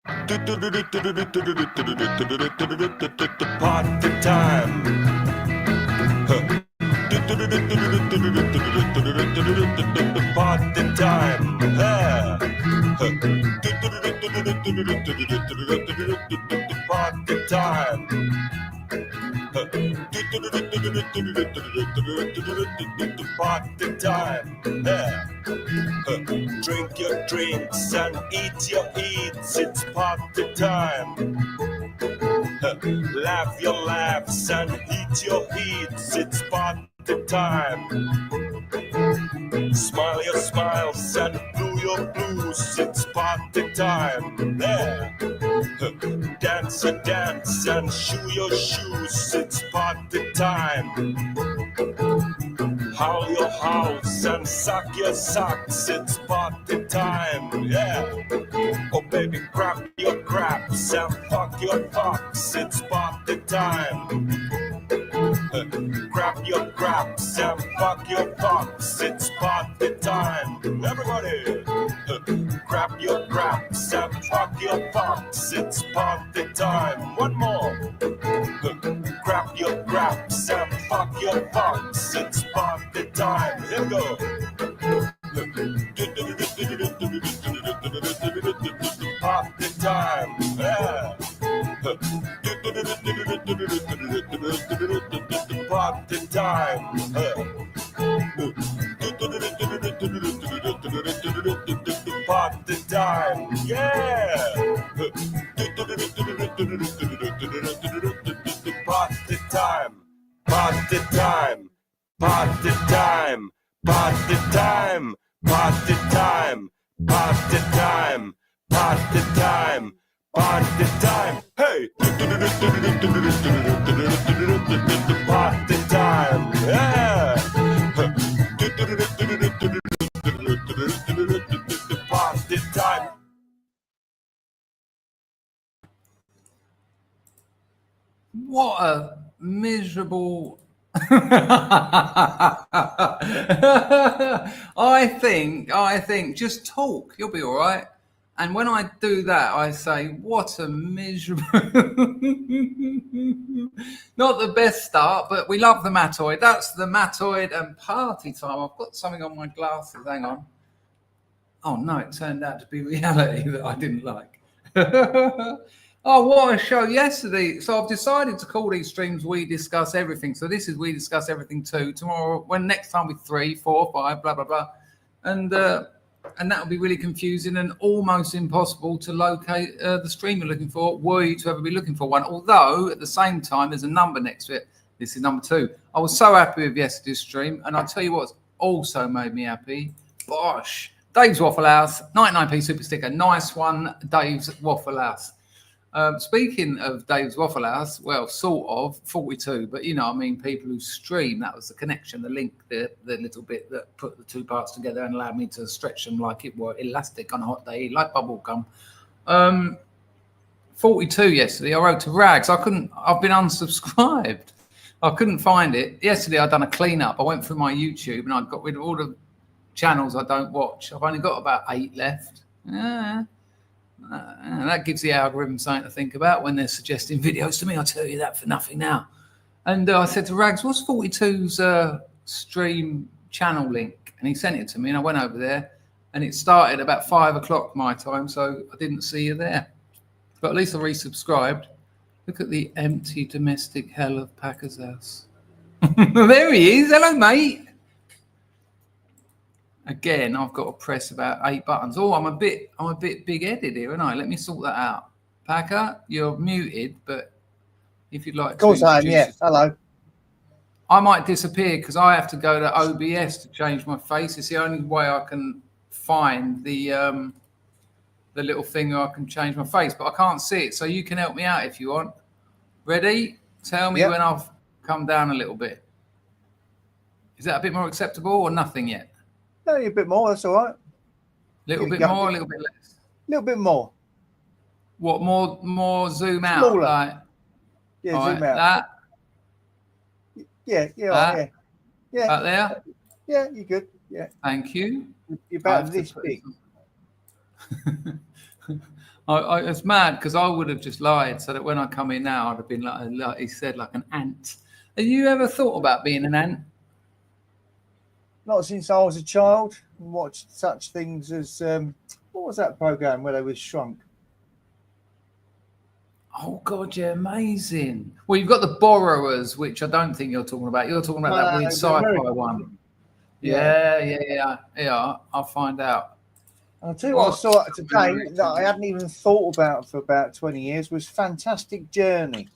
Party time. Party time. Party time. Party time. Drink your drinks and eat your eats. It's party time. Laugh your laughs and heat your heats. It's party time. Smile your smiles and blue your blues. It's party time. Dance a dance and shoe your shoes. It's party time. Howl your howls and suck your socks. It's party time. Yeah. Oh baby, grab your craps and fuck your fucks. It's party time. Grab your craps and fuck your fucks. It's party time. Everybody, grab your craps and fuck your fucks. It's party time. One more. Grab your craps and fuck your fucks. It's party time. Here we go. Party time. Yeah. Party time. Party time. Yeah. Party time. Party time. Party time. Party time. Party time. Party time. Party time. Party time. Hey. Party time. Yeah. Party time. What a miserable. I think just talk, you'll be all right. And when I do that, I say, what a miserable. Not the best start, but we love the Matoid. That's the Matoid and party time. I've got something on my glasses. Hang on. Oh, no, it turned out to be reality that I didn't like. Oh, what a show yesterday. So I've decided to call these streams We Discuss Everything. So this is We Discuss Everything 2. Tomorrow, when next time with 3, 4, 5, blah, blah, blah. And that will be really confusing and almost impossible to locate the stream you're looking for, were you to ever be looking for one. Although, at the same time, there's a number next to it. This is number 2. I was so happy with yesterday's stream. And I'll tell you what's also made me happy. Bosh. Dave's Waffle House, 99p super sticker. Nice one, Dave's Waffle House. Speaking of Dave's Waffle House, well, sort of, 42, but you know, I mean, people who stream, that was the connection, the link, the little bit that put the two parts together and allowed me to stretch them like it were elastic on a hot day, like bubble gum. 42 yesterday, I wrote to Rags. I've been unsubscribed. I couldn't find it. Yesterday, I'd done a cleanup. I went through my YouTube and I got rid of all the channels I don't watch. I've only got about 8 left. That gives the algorithm something to think about when they're suggesting videos to me. I'll tell you that for nothing now. And I said to Rags, what's 42's stream channel link? And he sent it to me and I went over there and it started about 5 o'clock my time, so I didn't see you there. But at least I resubscribed. Look at the empty domestic hell of Packer's house. There he is. Hello, mate. Again, I've got to press about 8 buttons. Oh, I'm a bit big-headed here, aren't I? Let me sort that out. Packer, you're muted, but if you'd like to. Of course I am, yeah. Hello. I might disappear because I have to go to OBS to change my face. It's the only way I can find the little thing where I can change my face, but I can't see it. So you can help me out if you want. Ready? Tell me when I've come down a little bit. Is that a bit more acceptable or nothing yet? No, a bit more, that's all right. A little bit more, a little bit less? A little bit more. What, more zoom out? Smaller. Like, yeah, zoom out. That? Yeah. Yeah. Out there? Yeah, you're good. Yeah. Thank you. You're about this big. It's mad because I would have just lied so that when I come in now, I'd have been like he said, like an ant. Have you ever thought about being an ant? Not since I was a child. Watched such things as what was that program where they were shrunk? Oh God, yeah, amazing. Well, you've got The Borrowers, which I don't think you're talking about. You're talking about that weird sci-fi one. Yeah. I'll find out. I'll tell you what I saw today that I hadn't even thought about for about 20 years was Fantastic Journey.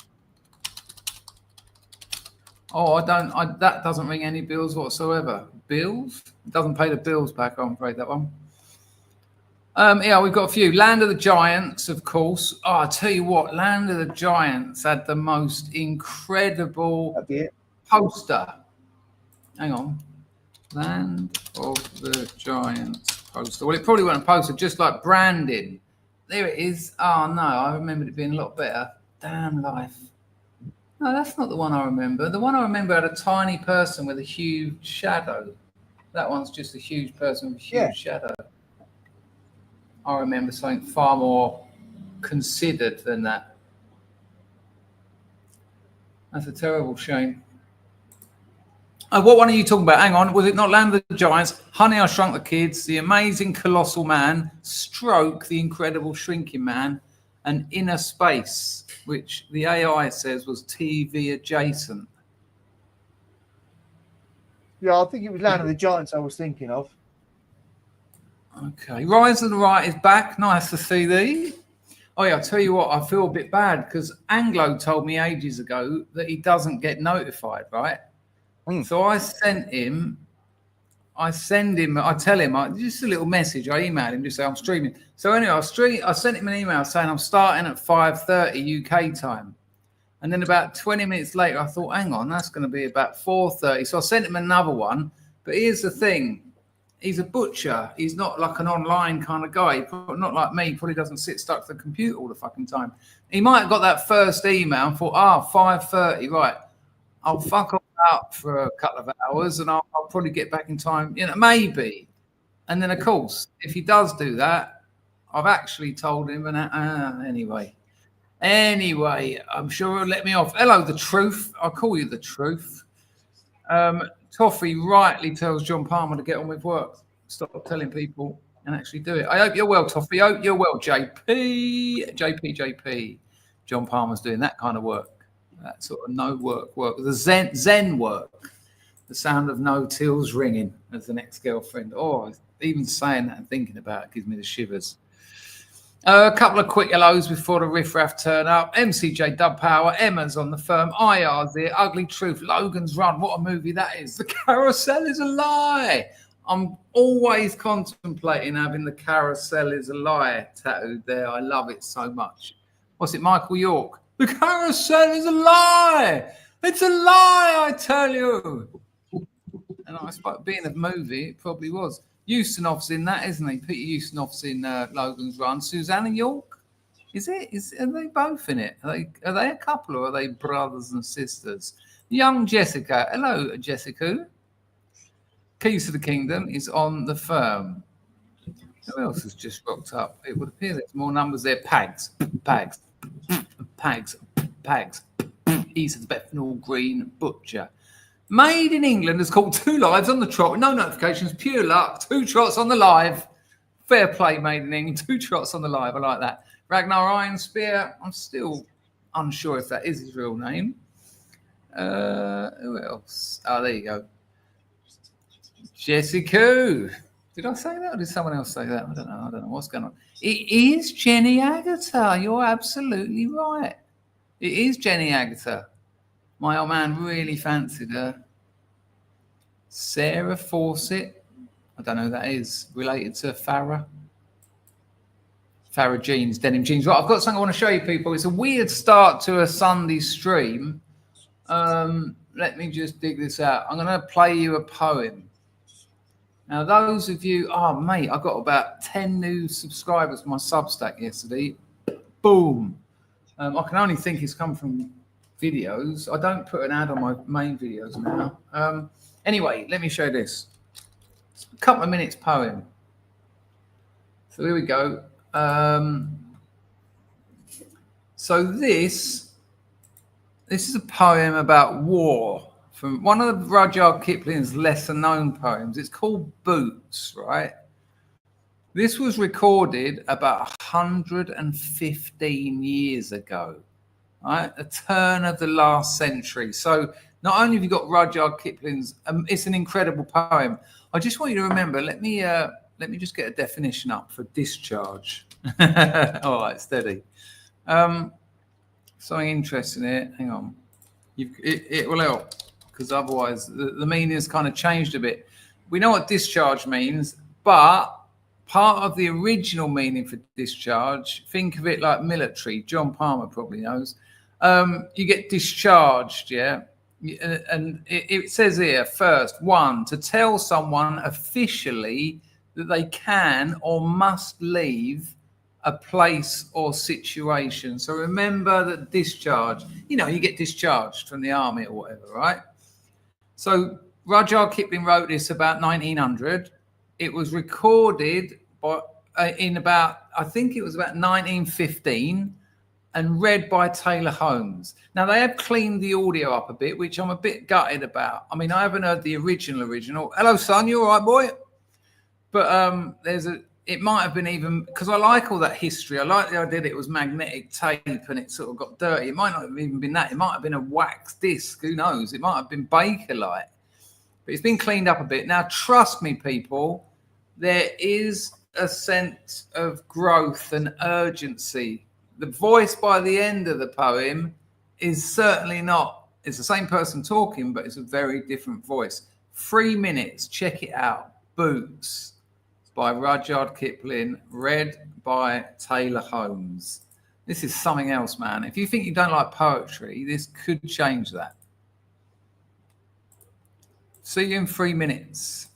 Oh, that doesn't ring any bells whatsoever. Bills? It doesn't pay the bills back, I'm afraid, that one. Yeah, we've got a few. Land of the Giants, of course. Oh, I tell you what, Land of the Giants had the most incredible poster. Hang on. Land of the Giants poster. Well, it probably wasn't a poster, just like branding. There it is. Oh, no, I remembered it being a lot better. Damn life. No, that's not the one I remember. The one I remember had a tiny person with a huge shadow. That one's just a huge person with a huge shadow. I remember something far more considered than that. That's a terrible shame. What one are you talking about? Hang on. Was it not Land of the Giants? Honey, I Shrunk the Kids, The Amazing Colossal Man, Stroke, The Incredible Shrinking Man, and Inner Space, which the AI says was TV adjacent. Yeah, I think it was Land of the Giants I was thinking of. Okay. Rise of the Right is back. Nice to see thee. Oh, yeah, I'll tell you what, I feel a bit bad because Anglo told me ages ago that he doesn't get notified, right? So I tell him, just a little message. I emailed him, just say I'm streaming. So anyway, I sent him an email saying I'm starting at 5:30 UK time. And then about 20 minutes later, I thought, hang on, that's going to be about 4:30. So I sent him another one. But here's the thing. He's a butcher. He's not like an online kind of guy. Not like me. He probably doesn't sit stuck to the computer all the fucking time. He might have got that first email and thought, 5:30, right. I'll fuck off out for a couple of hours and I'll probably get back in time, maybe. And then, of course, if he does do that, I've actually told him. And anyway, I'm sure he'll let me off. Hello, The Truth. I'll call you The Truth. Toffee rightly tells John Palmer to get on with work. Stop telling people and actually do it. I hope you're well, Toffee. I hope you're well, JP. John Palmer's doing that kind of work. That sort of no work. The Zen work. The sound of no tills ringing as an ex-girlfriend. Oh, even saying that and thinking about it gives me the shivers. A couple of quick hellos before the riffraff turn up. MCJ Dub Power, Emma's on the firm, IR's there, Ugly Truth, Logan's Run. What a movie that is. The Carousel is a Lie. I'm always contemplating having The Carousel is a Lie tattooed there. I love it so much. What's it, Michael York? The Carousel is a lie. It's a lie, I tell you. And I suppose being a movie, it probably was. Usanov's in that, isn't he? Peter Usanov's in Logan's Run. Susanna York, is it? Are they both in it? Are they a couple or are they brothers and sisters? Young Jessica. Hello, Jessica. Keys to the Kingdom is on the firm. Who else has just rocked up? It would appear there's more numbers there. Pags. Easton's Bethnal Green Butcher. Made in England has called 2 lives on the trot. No notifications, pure luck. 2 trots on the live. Fair play, Made in England. 2 trots on the live. I like that. Ragnar Ironspear. I'm still unsure if that is his real name. Who else? Oh, there you go. Jessica. Did I say that or did someone else say that? I don't know what's going on. It is Jenny Agatha. You're absolutely right. It is Jenny Agatha. My old man really fancied her. Sarah Fawcett. I don't know who that is. Related to Farrah. Farrah jeans, denim jeans. Right, I've got something I want to show you people. It's a weird start to a Sunday stream. Let me just dig this out. I'm going to play you a poem. Now, those of you, mate, I got about 10 new subscribers to my Substack yesterday. Boom. I can only think it's come from videos. I don't put an ad on my main videos now. Anyway, let me show this. A couple of minutes poem. So here we go. So this is a poem about war from one of Rudyard Kipling's lesser known poems. It's called Boots, right? This was recorded about 115 years ago, right? A turn of the last century. So not only have you got Rudyard Kipling's, it's an incredible poem. I just want you to remember, let me just get a definition up for discharge. All right, steady. Something interesting here. Hang on. It will help, because otherwise the meaning has kind of changed a bit. We know what discharge means, but part of the original meaning for discharge, think of it like military. John Palmer probably knows. You get discharged, yeah? And it says here, first, one, to tell someone officially that they can or must leave a place or situation. So remember that discharge, you get discharged from the army or whatever, right? So Rudyard Kipling wrote this about 1900. It was recorded in about, I think it was about 1915, and read by Taylor Holmes. Now, they have cleaned the audio up a bit, which I'm a bit gutted about. I mean, I haven't heard the original. Hello, son, you all right, boy? But it might have been even, because I like all that history. I like the idea that it was magnetic tape and it sort of got dirty. It might not have even been that. It might have been a wax disc. Who knows? It might have been Bakelite. But it's been cleaned up a bit. Now, trust me, people, there is a sense of growth and urgency. The voice by the end of the poem is certainly not, it's the same person talking, but it's a very different voice. 3 minutes, check it out. Boots by Rudyard Kipling, read by Taylor Holmes. This is something else, man. If you think you don't like poetry, this could change that. See you in 3 minutes.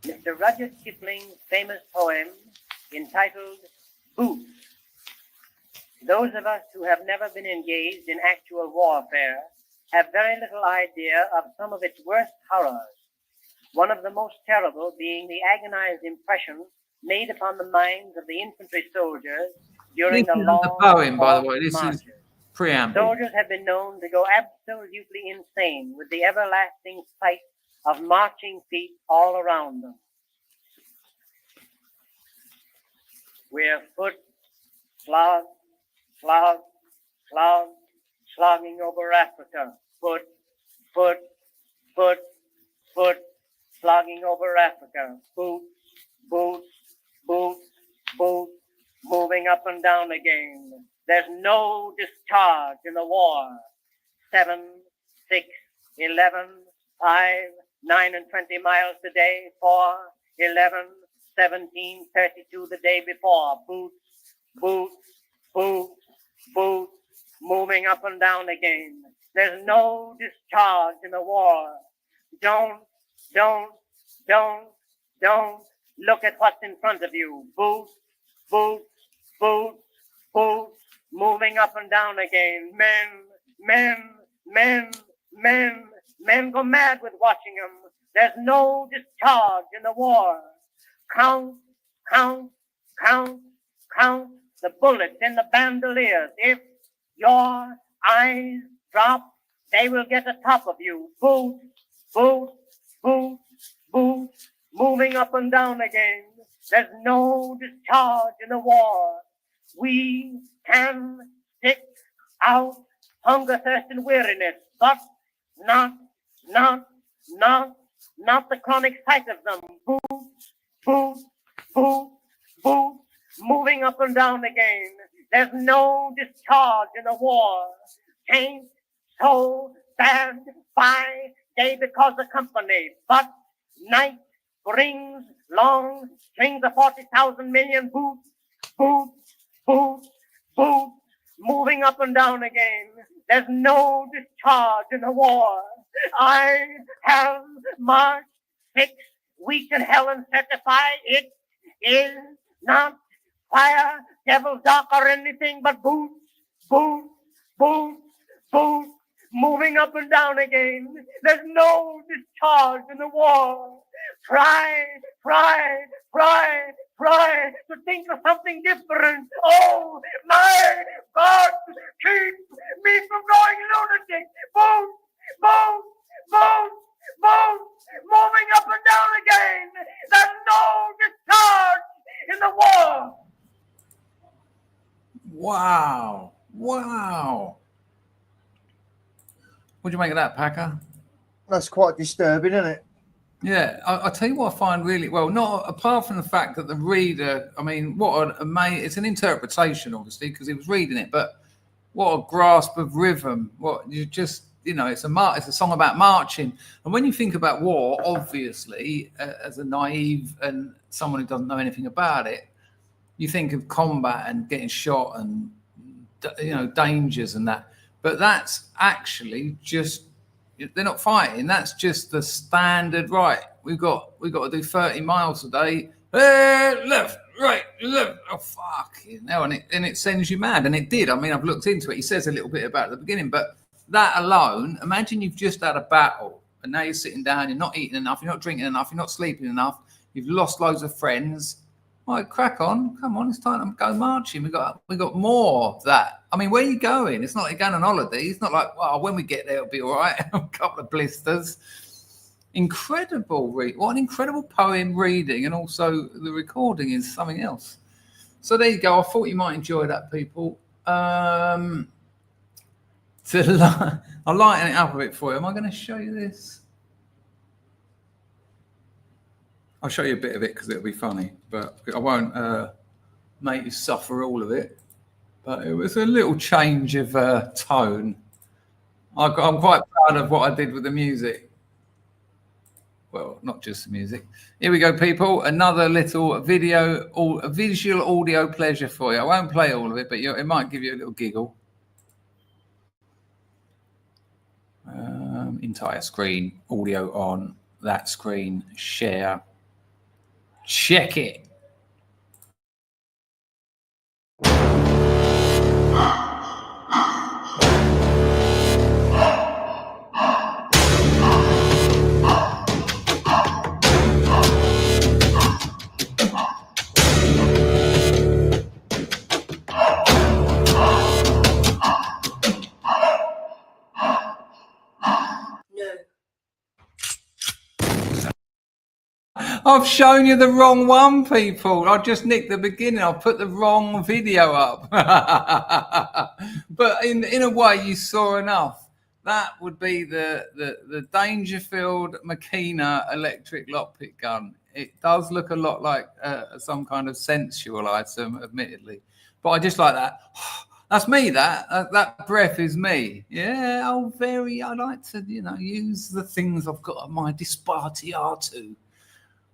Mr. Rudyard Kipling's famous poem entitled Boots. Those of us who have never been engaged in actual warfare have very little idea of some of its worst horrors, one of the most terrible being the agonized impression made upon the minds of the infantry soldiers during the long poem, by the way. This marches. is preamble. Soldiers have been known to go absolutely insane with the everlasting sight of marching feet all around them. We're foot, slog, slog, slog, slogging over Africa. Foot, foot, foot, foot, slogging over Africa. Boots, boots, boots, boots, moving up and down again. There's no discharge in the war. 7, 6, 11, 5, 9 and 20 miles today, 4, 11, 17, 32 the day before. Boots, boots, boots, boots, moving up and down again. There's no discharge in the war. Don't look at what's in front of you. Boots, boots, boots, boots, moving up and down again. Men go mad with watching them. There's no discharge in the war. Count the bullets in the bandoliers. If your eyes drop, they will get atop of you. Boots, boots, boots, boots, moving up and down again. There's no discharge in the war. We can stick out hunger, thirst, and weariness, but not the chronic sight of them. Boots, boots, boots, boots, moving up and down again. There's no discharge in the war. Taint so bad by day because of company, but night brings long strings of 40,000 million boots, boots, boots, boots, moving up and down again. There's no discharge in the war. I have marched 6 weeks in hell and certified it is not fire, devil's dark, or anything but boots, boots, boots, boots, moving up and down again. There's no discharge in the war. Try try to think of something different. Oh my God, keep me from going lunatic. Boom, boom, boom, boom, moving up and down again. There's no discharge in the wall. Wow. Wow. What do you make of that, Packer? That's quite disturbing, isn't it? Yeah, I'll tell you what I find really well, not apart from the fact that the reader, I mean, what an amazing, it's an interpretation, obviously, because he was reading it, but what a grasp of rhythm. What you just, you know, it's a song about marching. And when you think about war, obviously, as a naive and someone who doesn't know anything about it, you think of combat and getting shot and, you know, dangers and that. But that's actually just, they're not fighting. That's just the standard. Right, we've got to do 30 miles a day. Left, right, left. Oh fuck! You know, and it sends you mad. And it did. I mean, I've looked into it. He says a little bit about it at the beginning, but that alone. Imagine you've just had a battle, and now you're sitting down. You're not eating enough. You're not drinking enough. You're not sleeping enough. You've lost loads of friends. Right, crack on. Come on, it's time to go marching. We got more of that. I mean, where are you going? It's not like you're going on holiday. It's not like, well, when we get there, it'll be all right. A couple of blisters. Incredible what an incredible poem reading, and also the recording is something else. So there you go. I thought you might enjoy that, people. I'll lighten it up a bit for you. Am I going to show you this? I'll show you a bit of it because it'll be funny, but I won't make you suffer all of it. But it was a little change of tone. I'm quite proud of what I did with the music. Well, not just the music. Here we go, people. Another little video, a visual audio pleasure for you. I won't play all of it, but it might give you a little giggle. Entire screen, audio on that screen, share. Check it. I've shown you the wrong one, people. I just nicked the beginning. I'll put the wrong video up. But in a way, you saw enough. That would be the Dangerfield Makina electric lockpick gun. It does look a lot like some kind of sensual item, admittedly. But I just like that. That's me. That breath is me. Yeah. Oh, I like to, use the things I've got at my dispartiatu.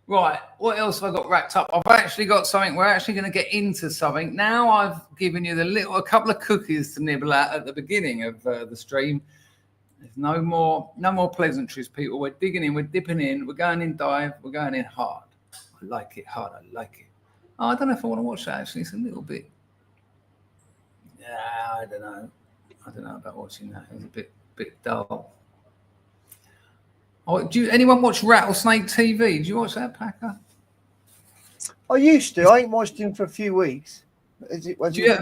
Right, what else have I got racked up? I've actually got something. We're actually going to get into something. Now I've given you a couple of cookies to nibble at the beginning of the stream. There's no more pleasantries, people. We're digging in, we're dipping in, we're going in dive, we're going in hard. I like it hard, I like it. Oh, I don't know if I want to watch that, actually. It's a little bit... Yeah, I don't know. I don't know about watching that. It's a bit dull. Oh, anyone watch Rattlesnake TV? Did you watch that, Packer? I used to. I ain't watched him for a few weeks. Have you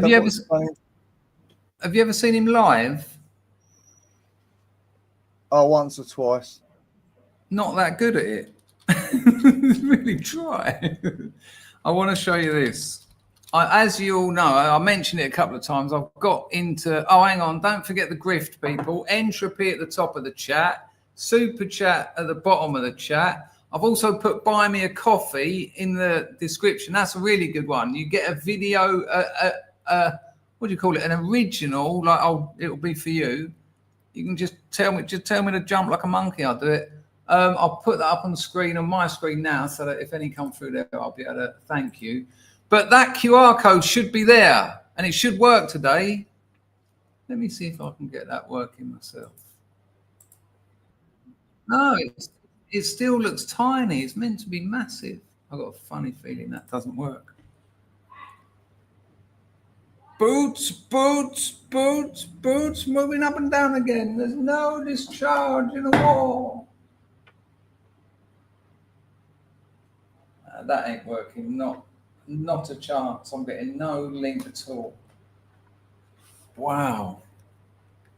ever seen him live? Oh, once or twice. Not that good at it. Really try. I want to show you this. As you all know, I mentioned it a couple of times. I've got into... Oh, hang on. Don't forget the grift, people. Entropy at the top of the chat. Super chat at the bottom of the chat. I've also put buy me a coffee in the description. That's a really good one. You get a video, what do you call it? An original, like, it'll be for you. You can just tell me to jump like a monkey. I'll do it. I'll put that up on the screen, on my screen now, so that if any come through there, I'll be able to thank you. But that QR code should be there, and it should work today. Let me see if I can get that working myself. No, it still looks tiny. It's meant to be massive. I've got a funny feeling that doesn't work. Boots, moving up and down again. There's no discharge in the wall. That ain't working. Not Not a chance. I'm getting no link at all. Wow.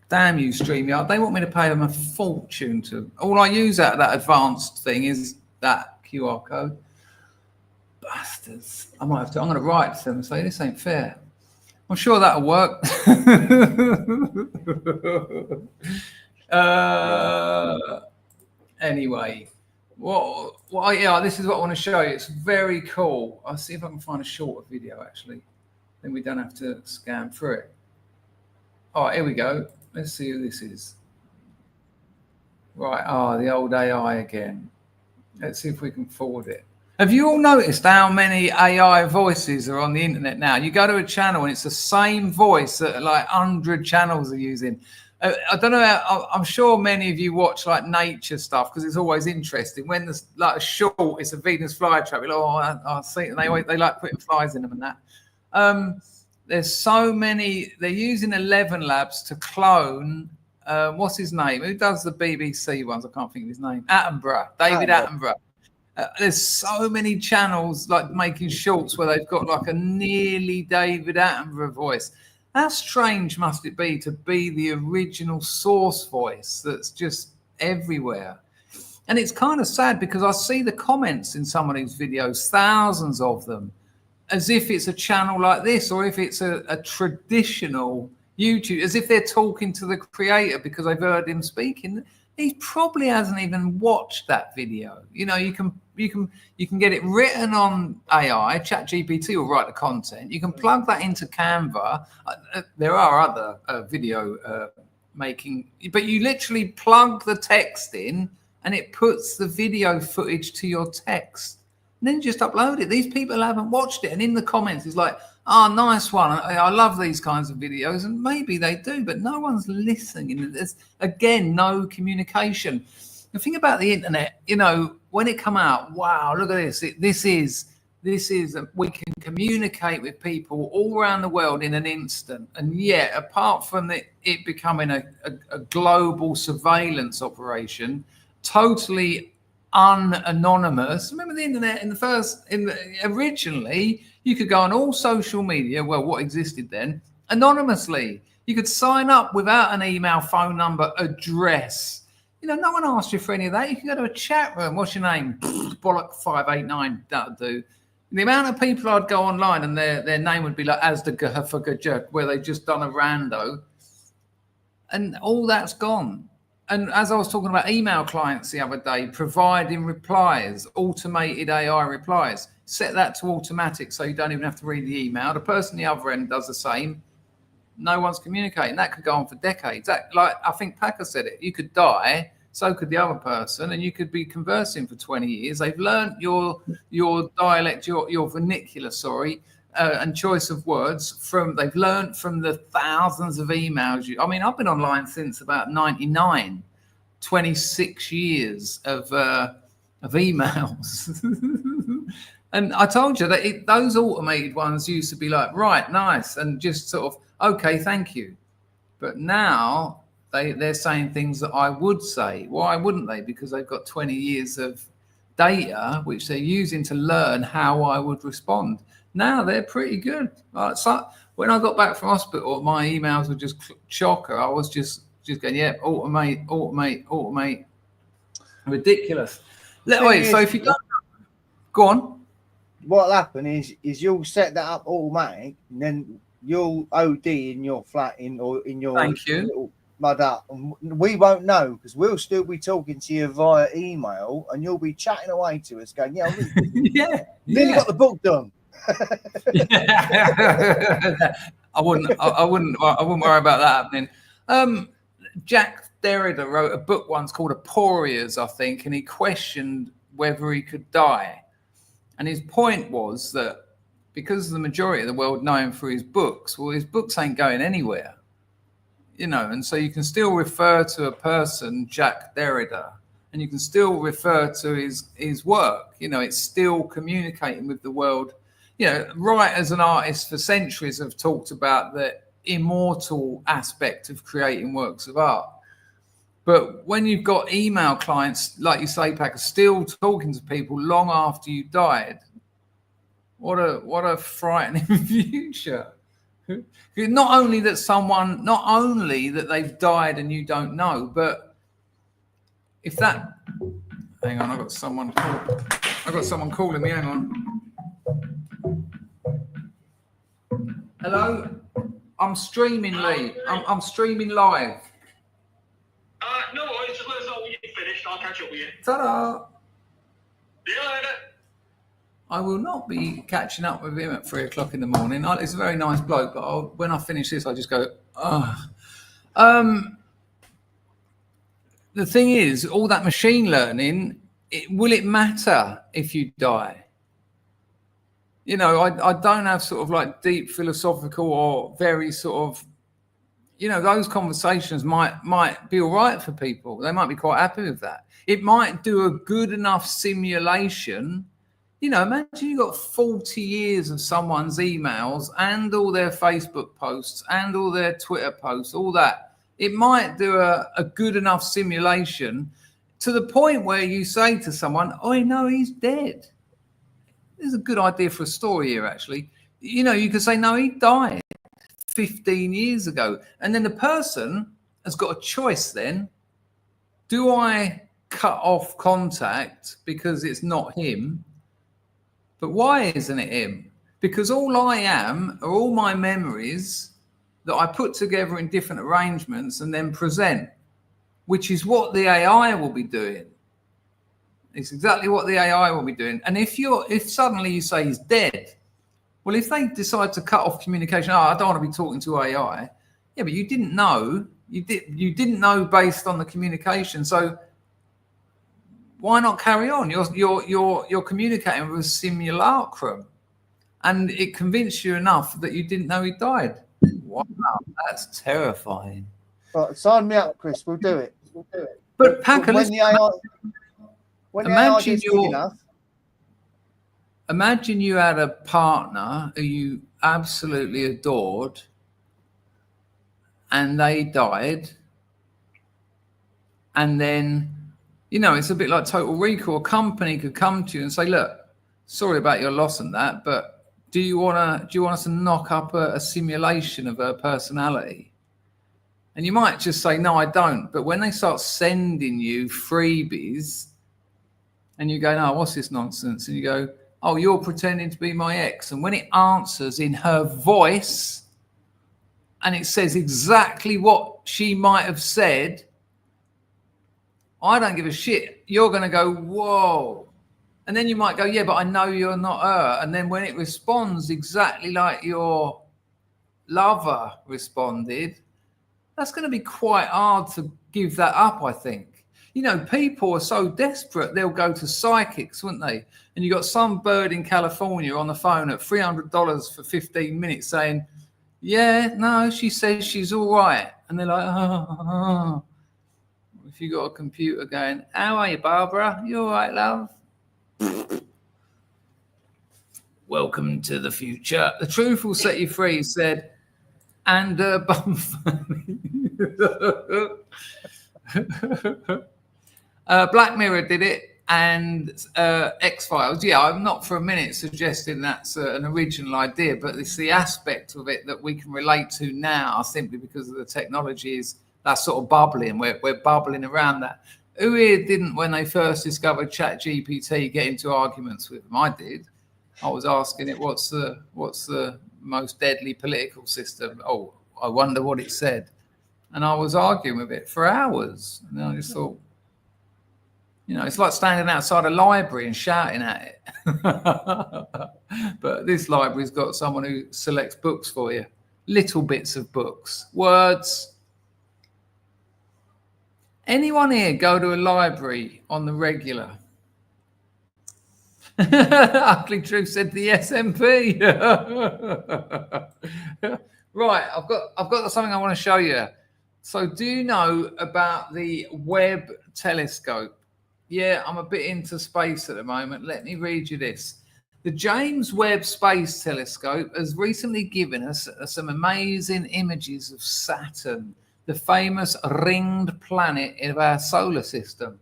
Damn you, StreamYard. They want me to pay them a fortune to... All I use out of that advanced thing is that QR code. Bastards. I'm going to write to them and say, this ain't fair. I'm sure that'll work. Anyway, yeah, this is what I want to show you. It's very cool. I'll see if I can find a shorter video, actually. Then we don't have to scan through it. All right, here we go. Let's see who this is. Right, the old AI again. Let's see if we can forward it. Have you all noticed how many AI voices are on the internet now? You go to a channel and it's the same voice that like 100 channels are using. I don't know. I'm sure many of you watch like nature stuff because it's always interesting. When there's like a short, it's a Venus flytrap. You're like, I see. And they like putting flies in them and that. There's so many. They're using 11 Labs to clone. What's his name? Who does the BBC ones? I can't think of his name. Attenborough. David Attenborough. There's so many channels like making shorts where they've got like a nearly David Attenborough voice. How strange must it be to be the original source voice that's just everywhere? And it's kind of sad because I see the comments in some of these videos, thousands of them, as if it's a channel like this or if it's a traditional YouTube, as if they're talking to the creator because they've heard him speaking. He probably hasn't even watched that video. You know, you can get it written on AI. ChatGPT will write the content. You can plug that into Canva. There are other video making, but you literally plug the text in and it puts the video footage to your text. And then just upload it. These people haven't watched it. And in the comments, it's like, oh, nice one. I love these kinds of videos. And maybe they do, but no one's listening. There's, again, no communication. The thing about the internet, you know, when it come out, wow, look at this. This is we can communicate with people all around the world in an instant. And yet, apart from it becoming a global surveillance operation, totally unanonymous. Remember the internet originally you could go on all social media, well, what existed then, anonymously. You could sign up without an email, phone number, address. You know, no one asked you for any of that. You can go to a chat room. What's your name? Bollock 589. That'll do. The amount of people I'd go online and their name would be like Asda where they just done a rando, and all that's gone. And as I was talking about email clients the other day, providing replies, automated AI replies, set that to automatic so you don't even have to read the email. The person on the other end does the same. No one's communicating. That could go on for decades. Like I think Packer said it, you could die, so could the other person, and you could be conversing for 20 years. They've learned your dialect, your vernacular, and choice of words they've learned from the thousands of emails. I mean, I've been online since about 99, 26 years of emails. And I told you that those automated ones used to be like, right, nice, and just sort of, okay, thank you. But now they're saying things that I would say. Why wouldn't they? Because they've got 20 years of data, which they're using to learn how I would respond. Now they're pretty good. So when I got back from hospital, my emails were just chocker. I was just going, yeah, automate. Ridiculous. Wait, so if you don't go on. What'll happen is you'll set that up automatic, and then you'll OD in your flat or in your little mud up, and we won't know because we'll still be talking to you via email, and you'll be chatting away to us, going, "Yeah, nearly got the book done." I wouldn't worry about that happening. Jack Derrida wrote a book once called Aporias, I think, and he questioned whether he could die. And his point was that because the majority of the world know him for his books, well, his books ain't going anywhere, you know, and so you can still refer to a person, Jack Derrida, and you can still refer to his work. You know, it's still communicating with the world. You know, writers and artists for centuries have talked about the immortal aspect of creating works of art. But when you've got email clients, like you say, Packer, still talking to people long after you died, What a frightening future. Not only that they've died and you don't know, but if that, hang on, I've got someone calling me, hang on. Hello? I'm streaming, Lee. I'm streaming live. No worries, just let us know when you're finished. I'll catch up with you. Ta-da! See you later. I will not be catching up with him at 3 o'clock in the morning. It's a very nice bloke, but when I finish this, I just go, ugh. The thing is, all that machine learning, will it matter if you die? You know, I don't have sort of like deep philosophical or very sort of, you know, those conversations might be all right for people. They might be quite happy with that. It might do a good enough simulation. You know, imagine you got 40 years of someone's emails and all their Facebook posts and all their Twitter posts, all that. It might do a good enough simulation to the point where you say to someone, oh, no, he's dead. This is a good idea for a story here, actually. You know, you could say, no, he died 15 years ago. And then the person has got a choice then. Do I cut off contact because it's not him? But why isn't it him? Because all I am are all my memories that I put together in different arrangements and then present, which is what the AI will be doing. It's exactly what the AI will be doing. And if suddenly you say he's dead, well, if they decide to cut off communication, I don't want to be talking to AI. Yeah, but you didn't know. You didn't know based on the communication. So why not carry on? You're communicating with a simulacrum, and it convinced you enough that you didn't know he died. Wow, that's terrifying. Right, sign me up, Chris. We'll do it. But Packer, imagine you had a partner who you absolutely adored, and they died, and then, you know, it's a bit like Total Recall. A company could come to you and say, look, sorry about your loss and that, but do you want us to knock up a simulation of her personality? And you might just say, no, I don't. But when they start sending you freebies and you go, no, what's this nonsense? And you go, oh, you're pretending to be my ex. And when it answers in her voice and it says exactly what she might have said, I don't give a shit. You're going to go, whoa. And then you might go, yeah, but I know you're not her. And then when it responds exactly like your lover responded, that's going to be quite hard to give that up, I think. You know, people are so desperate, they'll go to psychics, wouldn't they? And you got some bird in California on the phone at $300 for 15 minutes saying, yeah, no, she says she's all right. And they're like, oh. If you got a computer going, how are you, Barbara? You all right, love? Welcome to the future. The truth will set you free, said, and bum funny. Black Mirror did it, and X-Files. Yeah, I'm not for a minute suggesting that's an original idea, but it's the aspect of it that we can relate to now simply because of the technology is that sort of bubbling. We're bubbling around that. Who here didn't, when they first discovered ChatGPT, get into arguments with them? I did. I was asking it, what's the most deadly political system? Oh, I wonder what it said. And I was arguing with it for hours. And then I just thought, you know, it's like standing outside a library and shouting at it. But this library's got someone who selects books for you. Little bits of books, words. Anyone here go to a library on the regular? Ugly Truth said the SMP. Right, I've got something I want to show you. So do you know about the Webb telescope? Yeah, I'm a bit into space at the moment. Let me read you this. The James Webb Space Telescope has recently given us some amazing images of Saturn, the famous ringed planet of our solar system.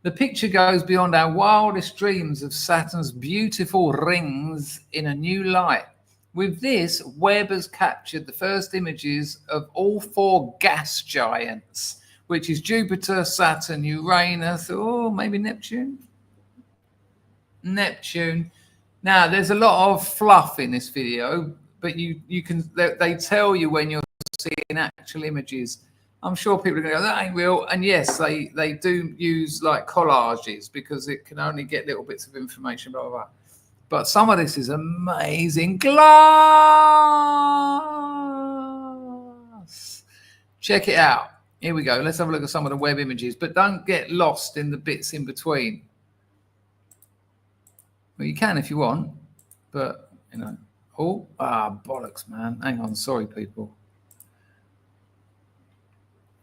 The picture goes beyond our wildest dreams of Saturn's beautiful rings in a new light. With this, Webb has captured the first images of all 4 gas giants, which is Jupiter, Saturn, Uranus, or maybe Neptune. Now, there's a lot of fluff in this video, but you can they tell you when you're seeing actual images. I'm sure people are going to go, that ain't real. And yes, they do use like collages because it can only get little bits of information, blah, blah, blah. But some of this is amazing. Glass. Check it out. Here we go. Let's have a look at some of the Webb images, but don't get lost in the bits in between. Well, you can if you want, but, you know. Oh, bollocks, man. Hang on. Sorry, people.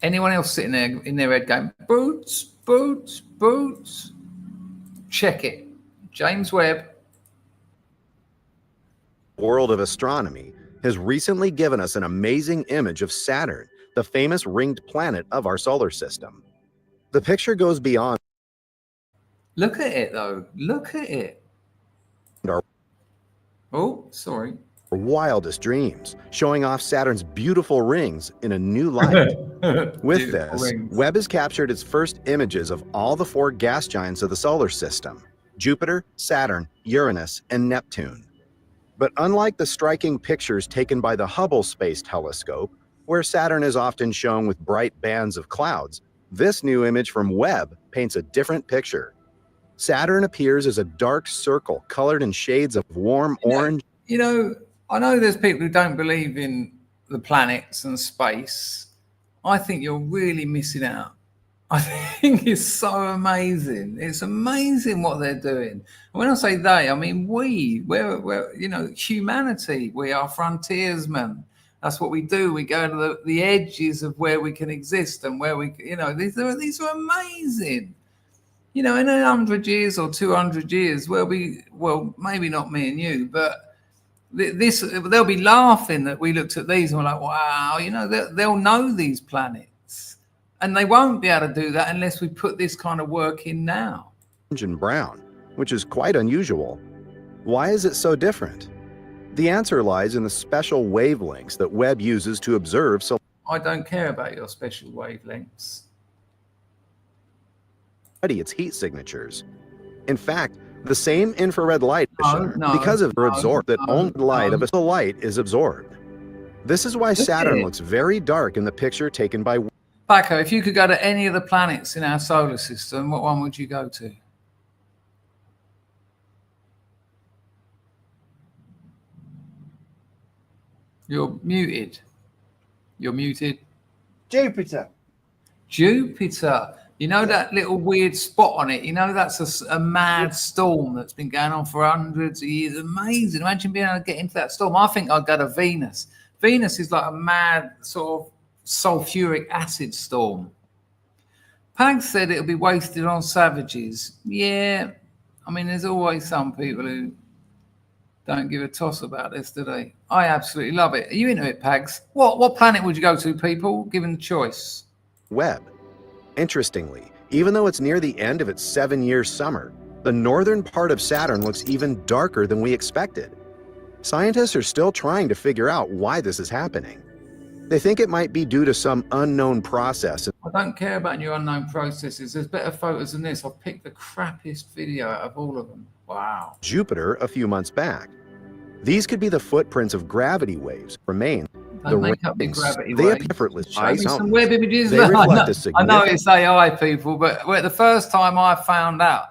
Anyone else sitting there in their head going, boots, boots, boots? Check it. James Webb. World of astronomy has recently given us an amazing image of Saturn, the famous ringed planet of our solar system. The picture goes beyond. Look at it, though. Look at it. Oh, sorry. Our wildest dreams, showing off Saturn's beautiful rings in a new light. With this, Webb has captured its first images of all the 4 gas giants of the solar system: Jupiter, Saturn, Uranus, and Neptune. But unlike the striking pictures taken by the Hubble Space Telescope, where Saturn is often shown with bright bands of clouds, this new image from Webb paints a different picture. Saturn appears as a dark circle colored in shades of warm orange. You know, I know there's people who don't believe in the planets and space. I think you're really missing out. I think it's so amazing. It's amazing what they're doing. And when I say they, I mean we're you know, humanity. We are frontiersmen. That's what we do. We go to the edges of where we can exist and where we, you know, these are amazing. You know, in 100 years or 200 years, well, maybe not me and you, but they'll be laughing that we looked at these and we're like, wow, you know, they'll know these planets. And they won't be able to do that unless we put this kind of work in now. And brown, which is quite unusual. Why is it so different? The answer lies in the special wavelengths that Webb uses to observe. So I don't care about your special wavelengths. Its heat signatures. In fact, the same infrared light because of absorbed that only light of a light is absorbed. This is why Saturn looks very dark in the picture taken by Paco. If you could go to any of the planets in our solar system, what one would you go to? You're muted. You're muted. Jupiter. Jupiter. You know that little weird spot on it? You know that's a mad storm that's been going on for hundreds of years. Amazing. Imagine being able to get into that storm. I think I'd go to Venus. Venus is like a mad sort of sulfuric acid storm. Pag said it'll be wasted on savages. Yeah. I mean, there's always some people who don't give a toss about this, do they? I absolutely love it. Are you into it, Pags? What planet would you go to, people, given the choice? Webb. Interestingly, even though it's near the end of its 7-year summer, the northern part of Saturn looks even darker than we expected. Scientists are still trying to figure out why this is happening. They think it might be due to some unknown process. I don't care about your unknown processes. There's better photos than this. I've picked the crappiest video out of all of them. Wow. Jupiter a few months back. These could be the footprints of gravity waves remain. Don't make up big gravity they waves. appear effortless. Show me some Webb images. They reflect a significant... I know it's AI, people, but the first time I found out,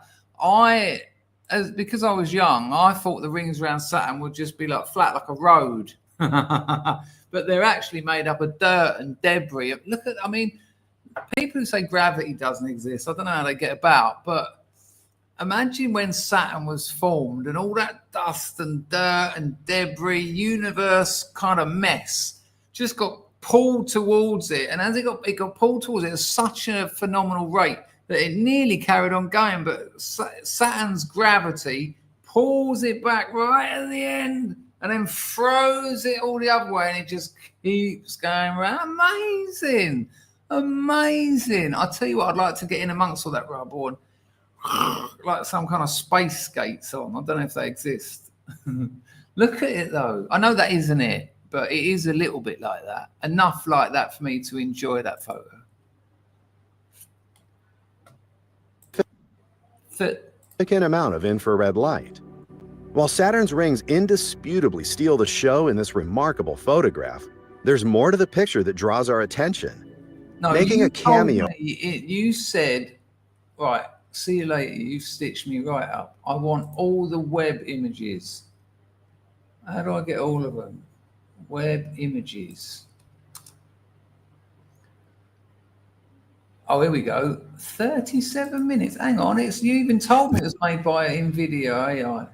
because I was young, I thought the rings around Saturn would just be like flat, like a road. But they're actually made up of dirt and debris. Look at, I mean, people who say gravity doesn't exist, I don't know how they get about, but imagine when Saturn was formed and all that dust and dirt and debris, universe kind of mess, just got pulled towards it. And as it got pulled towards it at such a phenomenal rate that it nearly carried on going. But Saturn's gravity pulls it back right at the end and then throws it all the other way. And it just keeps going around. Amazing. Amazing. I'll tell you what, I'd like to get in amongst all that rubble like some kind of space skates on. I don't know if they exist. Look at it though. I know that isn't it, but it is a little bit like that. Enough like that for me to enjoy that photo. Significant amount of infrared light. While Saturn's rings indisputably steal the show in this remarkable photograph, there's more to the picture that draws our attention. No, Making a cameo. You said, right, see you later. You stitched me right up. I want all the web images. How do I get all of them? Web images. Oh, here we go. 37 minutes. Hang on. You even told me it was made by NVIDIA AI.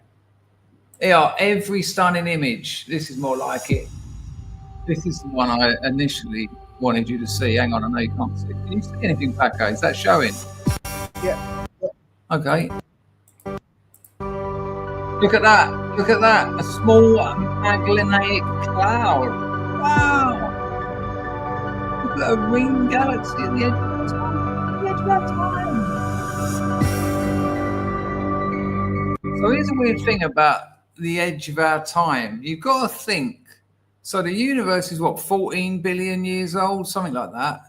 Yeah, every stunning image. This is more like it. This is the one I initially wanted you to see. Hang on, I know you can't see. Can you see anything, Paco? Is that showing? Yeah. Okay. Look at that. Look at that. A small Magellanic cloud. Wow. Look at a ring galaxy at the edge of time. The edge of our time. So here's a weird thing about the edge of our time. You've got to think. So the universe is what, 14 billion years old, something like that.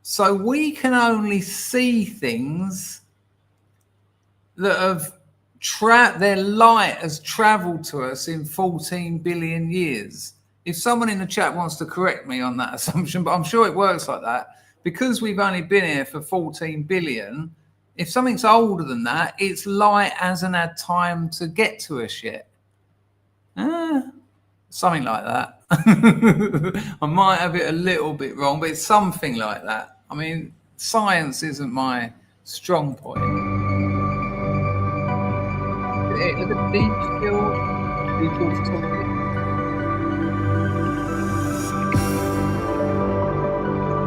So we can only see things that have their light has traveled to us in 14 billion years. If someone in the chat wants to correct me on that assumption, but I'm sure it works like that, because we've only been here for 14 billion, if something's older than that, its light hasn't had time to get to us yet. Something like that. I might have it a little bit wrong, but it's something like that. I mean, science isn't my strong point. Look at deep field.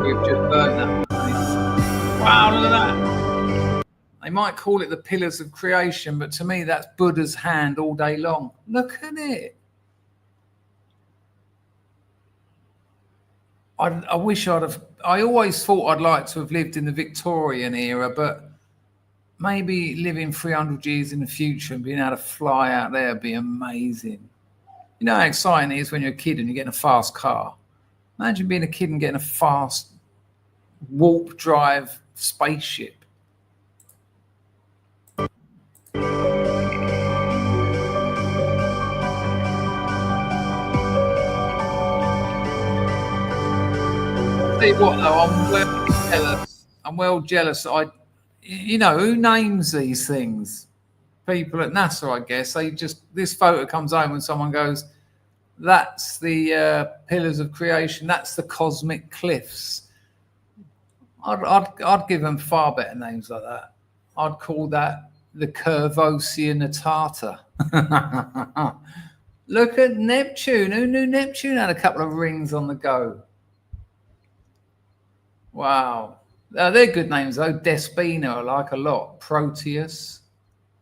We've just burned that. Wow, look at that. They might call it the pillars of creation, but to me, that's Buddha's hand all day long. Look at it. I wish I always thought I'd like to have lived in the Victorian era, but maybe living 300 years in the future and being able to fly out there would be amazing. You know how exciting it is when you're a kid and you're getting a fast car? Imagine being a kid and getting a fast warp drive spaceship. What though, I'm well jealous. You know, who names these things? People at NASA, I guess. This photo comes home and someone goes, that's the pillars of creation, that's the cosmic cliffs. I'd give them far better names like that. I'd call that the Curvosianatata. Look at Neptune. Who knew Neptune had a couple of rings on the go? Wow. They're good names, though. Despina I like a lot. Proteus.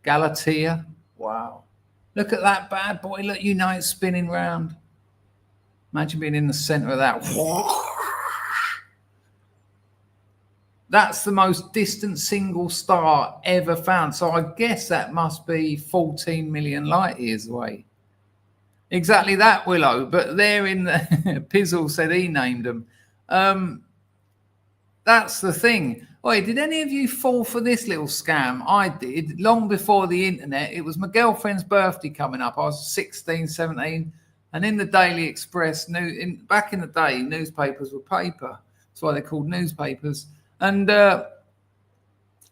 Galatea. Wow. Look at that bad boy. Look, you know it's spinning round. Imagine being in the center of that. That's the most distant single star ever found. So I guess that must be 14 million light years away. Exactly that, Willow. But there in the Pizzle said he named them. That's the thing. Wait, did any of you fall for this little scam? I did. Long before the internet, it was my girlfriend's birthday coming up. I was 16, 17. And in the Daily Express, back in the day, newspapers were paper. That's why they're called newspapers. And there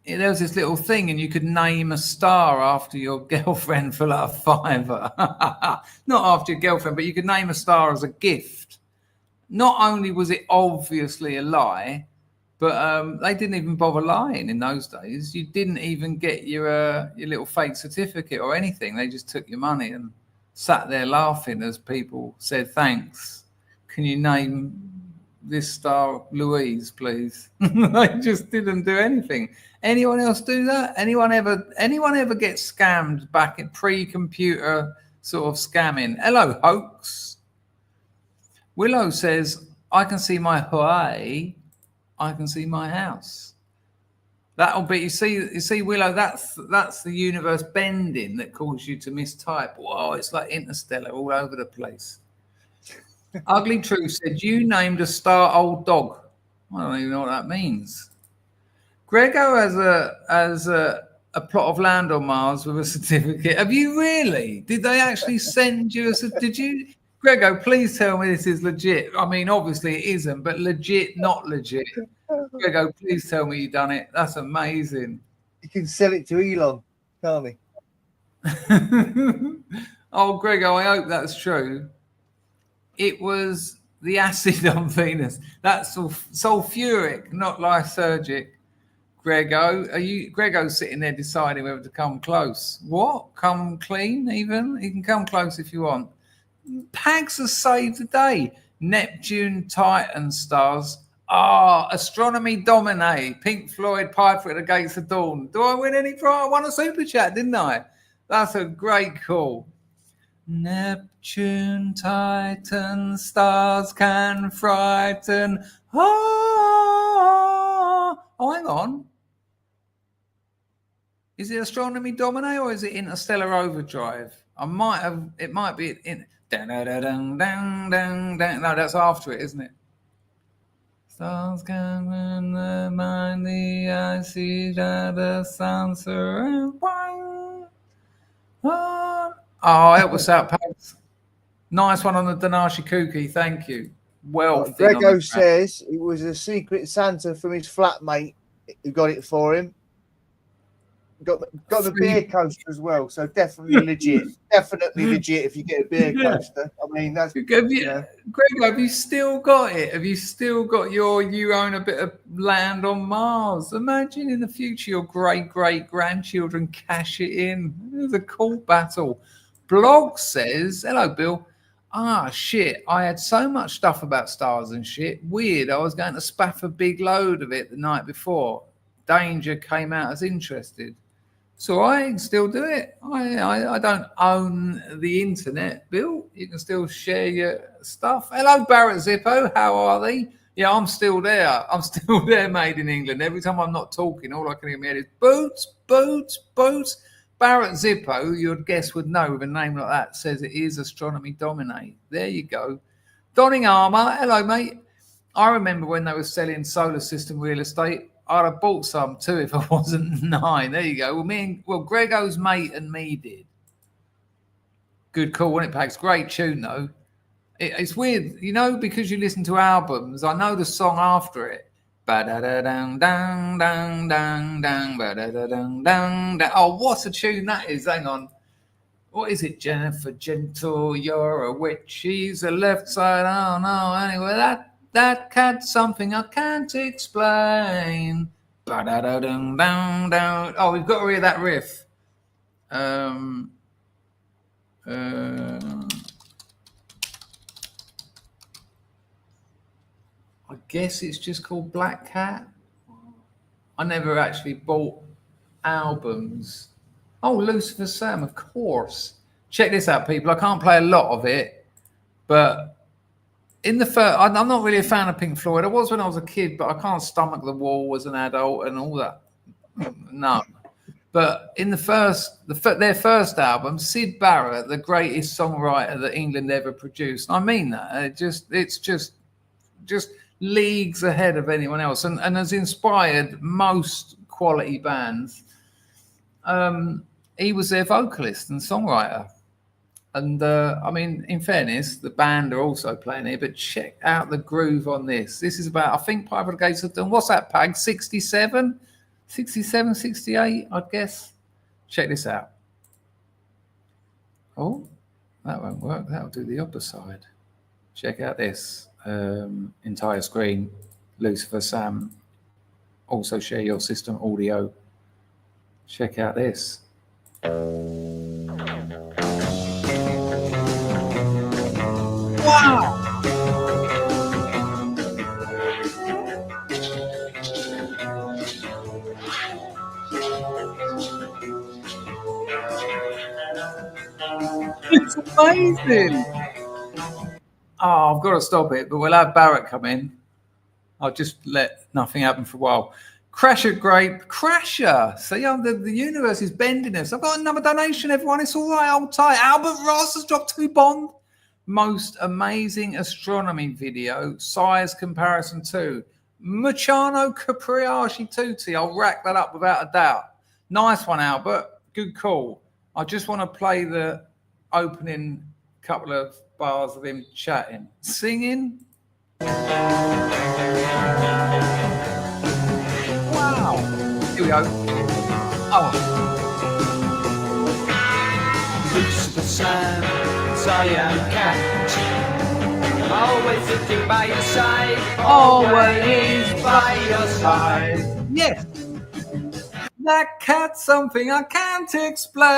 was this little thing, and you could name a star after your girlfriend for like $5. Not after your girlfriend, but you could name a star as a gift. Not only was it obviously a lie, but they didn't even bother lying in those days. You didn't even get your little fake certificate or anything. They just took your money and sat there laughing as people said, thanks. Can you name this star Louise, please? They just didn't do anything. Anyone else do that? Anyone ever get scammed back in pre-computer sort of scamming? Hello, hoax. Willow says, I can see my Hawaii. I can see my house. That'll be, you see, Willow, that's the universe bending that caused you to mistype. Whoa, it's like Interstellar all over the place. Ugly Truth said, you named a star old dog. I don't even know what that means. Grego has a plot of land on Mars with a certificate. Have you really? Did they actually send you did you? Grego, please tell me this is legit. I mean, obviously it isn't, but legit, not legit. Grego, please tell me you've done it. That's amazing. You can sell it to Elon, can't we? Oh, Grego, I hope that's true. It was the acid on Venus. That's sulfuric, not lysergic. Grego's sitting there deciding whether to come close. What? Come clean even? You can come close if you want. Pags has saved the day. Neptune, Titan stars. Astronomy Domine. Pink Floyd, Piper at the Gates of Dawn. Do I win any prize? I won a super chat, didn't I? That's a great call. Neptune, Titan, stars can frighten. Oh, hang on. Is it Astronomy Domine or is it Interstellar Overdrive? It might be in. No, that's after it, isn't it? Stars can remind the eye, see that the sun surrounds. Help us out, Pags. Nice one on the Danashi Kuki. Thank you. Well, Grego says it was a secret Santa from his flatmate who got it for him. Got the beer coaster as well, so definitely legit. Definitely legit if you get a beer coaster. I mean, that's. Greg, have you still got it? Have you still got you own a bit of land on Mars? Imagine in the future your great-great-grandchildren cash it in. It was a cool battle. Blog says, hello, Bill. Shit, I had so much stuff about stars and shit. Weird, I was going to spaff a big load of it the night before. Danger came out as interested. So I can still do it. I don't own the internet, Bill. You can still share your stuff. Hello, Barrett Zippo. How are they? Yeah, I'm still there. I'm still there, made in England. Every time I'm not talking, all I can hear in my head is boots, boots, boots. Barrett Zippo, you'd guess would know with a name like that, says it is Astronomy Dominate. There you go. Donning armour. Hello, mate. I remember when they were selling solar system real estate. I'd have bought some too if I wasn't 9. There you go. Well, Grego's mate and me did. Good call, wasn't it, Pags? Great tune, though. It's weird, because you listen to albums. I know the song after it. Oh, what a tune that is. Hang on. What is it, Jennifer Gentle? You're a witch. She's a left side. Oh, no. Anyway, that cat's something I can't explain. Oh, we've got to hear that riff. I guess it's just called Black Cat. I never actually bought albums. Oh, Lucifer Sam, of course. Check this out, people. I can't play a lot of it, but in the first, I'm not really a fan of Pink Floyd. I was when I was a kid, but I can't stomach The Wall as an adult and all that. No. But in their first album, Syd Barrett, the greatest songwriter that England ever produced. I mean that. It's just leagues ahead of anyone else, and has inspired most quality bands. He was their vocalist and songwriter. And I mean, in fairness, the band are also playing here, but check out the groove on this. This is about, I think, Piper at the Gates of Dawn. What's that, Pag? 67, 68, I'd guess. Check this out. Oh, that won't work. That'll do the upper side. Check out this. Entire screen. Lucifer Sam. Also share your system audio. Check out this. Wow! It's amazing! Oh, I've got to stop it, but we'll have Barrett come in. I'll just let nothing happen for a while. Crasher Grape, Crasher. See, the universe is bending us. I've got another donation, everyone. It's all right, old tight. Albert Ross has dropped 2 bond. Most amazing astronomy video, size comparison 2. Muciano Capriaci Tutti. I'll rack that up without a doubt. Nice one, Albert. Good call. I just want to play the opening couple of bars of him chatting. Singing. Wow. Here we go. Oh. Reach the sun, cyan cat. Always sitting by your side. Always by your side. Yes. That cat's something I can't explain.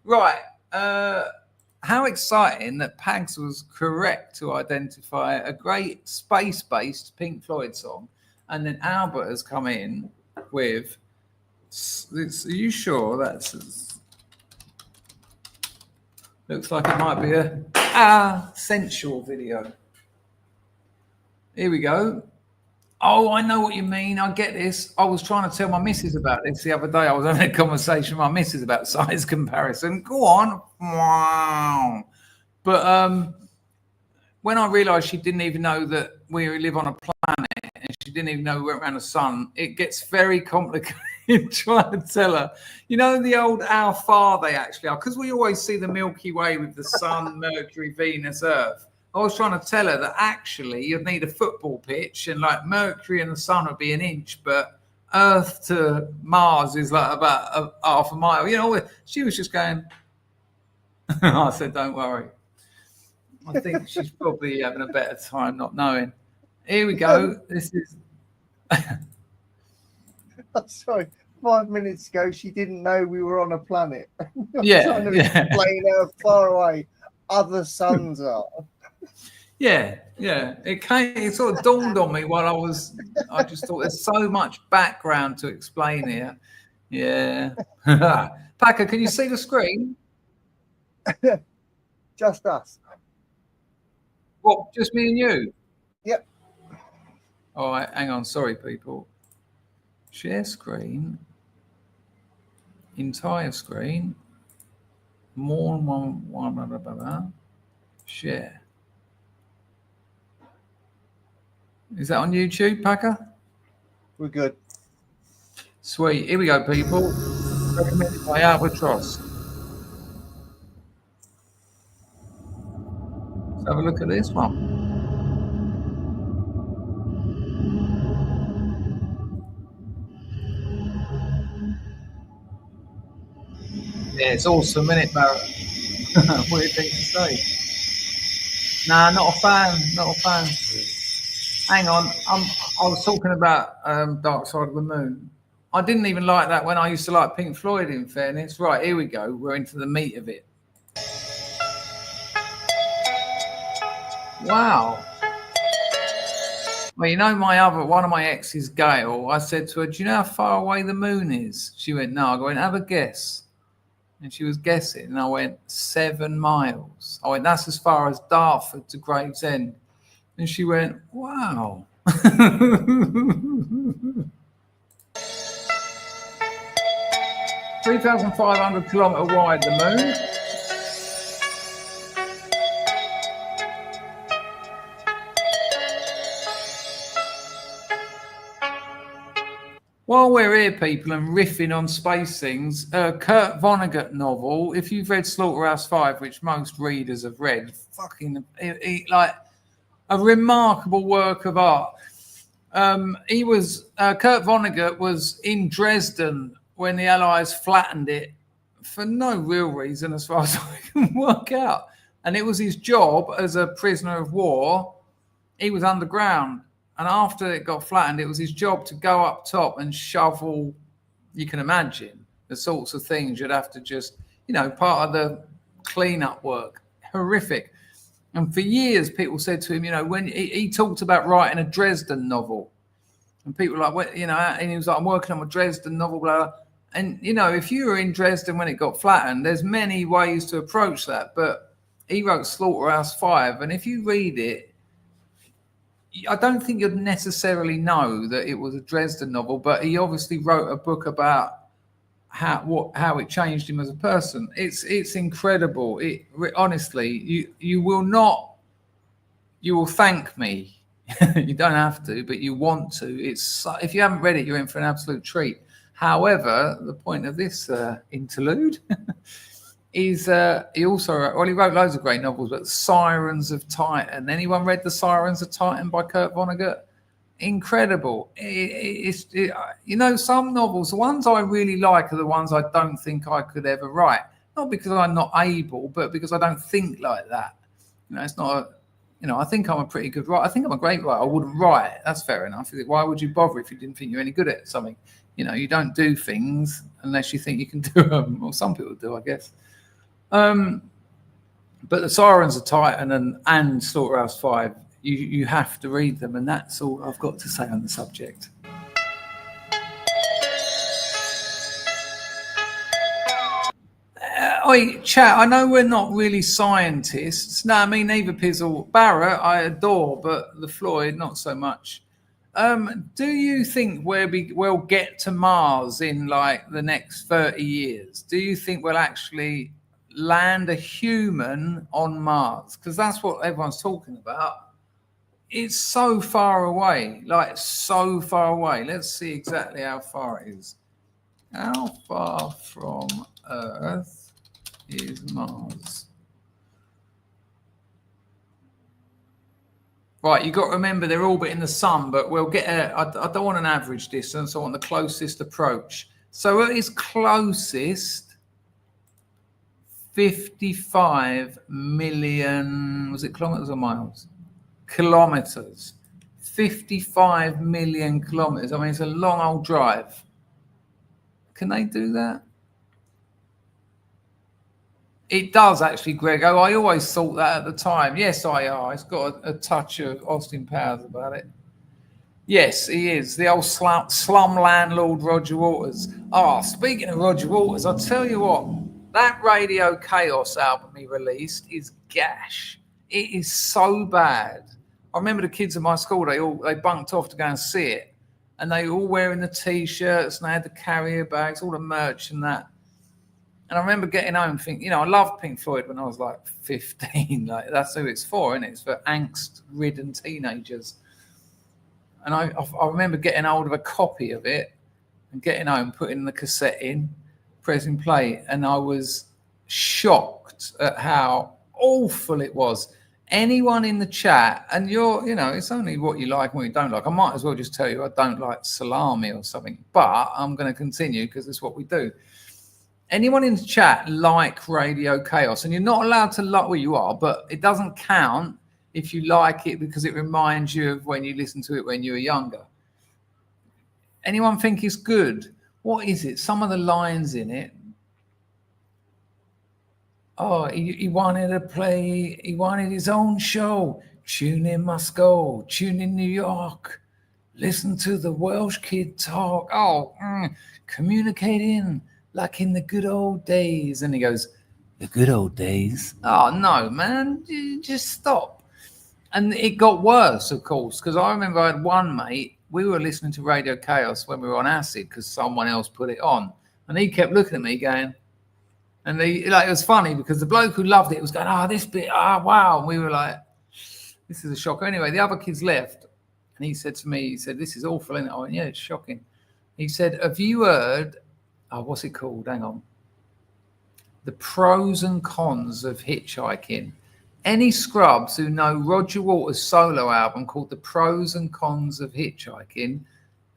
Right. How exciting that Pags was correct to identify a great space-based Pink Floyd song, and then Albert has come in with. Are you sure that's? Looks like it might be a sensual video. Here we go. Oh, I know what you mean. I get this. I was trying to tell my missus about this the other day. I was having a conversation with my missus about size comparison. Go on. Wow. But when I realised she didn't even know that we live on a planet and she didn't even know we went around the sun, it gets very complicated trying to tell her. You know the old how far they actually are? Because we always see the Milky Way with the sun, Mercury, Venus, Earth. I was trying to tell her that actually you'd need a football pitch and like Mercury and the sun would be an inch, but Earth to Mars is like about half a mile. You know, she was just going, I said, don't worry. I think she's probably having a better time not knowing. Here we go. This is... Sorry, 5 minutes ago, she didn't know we were on a planet. Yeah. Trying to explain how far away other suns are. Yeah. It sort of dawned on me while I just thought there's so much background to explain here. Yeah. Packer, can you see the screen? Just us. What, just me and you? Yep. All right, hang on. Sorry, people. Share screen. Entire screen. More than one, blah, blah, blah, blah. Share. Is that on YouTube, Packer? We're good. Sweet. Here we go, people. Recommended by Albatross. Let's have a look at this one. Yeah, it's awesome, isn't it, Barrett? Weird thing to say. Nah, not a fan. Hang on, I was talking about Dark Side of the Moon. I didn't even like that when I used to like Pink Floyd, in fairness. Right, here we go. We're into the meat of it. Wow. Well, you know, one of my exes, Gail, I said to her, do you know how far away the moon is? She went, no. I went, have a guess. And she was guessing. And I went, 7 miles. I went, that's as far as Dartford to Gravesend. And she went, wow. 3,500 kilometre wide, the moon. While we're here, people, and riffing on space things, Kurt Vonnegut novel, if you've read Slaughterhouse-Five, which most readers have read, like a remarkable work of art. Kurt Vonnegut was in Dresden when the Allies flattened it for no real reason, as far as I can work out. And it was his job as a prisoner of war. He was underground. And after it got flattened, it was his job to go up top and shovel, you can imagine, the sorts of things you'd have to just, part of the cleanup work. Horrific. And for years, people said to him, when he talked about writing a Dresden novel. And people were like, and he was like, I'm working on a Dresden novel, blah, blah. And, if you were in Dresden when it got flattened, there's many ways to approach that. But he wrote Slaughterhouse-Five, and if you read it, I don't think you'd necessarily know that it was a Dresden novel, but he obviously wrote a book about how it changed him as a person. It's incredible. Honestly, you will thank me. You don't have to, but you want to. If you haven't read it, you're in for an absolute treat. However, the point of this interlude is he wrote loads of great novels, but Sirens of Titan. Anyone read The Sirens of Titan by Kurt Vonnegut? Incredible. Some novels, the ones I really like are the ones I don't think I could ever write. Not because I'm not able, but because I don't think like that. It's not I think I'm a pretty good writer. I think I'm a great writer. I wouldn't write. That's fair enough. Why would you bother if you didn't think you're any good at something? You don't do things unless you think you can do them. Well, some people do, I guess. But The Sirens of Titan and Slaughterhouse-Five, you have to read them, and that's all I've got to say on the subject. Chat, I know we're not really scientists. No, I mean, neither Pizzle. Barrett, I adore, but the Floyd, not so much. Do you think we'll get to Mars in like the next 30 years? Do you think we'll actually land a human on Mars? Because that's what everyone's talking about. It's so far away, like so far away. Let's see exactly how far it is. How far from Earth is Mars? Right, you've got to remember they're orbiting the sun, but we'll get I don't want an average distance, I want the closest approach. So at its closest, 55 million, was it kilometers or miles? Kilometers. 55 million kilometers. I mean, it's a long old drive. Can they do that? It does actually, Greg. Oh, I always thought that at the time. Yes, IR. It's got a touch of Austin Powers about it. Yes, he is. The old slum landlord, Roger Waters. Oh, speaking of Roger Waters, I'll tell you what. That Radio Chaos album he released is gash. It is so bad. I remember the kids at my school, they bunked off to go and see it. And they all wearing the T-shirts and they had the carrier bags, all the merch and that. And I remember getting home and thinking, I loved Pink Floyd when I was like 15. Like, that's who it's for, isn't it? It's for angst-ridden teenagers. And I remember getting hold of a copy of it and getting home, putting the cassette in, pressing play. And I was shocked at how awful it was. Anyone in the chat, and it's only what you like and what you don't like. I might as well just tell you I don't like salami or something, but I'm going to continue because it's what we do. Anyone in the chat like Radio Chaos, and you're not allowed to like, well, you are, but it doesn't count if you like it because it reminds you of when you listened to it when you were younger. Anyone think it's good? What is it? Some of the lines in it. Oh, he wanted to play, he wanted his own show. Tune in Moscow, tune in New York. Listen to the Welsh kid talk. Oh, communicating like in the good old days. And he goes, the good old days? Oh, no, man, just stop. And it got worse, of course, because I remember I had one mate, we were listening to Radio Chaos when we were on acid because someone else put it on. And he kept looking at me going, and it was funny because the bloke who loved it was going, this bit, wow. And we were like, this is a shocker. Anyway, the other kids left. And he said to me, this is awful, isn't it? I went, yeah, it's shocking. He said, have you heard, what's it called? Hang on. The Pros and Cons of Hitchhiking. Any scrubs who know Roger Waters' solo album called The Pros and Cons of Hitchhiking,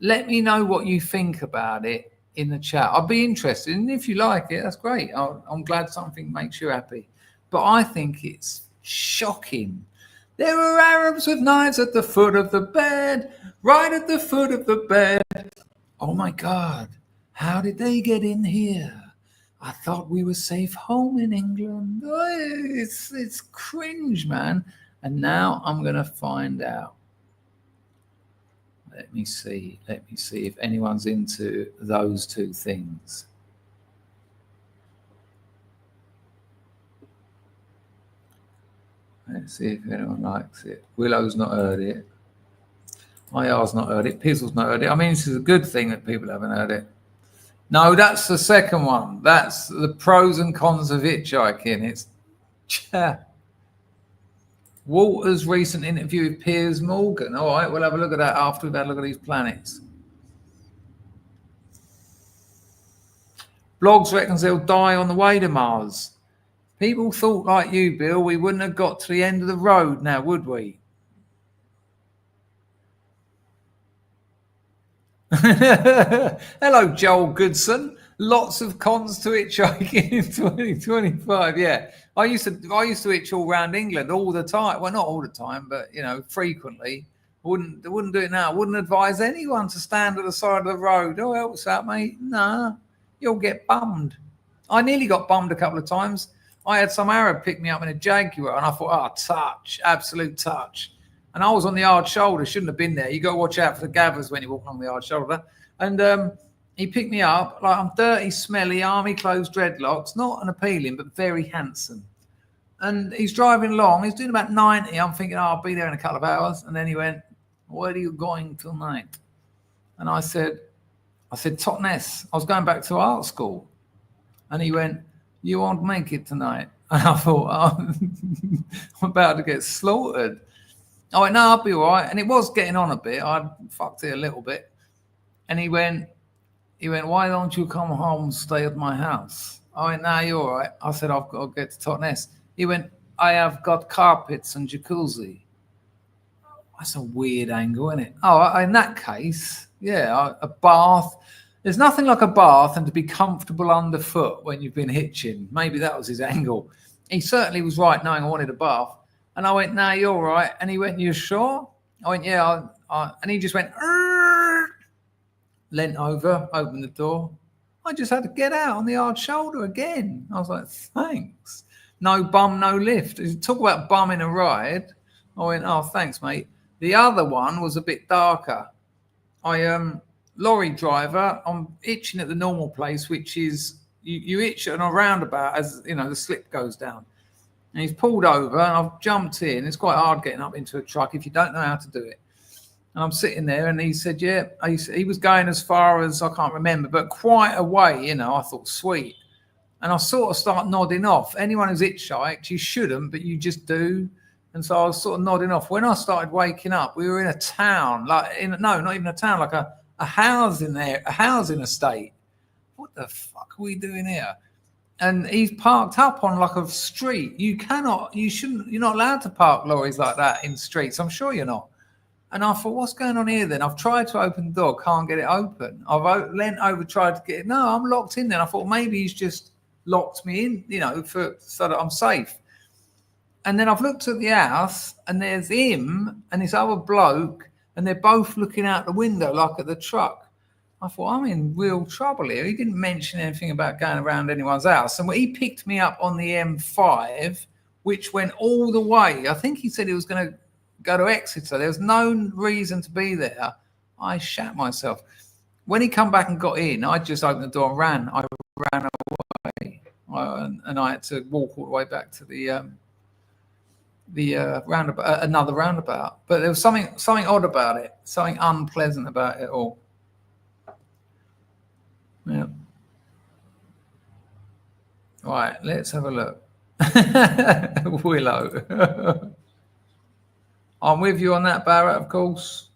let me know what you think about it in the chat. I'd be interested, and if you like it, that's great. I'm glad something makes you happy. But I think it's shocking. There were Arabs with knives at the foot of the bed, right at the foot of the bed. Oh my God, how did they get in here? I thought we were safe home in England. Oh, it's cringe, man. And now I'm going to find out. Let me see if anyone's into those two things. Let's see if anyone likes it. Willow's not heard it. IR's not heard it. Pizzle's not heard it. I mean, this is a good thing that people haven't heard it. No, that's the second one. That's the pros and cons of hitchhiking. It's Walter's recent interview with Piers Morgan. All right, we'll have a look at that after we've had a look at these planets. Blogs reckons they'll die on the way to Mars. People thought like you, Bill, we wouldn't have got to the end of the road now, would we? Hello, Joel Goodson. Lots of cons to hitchhiking in 2025. Yeah, I used to hitch all around England all the time. Well, not all the time, but frequently. Wouldn't do it now. Wouldn't advise anyone to stand at the side of the road. Oh, what's that, mate? Nah, you'll get bummed. I nearly got bummed a couple of times. I had some Arab pick me up in a Jaguar, and I thought, touch, absolute touch. And I was on the hard shoulder, shouldn't have been there. You got to watch out for the gathers when you walk along the hard shoulder. And he picked me up, like I'm dirty, smelly, army clothes, dreadlocks, not an appealing, but very handsome. And he's driving along. He's doing about 90. I'm thinking, I'll be there in a couple of hours. And then he went, where are you going tonight? And I said, Totnes. I was going back to art school. And he went, you won't make it tonight. And I thought, I'm about to get slaughtered. I went, no, I'll be all right. And it was getting on a bit. I fucked it a little bit. And he went, why don't you come home and stay at my house? I went, no, you're all right. I said, I've got to get to Totnes. He went, I have got carpets and jacuzzi. That's a weird angle, isn't it? Oh, in that case, yeah, a bath. There's nothing like a bath and to be comfortable underfoot when you've been hitching. Maybe that was his angle. He certainly was right knowing I wanted a bath. And I went, no, you're all right. And he went, you sure? I went, yeah. And he just went, leant over, opened the door. I just had to get out on the hard shoulder again. I was like, thanks. No bum, no lift. Talk about bumming a ride. I went, oh, thanks, mate. The other one was a bit darker. Lorry driver, I'm itching at the normal place, which is you itch on a roundabout as, the slip goes down. And he's pulled over and I've jumped in. It's quite hard getting up into a truck if you don't know how to do it. And I'm sitting there and he said, yeah, he was going as far as I can't remember, but quite a way, I thought, sweet. And I sort of start nodding off. Anyone who's hitchhiked, you shouldn't, but you just do. And so I was sort of nodding off. When I started waking up, we were in a town, not even a town, like a housing estate. What the fuck are we doing here? And he's parked up on like a street. You're not allowed to park lorries like that in streets. I'm sure you're not. And I thought, what's going on here then? I've tried to open the door, can't get it open. I've leant over, tried to get it. No, I'm locked in there. I thought maybe he's just locked me in, so that I'm safe. And then I've looked at the house and there's him and this other bloke and they're both looking out the window like at the truck. I thought, I'm in real trouble here. He didn't mention anything about going around anyone's house. And he picked me up on the M5, which went all the way. I think he said he was going to go to Exeter. There was no reason to be there. I shat myself. When he come back and got in, I just opened the door and ran. I ran away. And I had to walk all the way back to the roundabout, another roundabout. But there was something odd about it, something unpleasant about it all. Yeah. All right, let's have a look. Willow. I'm with you on that, Barrett, of course.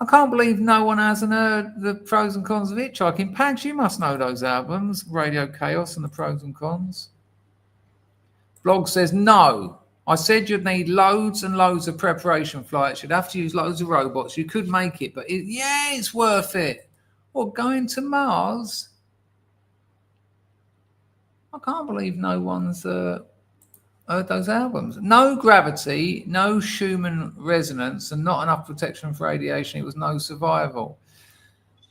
I can't believe no one hasn't heard the pros and cons of hitchhiking. Pags, you must know those albums, Radio Chaos and the pros and cons. Blog says, no. I said you'd need loads and loads of preparation flights. You'd have to use loads of robots. You could make it, but it's worth it. Or going to Mars? I can't believe no one's heard those albums. No gravity, no Schumann resonance, and not enough protection for radiation. It was no survival.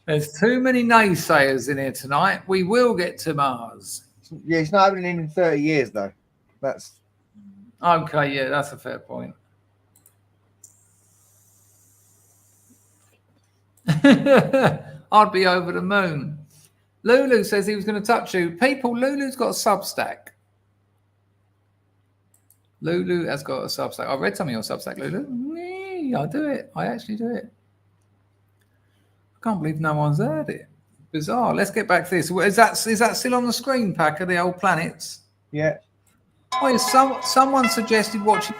There's too many naysayers in here tonight. We will get to Mars. Yeah, it's not happening in 30 years, though. That's okay. Yeah, that's a fair point. I'd be over the moon. Lulu says he was going to touch you. People, Lulu's got a Substack. Lulu has got a Substack. I read some of your Substack, Lulu. I do it. I actually do it. I can't believe no one's heard it. Bizarre. Let's get back to this. Is that still on the screen, Packer, the old planets? Yeah. Oh, someone suggested watching.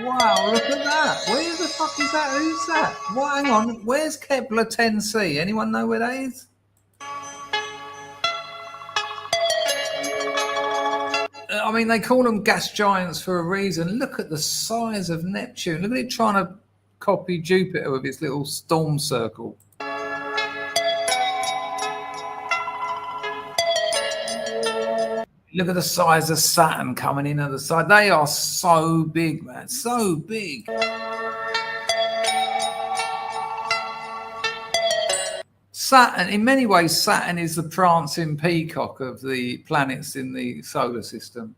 Wow, look at that. Where the fuck is that? Who's that? What? Hang on. Where's Kepler 10c? Anyone know where that is? I mean, they call them gas giants for a reason. Look at the size of Neptune. Look at it trying to copy Jupiter with its little storm circle. Look at the size of Saturn coming in at the side. They are so big, man. So big. Saturn, in many ways, Saturn is the prancing peacock of the planets in the solar system.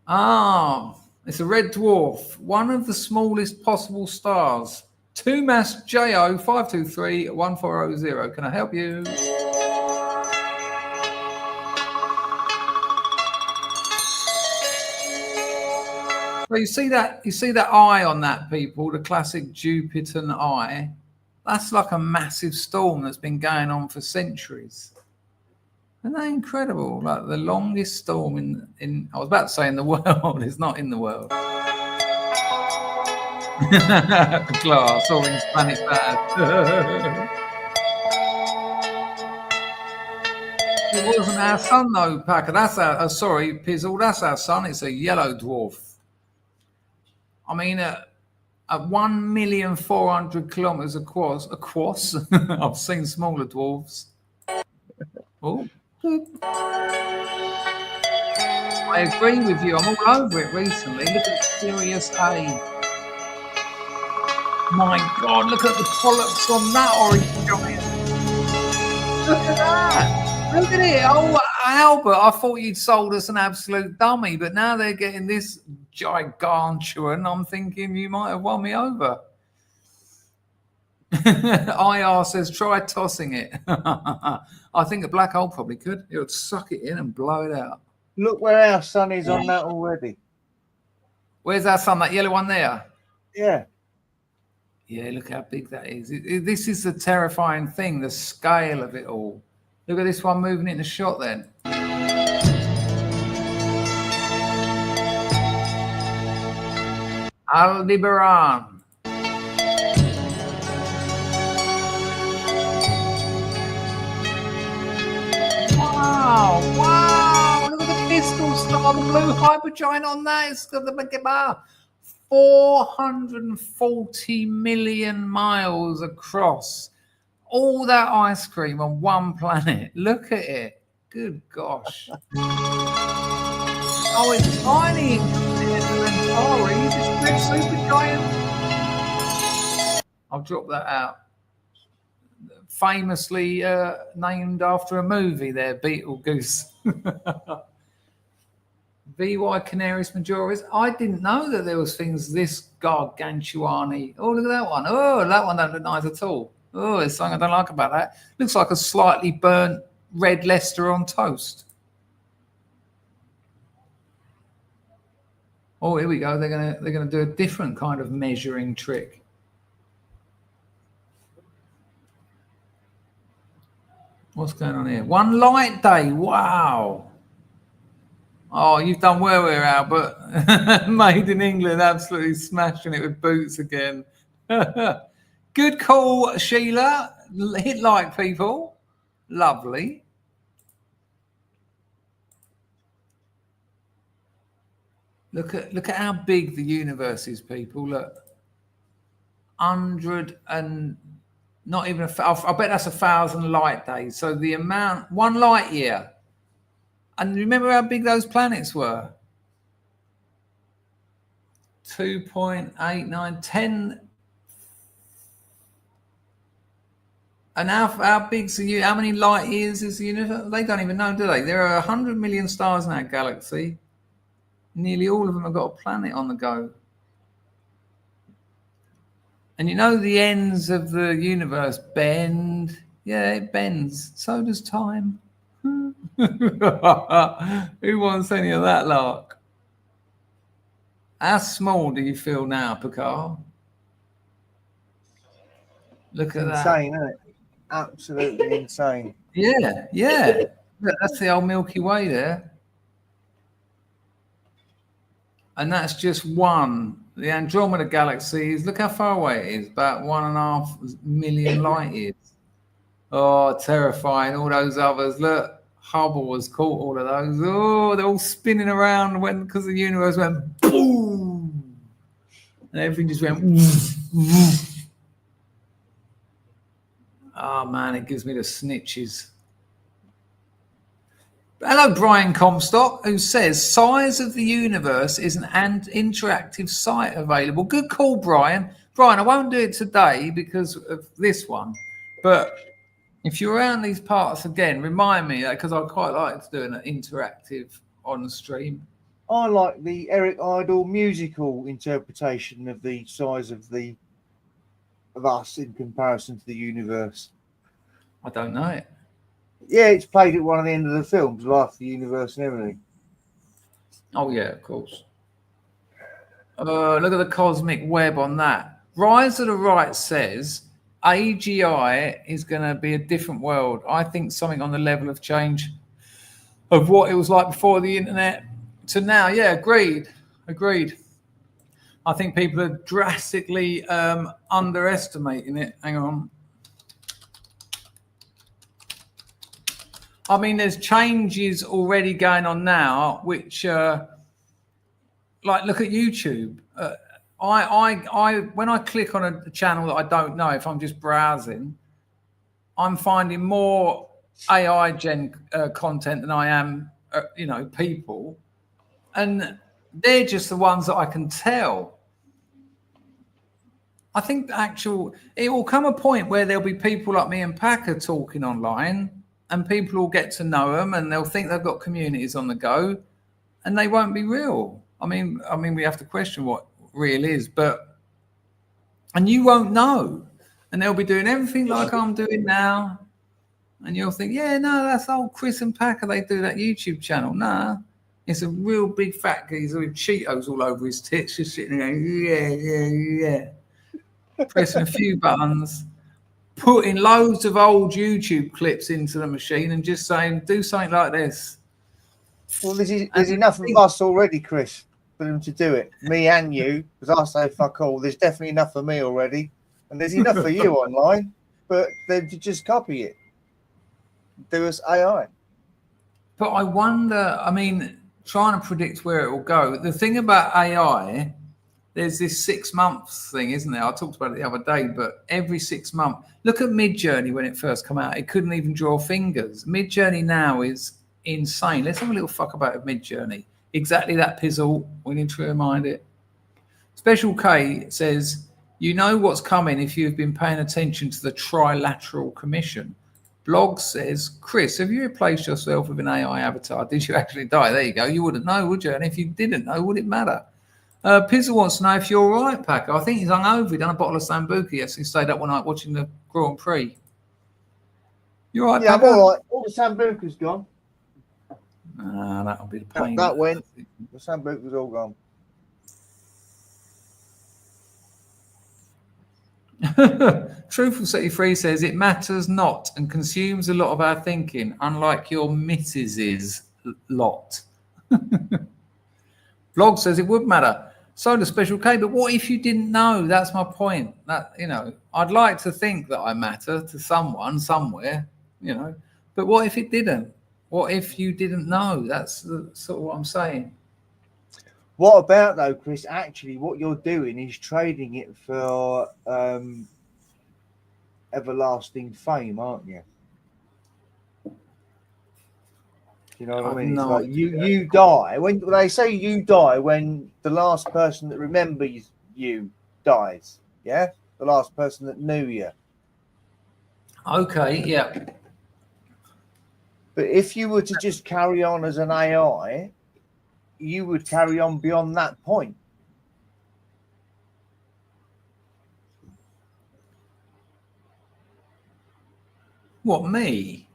Ah, it's a red dwarf, one of the smallest possible stars. 2 mass JO 5231400. Can I help you? Well, you see that eye on that, people, the classic Jupiter eye. That's like a massive storm that's been going on for centuries. Isn't that incredible? Like the longest storm in I was about to say in the world. It's not in the world. Glass, orange planet bad. It wasn't our sun though, Packer. That's our sorry, Pizzle, that's our sun. It's a yellow dwarf. I mean, at 1,400,000 kilometers across. I've seen smaller dwarfs. Oh, good. I agree with you. I'm all over it recently. Look at Sirius A. My God, look at the polyps on that orange giant. Look at that. Look at it. Oh, Albert, I thought you'd sold us an absolute dummy, but now they're getting this gigantuan. I'm thinking you might have won me over. IR says, try tossing it. I think a black hole probably could. It would suck it in and blow it out. Look where our sun is on that already. Where's our sun? That yellow one there? Yeah. Yeah, look how big that is. This is the terrifying thing, the scale of it all. Look at this one moving into shot then. Aldebaran. Wow, wow. Look at the pistol star, the blue hypergiant on that. It's got the 440 million miles across. All that ice cream on one planet. Look at it. Good gosh. Oh, it's tiny compared to Antares. It's red supergiant. I'll drop that out. Famously named after a movie there, Beetlejuice. VY Canaris Majoris. I didn't know that there was things this gargantuan. Oh, look at that one. Oh, that one don't look nice at all. Oh, there's something I don't like about that. Looks like a slightly burnt red Leicester on toast. Oh, here we go. They're gonna do a different kind of measuring trick. What's going on here? One light day. Wow. Oh, you've done well here, Albert. Made in England, absolutely smashing it with boots again. Good call, Sheila. Hit like, people. Lovely. Look at how big the universe is, people. Look, 100 and not even I bet that's 1,000 light days. So the amount, 1 light year. And remember how big those planets were? 2.89, 10. And how big's the how many light years is the universe? They don't even know, do they? There are 100 million stars in our galaxy. Nearly all of them have got a planet on the go. And you know the ends of the universe bend. Yeah, it bends. So does time. Who wants any of that lark? How small do you feel now, Picard? Look at insane, isn't it? Absolutely insane. Yeah, yeah. That's the old Milky Way there. And that's just one. The Andromeda Galaxy is, look how far away it is, about 1.5 million light years. Oh, terrifying. All those others. Look, Hubble has caught all of those. Oh, they're all spinning around because the universe went boom. And everything just went woof, woof. Oh, man, it gives me the snitches. Hello, Brian Comstock, who says, size of the universe is an interactive site available. Good call, Brian. Brian, I won't do it today because of this one. But if you're around these parts again, remind me, because I quite like to do an interactive on the stream. I like the Eric Idle musical interpretation of the size of us in comparison to the universe. I don't know it. Yeah, it's played at one of the end of the films, Life of the Universe and everything. Oh, yeah, of course. Look at the cosmic web on that. Rise of the Right says AGI is going to be a different world. I think something on the level of change of what it was like before the internet to now. Yeah, agreed. I think people are drastically underestimating it. Hang on. I mean, there's changes already going on now, which, like, look at YouTube. When I click on a channel that I don't know, if I'm just browsing, I'm finding more AI content than I am, people, and they're just the ones that I can tell. I think it will come a point where there'll be people like me and Packer talking online. And people will get to know them, and they'll think they've got communities on the go, and they won't be real. I mean, we have to question what real is, and you won't know, and they'll be doing everything like I'm doing now, and you'll think, yeah, no, that's old Chris and Packer. They do that YouTube channel. Nah, it's a real big fat geezer with Cheetos all over his tits, just sitting there going, yeah, pressing a few buttons. Putting loads of old YouTube clips into the machine and just saying, do something like this. Well, there's enough of us already, Chris, for them to do it. Me and you, because I say fuck all. There's definitely enough for me already. And there's enough for you online, but they just copy it. Do us AI. But I wonder, trying to predict where it will go. The thing about AI, there's this 6 months thing, isn't there? I talked about it the other day, but every 6 months, look at Midjourney when it first came out. It couldn't even draw fingers. Midjourney now is insane. Let's have a little fuck about it, Midjourney. Exactly that pizzle. We need to remind it. Special K says, you know what's coming if you've been paying attention to the Trilateral Commission. Blog says, Chris, have you replaced yourself with an AI avatar? Did you actually die? There you go. You wouldn't know, would you? And if you didn't know, would it matter? Pizzle wants to know if you're all right, Packer. I think he's hungover. He done a bottle of Sambuca yesterday. He stayed up one night watching the Grand Prix. You all right, yeah, Packer? I'm all right. All the Sambuca's gone. That'll be the pain. That went. The Sambuca's all gone. Truthful City Free says it matters not and consumes a lot of our thinking, unlike your missus's lot. Blog says it would matter. So does Special K, but what if you didn't know? That's my point. That, I'd like to think that I matter to someone somewhere, but what if it didn't? What if you didn't know? That's sort of what I'm saying. What about, though, Chris? Actually, what you're doing is trading it for everlasting fame, aren't you? You know what I mean? It's like you die. When they say you die, when the last person that remembers you dies, yeah? The last person that knew you. Okay, yeah. But if you were to just carry on as an AI, you would carry on beyond that point. What, me?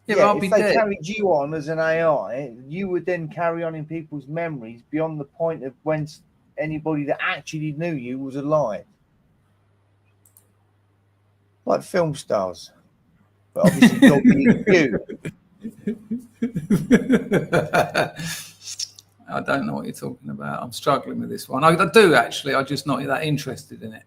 Yeah, I'll if be they dead. carried you on as an AI, you would then carry on in people's memories beyond the point of when anybody that actually knew you was alive. Like film stars. But obviously you're being you. I don't know what you're talking about. I'm struggling with this one. I do actually. I'm just not that interested in it.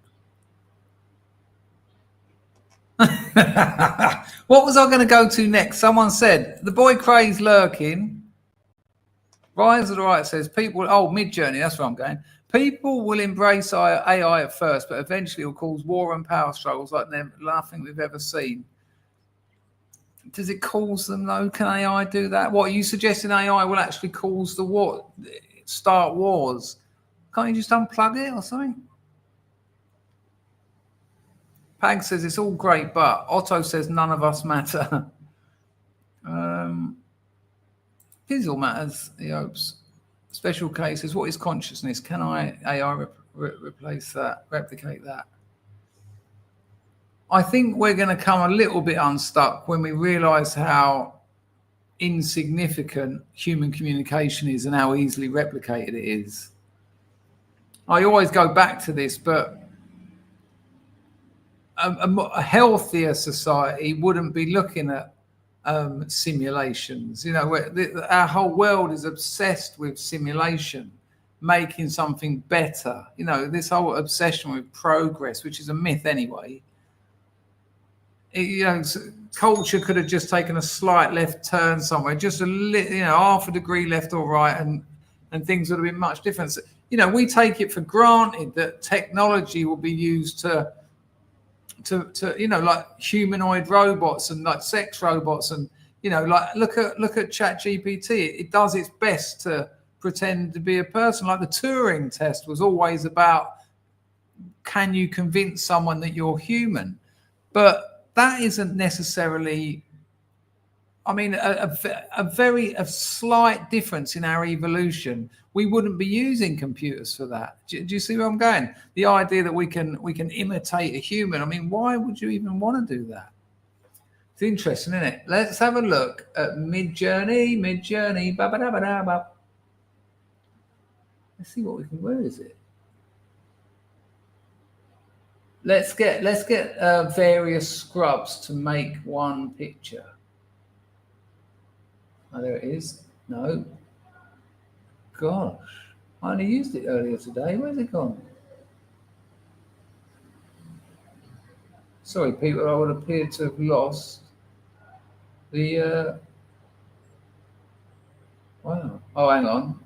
What was I going to go to next? Someone said the boy craze lurking. Rise of the Right says people. Oh, Mid-Journey. That's where I'm going. People will embrace AI at first, but eventually it will cause war and power struggles like nothing we've ever seen. Does it cause them though? Can AI do that? What are you suggesting? AI will actually cause the war, start wars? Can't you just unplug it or something? Pag says it's all great, but Otto says none of us matter. His all matters, he hopes. Special cases. What is consciousness? Can AI replace that, replicate that? I think we're going to come a little bit unstuck when we realise how insignificant human communication is and how easily replicated it is. I always go back to this, but a healthier society wouldn't be looking at simulations. You know, our whole world is obsessed with simulation, making something better. You know, this whole obsession with progress, which is a myth anyway. You know, culture could have just taken a slight left turn somewhere, just half a degree left or right, and things would have been much different. So, you know, we take it for granted that technology will be used to like humanoid robots and like sex robots, and like look at ChatGPT. It does its best to pretend to be a person. Like the Turing test was always about, can you convince someone that you're human? But that isn't necessarily, I mean, a slight difference in our evolution. We wouldn't be using computers for that. Do you see where I'm going? The idea that we can imitate a human. I mean, why would you even want to do that? It's interesting, isn't it? Let's have a look at Mid-Journey. Ba-ba-da-ba-da-ba. Let's see what we can. Where is it? Let's get various scrubs to make one picture. Oh, there it is. No. Gosh, I only used it earlier today. Where's it gone? Sorry, people, I would appear to have lost the... Wow. Oh, hang on.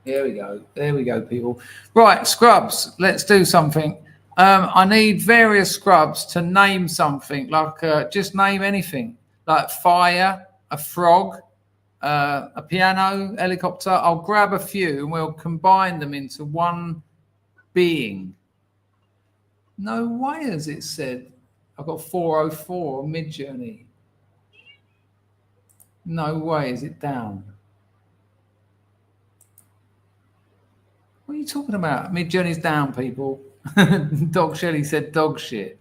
There we go. There we go, people. Right, scrubs. Let's do something. I need various scrubs to name something, like just name anything, like fire, a frog, a piano, helicopter. I'll grab a few and we'll combine them into one being. No way, as it said. I've got 404 on Mid-Journey. No way, is it down? What are you talking about? Mid-Journey's down, people. Dog Shelley said dog shit.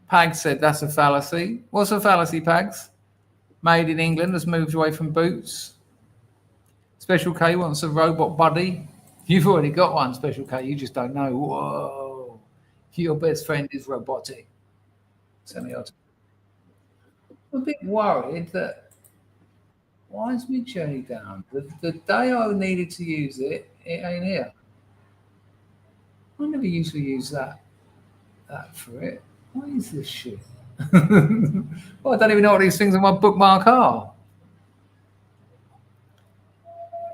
Pags said that's a fallacy. What's a fallacy, Pags? Made in England has moved away from boots. Special K wants a robot buddy. You've already got one, Special K. You just don't know. Whoa. Your best friend is robotic. I'm a bit worried that why is Mid-Journey down? The day I needed to use it, it ain't here. I never usually use that for it. What is this shit? Well, I don't even know what these things on my bookmark are.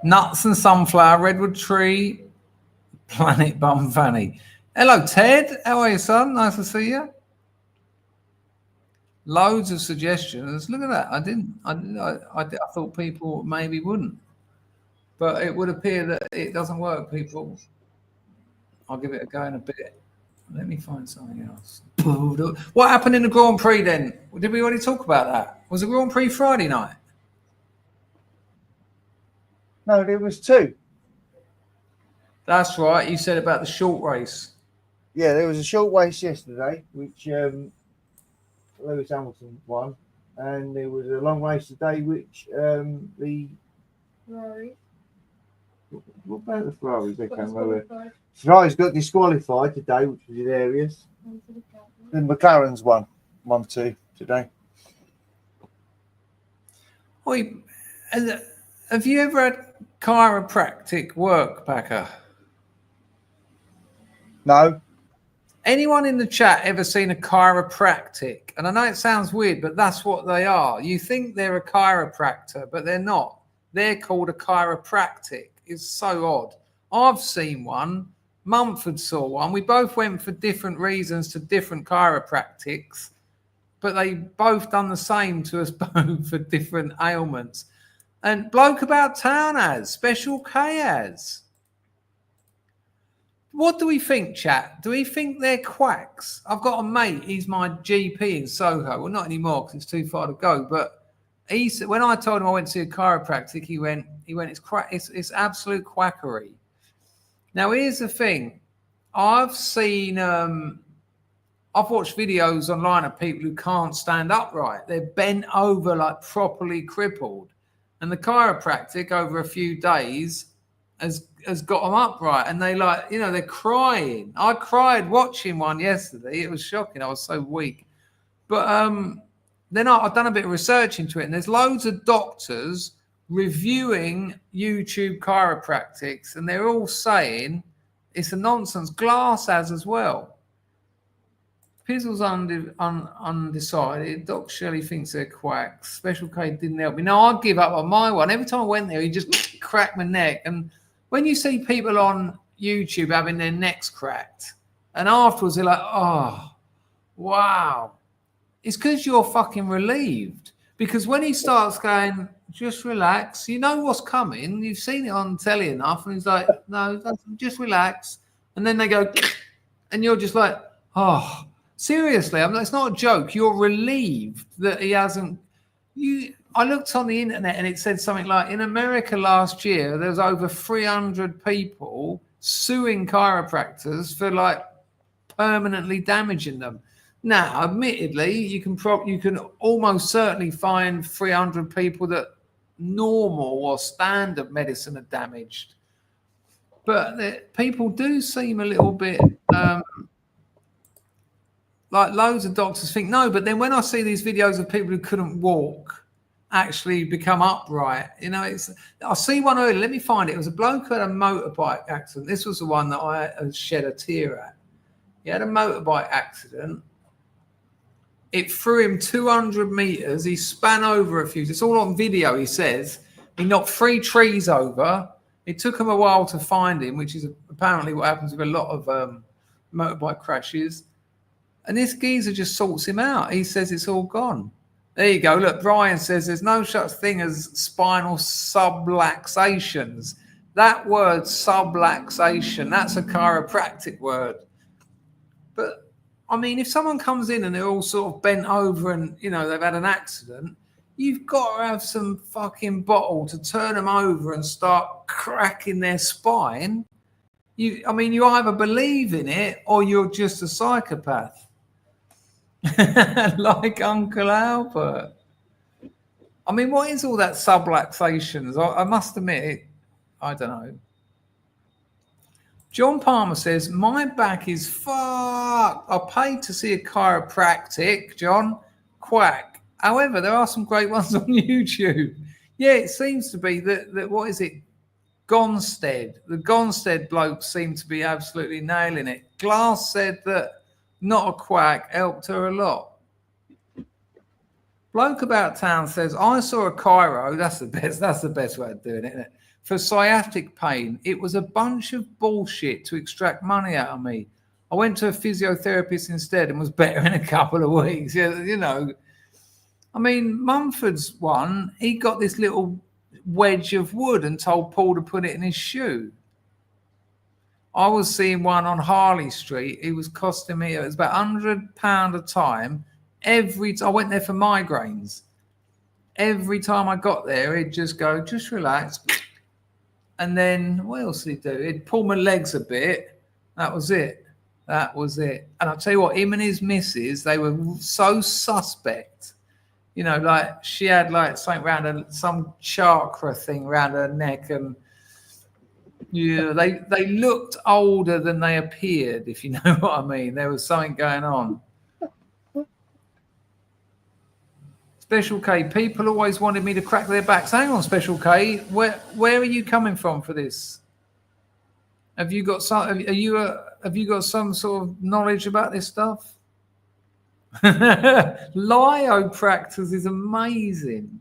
Nuts and sunflower, redwood tree, planet bum fanny. Hello, Ted. How are you, son? Nice to see you. Loads of suggestions. Look at that. I thought people maybe wouldn't, but it would appear that it doesn't work, people. I'll give it a go in a bit. Let me find something else. What happened in the Grand Prix then? Did we already talk about that? Was the Grand Prix Friday night? No, there was 2. That's right. You said about the short race. Yeah, there was a short race yesterday, which Lewis Hamilton won, and there was a long race today, which the Ferrari. What about the Ferrari? They can't remember. Ferrari's got disqualified today, which was hilarious. The McLaren's won 1-2 today. Wait, have you ever had chiropractic work, Packer? No. Anyone in the chat ever seen a chiropractic? And I know it sounds weird, but that's what they are. You think they're a chiropractor, but they're not. They're called a chiropractic. It's so odd. I've seen one. Mumford saw one. We both went for different reasons to different chiropractics, but they both done the same to us both for different ailments. And Bloke About Town has, Special K has. What do we think, chat? Do we think they're quacks? I've got a mate. He's my GP in Soho. Well, not anymore because it's too far to go. But he said, when I told him I went to see a chiropractic, he went, it's absolute quackery. Now, here's the thing. I've seen, I've watched videos online of people who can't stand upright. They're bent over like properly crippled. And the chiropractic over a few days has got them upright, and they like, you know, they're crying. I cried watching one yesterday. It was shocking. I was so weak. But then I've done a bit of research into it, and there's loads of doctors reviewing YouTube chiropractics, and they're all saying it's a nonsense. Glass has as well. Pizzle's undecided. Doc Shelley thinks they're quacks. Special K didn't help me. No, I'd give up on my one. Every time I went there, he just cracked my neck. And when you see people on YouTube having their necks cracked, and afterwards they're like, oh, wow. It's because you're fucking relieved. Because when he starts going, just relax, you know what's coming. You've seen it on telly enough. And he's like, no, just relax. And then they go, and you're just like, oh, seriously, it's not a joke. You're relieved that he hasn't. I looked on the internet and it said something like in America last year, there was over 300 people suing chiropractors for like permanently damaging them. Now, admittedly, you can almost certainly find 300 people that normal or standard medicine are damaged. But people do seem a little bit like loads of doctors think, no, but then when I see these videos of people who couldn't walk actually become upright, you know, I see one earlier, let me find it. It was a bloke who had a motorbike accident. This was the one that I shed a tear at. He had a motorbike accident. It threw him 200 meters. He span over a few. It's all on video, he says. He knocked 3 trees over. It took him a while to find him, which is apparently what happens with a lot of motorbike crashes. And this geezer just sorts him out. He says it's all gone. There you go. Look, Brian says there's no such thing as spinal subluxations. That word subluxation, that's a chiropractic word. But, I mean, if someone comes in and they're all sort of bent over and, you know, they've had an accident, you've got to have some fucking bottle to turn them over and start cracking their spine. You either believe in it or you're just a psychopath. Like Uncle Albert. I mean, what is all that subluxations? I must admit, I don't know. John Palmer says, my back is fucked. I paid to see a chiropractic, John. Quack. However, there are some great ones on YouTube. Yeah, it seems to be that what is it? Gonstead. The Gonstead blokes seem to be absolutely nailing it. Glass said that not a quack helped her a lot. Bloke About Town says, I saw a chiro. That's the best way of doing it, isn't it? For sciatic pain. It was a bunch of bullshit to extract money out of me. I went to a physiotherapist instead and was better in a couple of weeks. Yeah, you know. I mean, Mumford's one, he got this little wedge of wood and told Paul to put it in his shoe. I was seeing one on Harley Street. It was costing me, it was about £100 a time. I went there for migraines. Every time I got there, he'd just go, just relax. And then what else did he do? He'd pull my legs a bit. That was it. That was it. And I'll tell you what, him and his missus, they were so suspect. You know, like she had like something around her, some chakra thing around her neck, and yeah, they looked older than they appeared, if you know what I mean. There was something going on. Special K, people always wanted me to crack their backs. Hang on, Special K, where are you coming from for this? Have you got some? Have you got some sort of knowledge about this stuff? Lyopractors is amazing.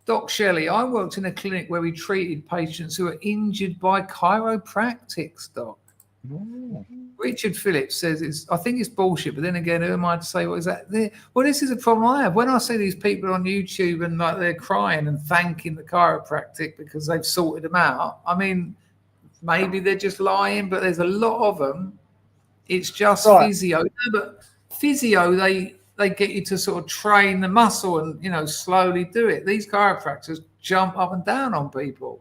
Doc Shelley, I worked in a clinic where we treated patients who were injured by chiropractics, Doc. Oh. Richard Phillips says I think it's bullshit, but then again, who am I to say what is that? Well, this is a problem I have. When I see these people on YouTube and like they're crying and thanking the chiropractic because they've sorted them out, I mean, maybe they're just lying, but there's a lot of them. It's just physio. But physio, they get you to sort of train the muscle and, you know, slowly do it. These chiropractors jump up and down on people.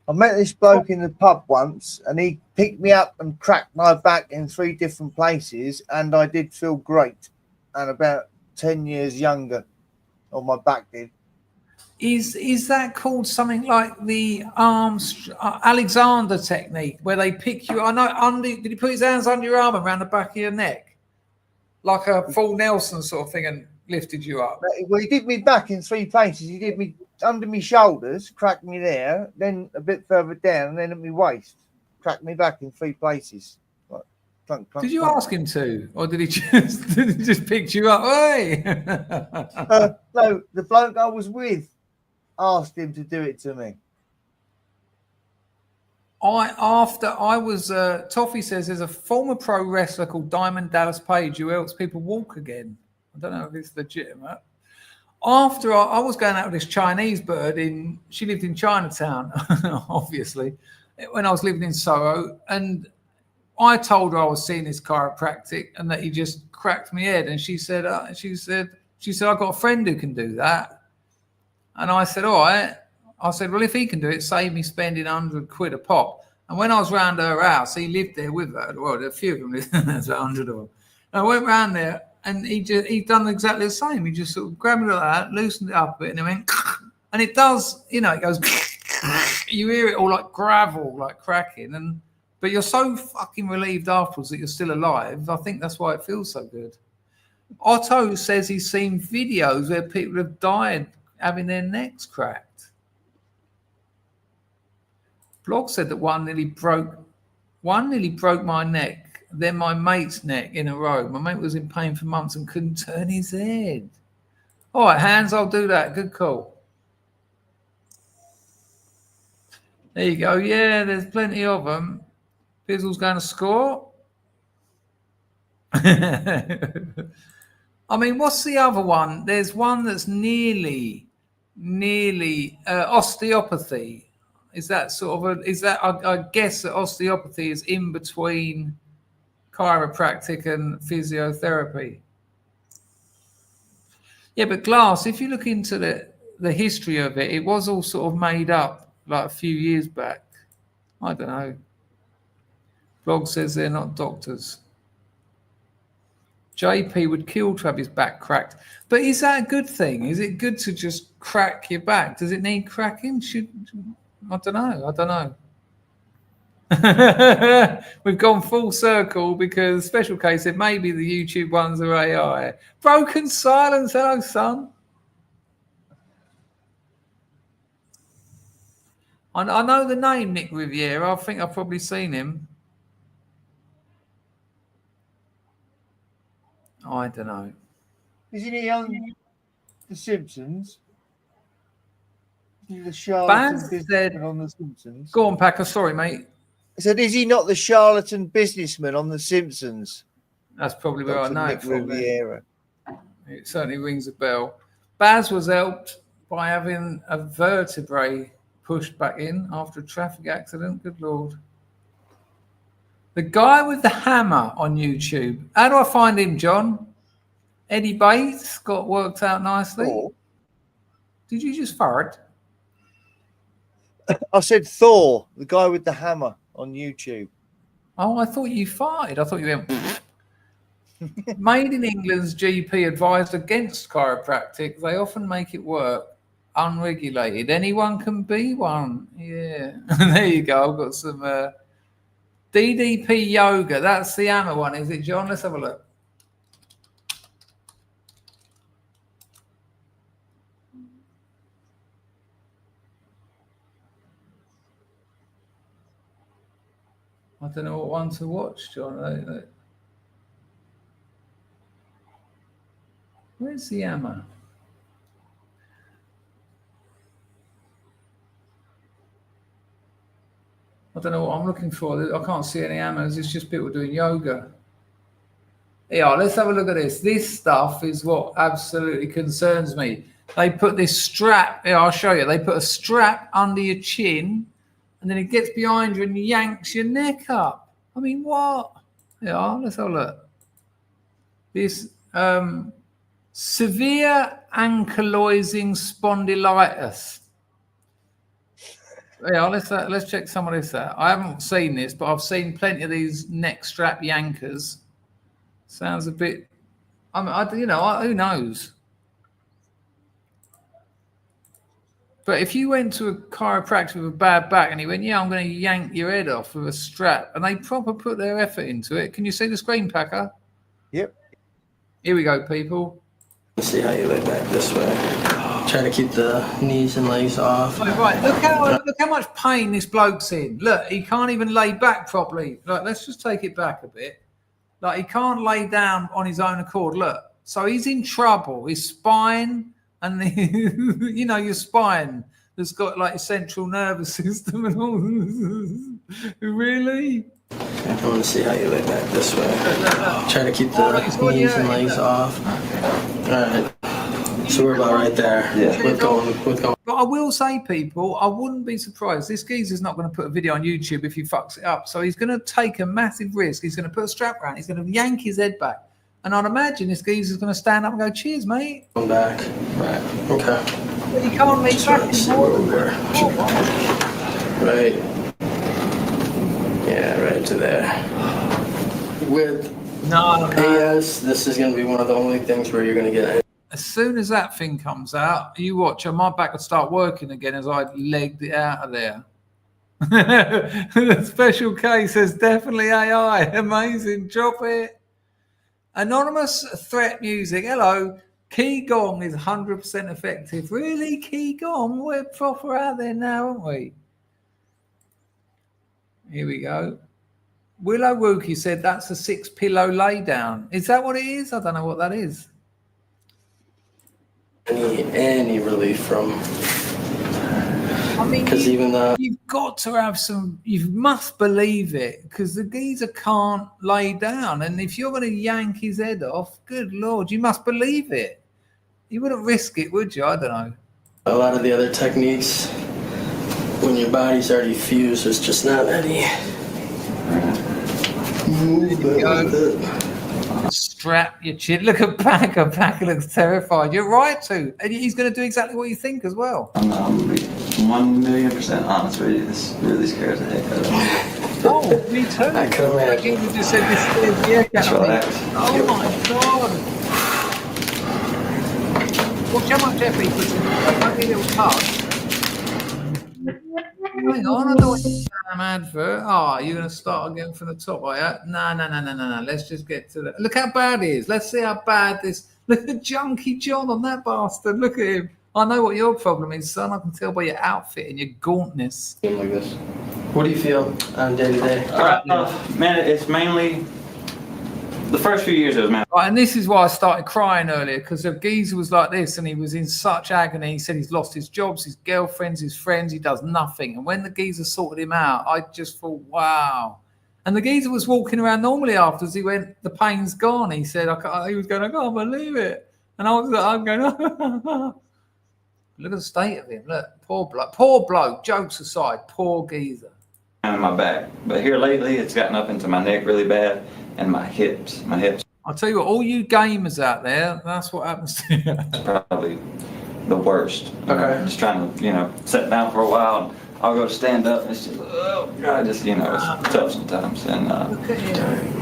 I met this bloke in the pub once, and he picked me up and cracked my back in 3 different places, and I did feel great. And about 10 years younger, or my back did. Is that called something like the Alexander technique, where they pick you? I know. Did he put his hands under your arm and around the back of your neck, like a full Nelson sort of thing, and lifted you up? Well, he did me back in 3 places. He did me under my shoulders, cracked me there, then a bit further down, and then at my waist, cracked me back in 3 places. Like, clunk, clunk, did you clunk. ask him to, or did he just pick you up? Hey! No, the bloke I was with asked him to do it to me. Toffee says there's a former pro wrestler called Diamond Dallas Page who helps people walk again. I don't know if it's legitimate. After I was going out with this Chinese bird she lived in Chinatown, obviously, when I was living in Soho, and I told her I was seeing this chiropractic and that he just cracked my head, and she said I've got a friend who can do that, and I said, all right. I said, well, if he can do it, save me spending £100 a pop. And when I was round her house, he lived there with her. Well, a few of them lived there, there's 100 of them. And I went round there, and he'd done exactly the same. He just sort of grabbed me like that, loosened it up a bit, and it went, and it does, you know, it goes, you hear it all like gravel, like cracking, but you're so fucking relieved afterwards that you're still alive. I think that's why it feels so good. Otto says he's seen videos where people have died having their necks cracked. Blog said that one nearly broke my neck, then my mate's neck in a row. My mate was in pain for months and couldn't turn his head. All right, Hans, I'll do that. Good call. There you go. Yeah, there's plenty of them. Fizzle's going to score. I mean, what's the other one? There's one that's nearly osteopathy. Is that sort of I guess that osteopathy is in between chiropractic and physiotherapy. Yeah, but Glass, if you look into the history of it, it was all sort of made up like a few years back. I don't know. Blog says they're not doctors. JP would kill to have his back cracked. But is that a good thing? Is it good to just crack your back? Does it need cracking? I don't know. We've gone full circle because Special K said maybe the YouTube ones are AI. Broken silence. Hello, son. I know the name Nick Riviera. I think I've probably seen him. I don't know. Isn't he on The Simpsons? The charlatan businessman on The Simpsons. Go on, Packer. Sorry, mate. I said, is he not the charlatan businessman on The Simpsons? That's probably where I know it from. Riviera. It certainly rings a bell. Baz was helped by having a vertebrae pushed back in after a traffic accident. Good Lord. The guy with the hammer on YouTube. How do I find him, John? Eddie Bates got worked out nicely. Oh. Did you just fart? I said Thor, the guy with the hammer on YouTube. Oh, I thought you farted. I thought you went. Made in England's GP advised against chiropractic. They often make it work unregulated. Anyone can be one. Yeah. There you go. I've got some DDP yoga. That's the hammer one, is it, John? Let's have a look. I don't know what one to watch, John. Where's the hammer? I don't know what I'm looking for. I can't see any hammers. It's just people doing yoga. Yeah, let's have a look at this. This stuff is what absolutely concerns me. They put this strap. Yeah, I'll show you. They put a strap under your chin, and then it gets behind you and yanks your neck up. I mean, what? Yeah, let's have a look. This severe ankylosing spondylitis. Yeah, let's check some of this out. I haven't seen this, but I've seen plenty of these neck strap yankers. Sounds a bit. I mean, who knows? But if you went to a chiropractor with a bad back and he went, "Yeah, I'm going to yank your head off with a strap," and they proper put their effort into it. Can you see the screen, Packer? Yep. Here we go, people. Let's see how you lay back this way. Try to keep the knees and legs off. Right, look how much pain this bloke's in. Look, he can't even lay back properly. Like, let's just take it back a bit. Like, he can't lay down on his own accord. Look, so he's in trouble. His spine and your spine that's got like a central nervous system and all. Really? I want to see how you lay back this way. Try to keep the knees and legs off. All right. So we're about right there. Yeah. With going. But I will say, people, I wouldn't be surprised. This geezer's not going to put a video on YouTube if he fucks it up. So he's going to take a massive risk. He's going to put a strap around. He's going to yank his head back. And I'd imagine this geezer's going to stand up and go, "Cheers, mate." Come back. Right. Okay. But he can't lean back anymore. Right. Yeah, right to there. With AS, this is going to be one of the only things where you're going to get. As soon as that thing comes out, you watch, my back will start working again as I legged it out of there. The special case says definitely AI. Amazing. Drop it. Anonymous threat music. Hello. Qigong is 100% effective. Really? Qigong? We're proper out there now, aren't we? Here we go. Willow Wookie said that's a 6-pillow lay down. Is that what it is? I don't know what that is. Any relief from. I mean, because even though you've got to have some, you must believe it, because the geezer can't lay down, and if you're going to yank his head off, good lord, you must believe it. You wouldn't risk it, would you? I don't know. A lot of the other techniques, when your body's already fused, there's just not any movement with it. Strap your chin. Look at Packer. Packer looks terrified. You're right to. And he's going to do exactly what you think as well. I'm 1,000,000% honest with you. This really scares the heck out of me. Oh, me too. I can imagine. You just said this scares the heck out of me. Relax. Oh my god. Watch how much effort he puts in. Like a little touch. Hang on, I don't want to damn advert. Oh, you're going to start again from the top, are you? No. Let's just get to that. Look how bad it is. Let's see how bad this. Look at Junkie John on that bastard. Look at him. I know what your problem is, son. I can tell by your outfit and your gauntness. Like this. What do you feel on day to day? Man, it's mainly the first few years. It was man. Right, and this is why I started crying earlier, because the geezer was like this, and he was in such agony. He said he's lost his jobs, his girlfriends, his friends. He does nothing. And when the geezer sorted him out, I just thought, wow. And the geezer was walking around normally afterwards. He went, the pain's gone. He said, he was going, I can't believe it. And I was like, I'm going, look at the state of him. Look, poor bloke. Jokes aside, poor geezer. In my back, but here lately it's gotten up into my neck really bad and my hips. I'll tell you what, all you gamers out there, that's what happens to you. It's probably the worst. Okay. Just trying to, sit down for a while. I'll go to stand up, and it's just, oh God, just, you know, it's tough sometimes, and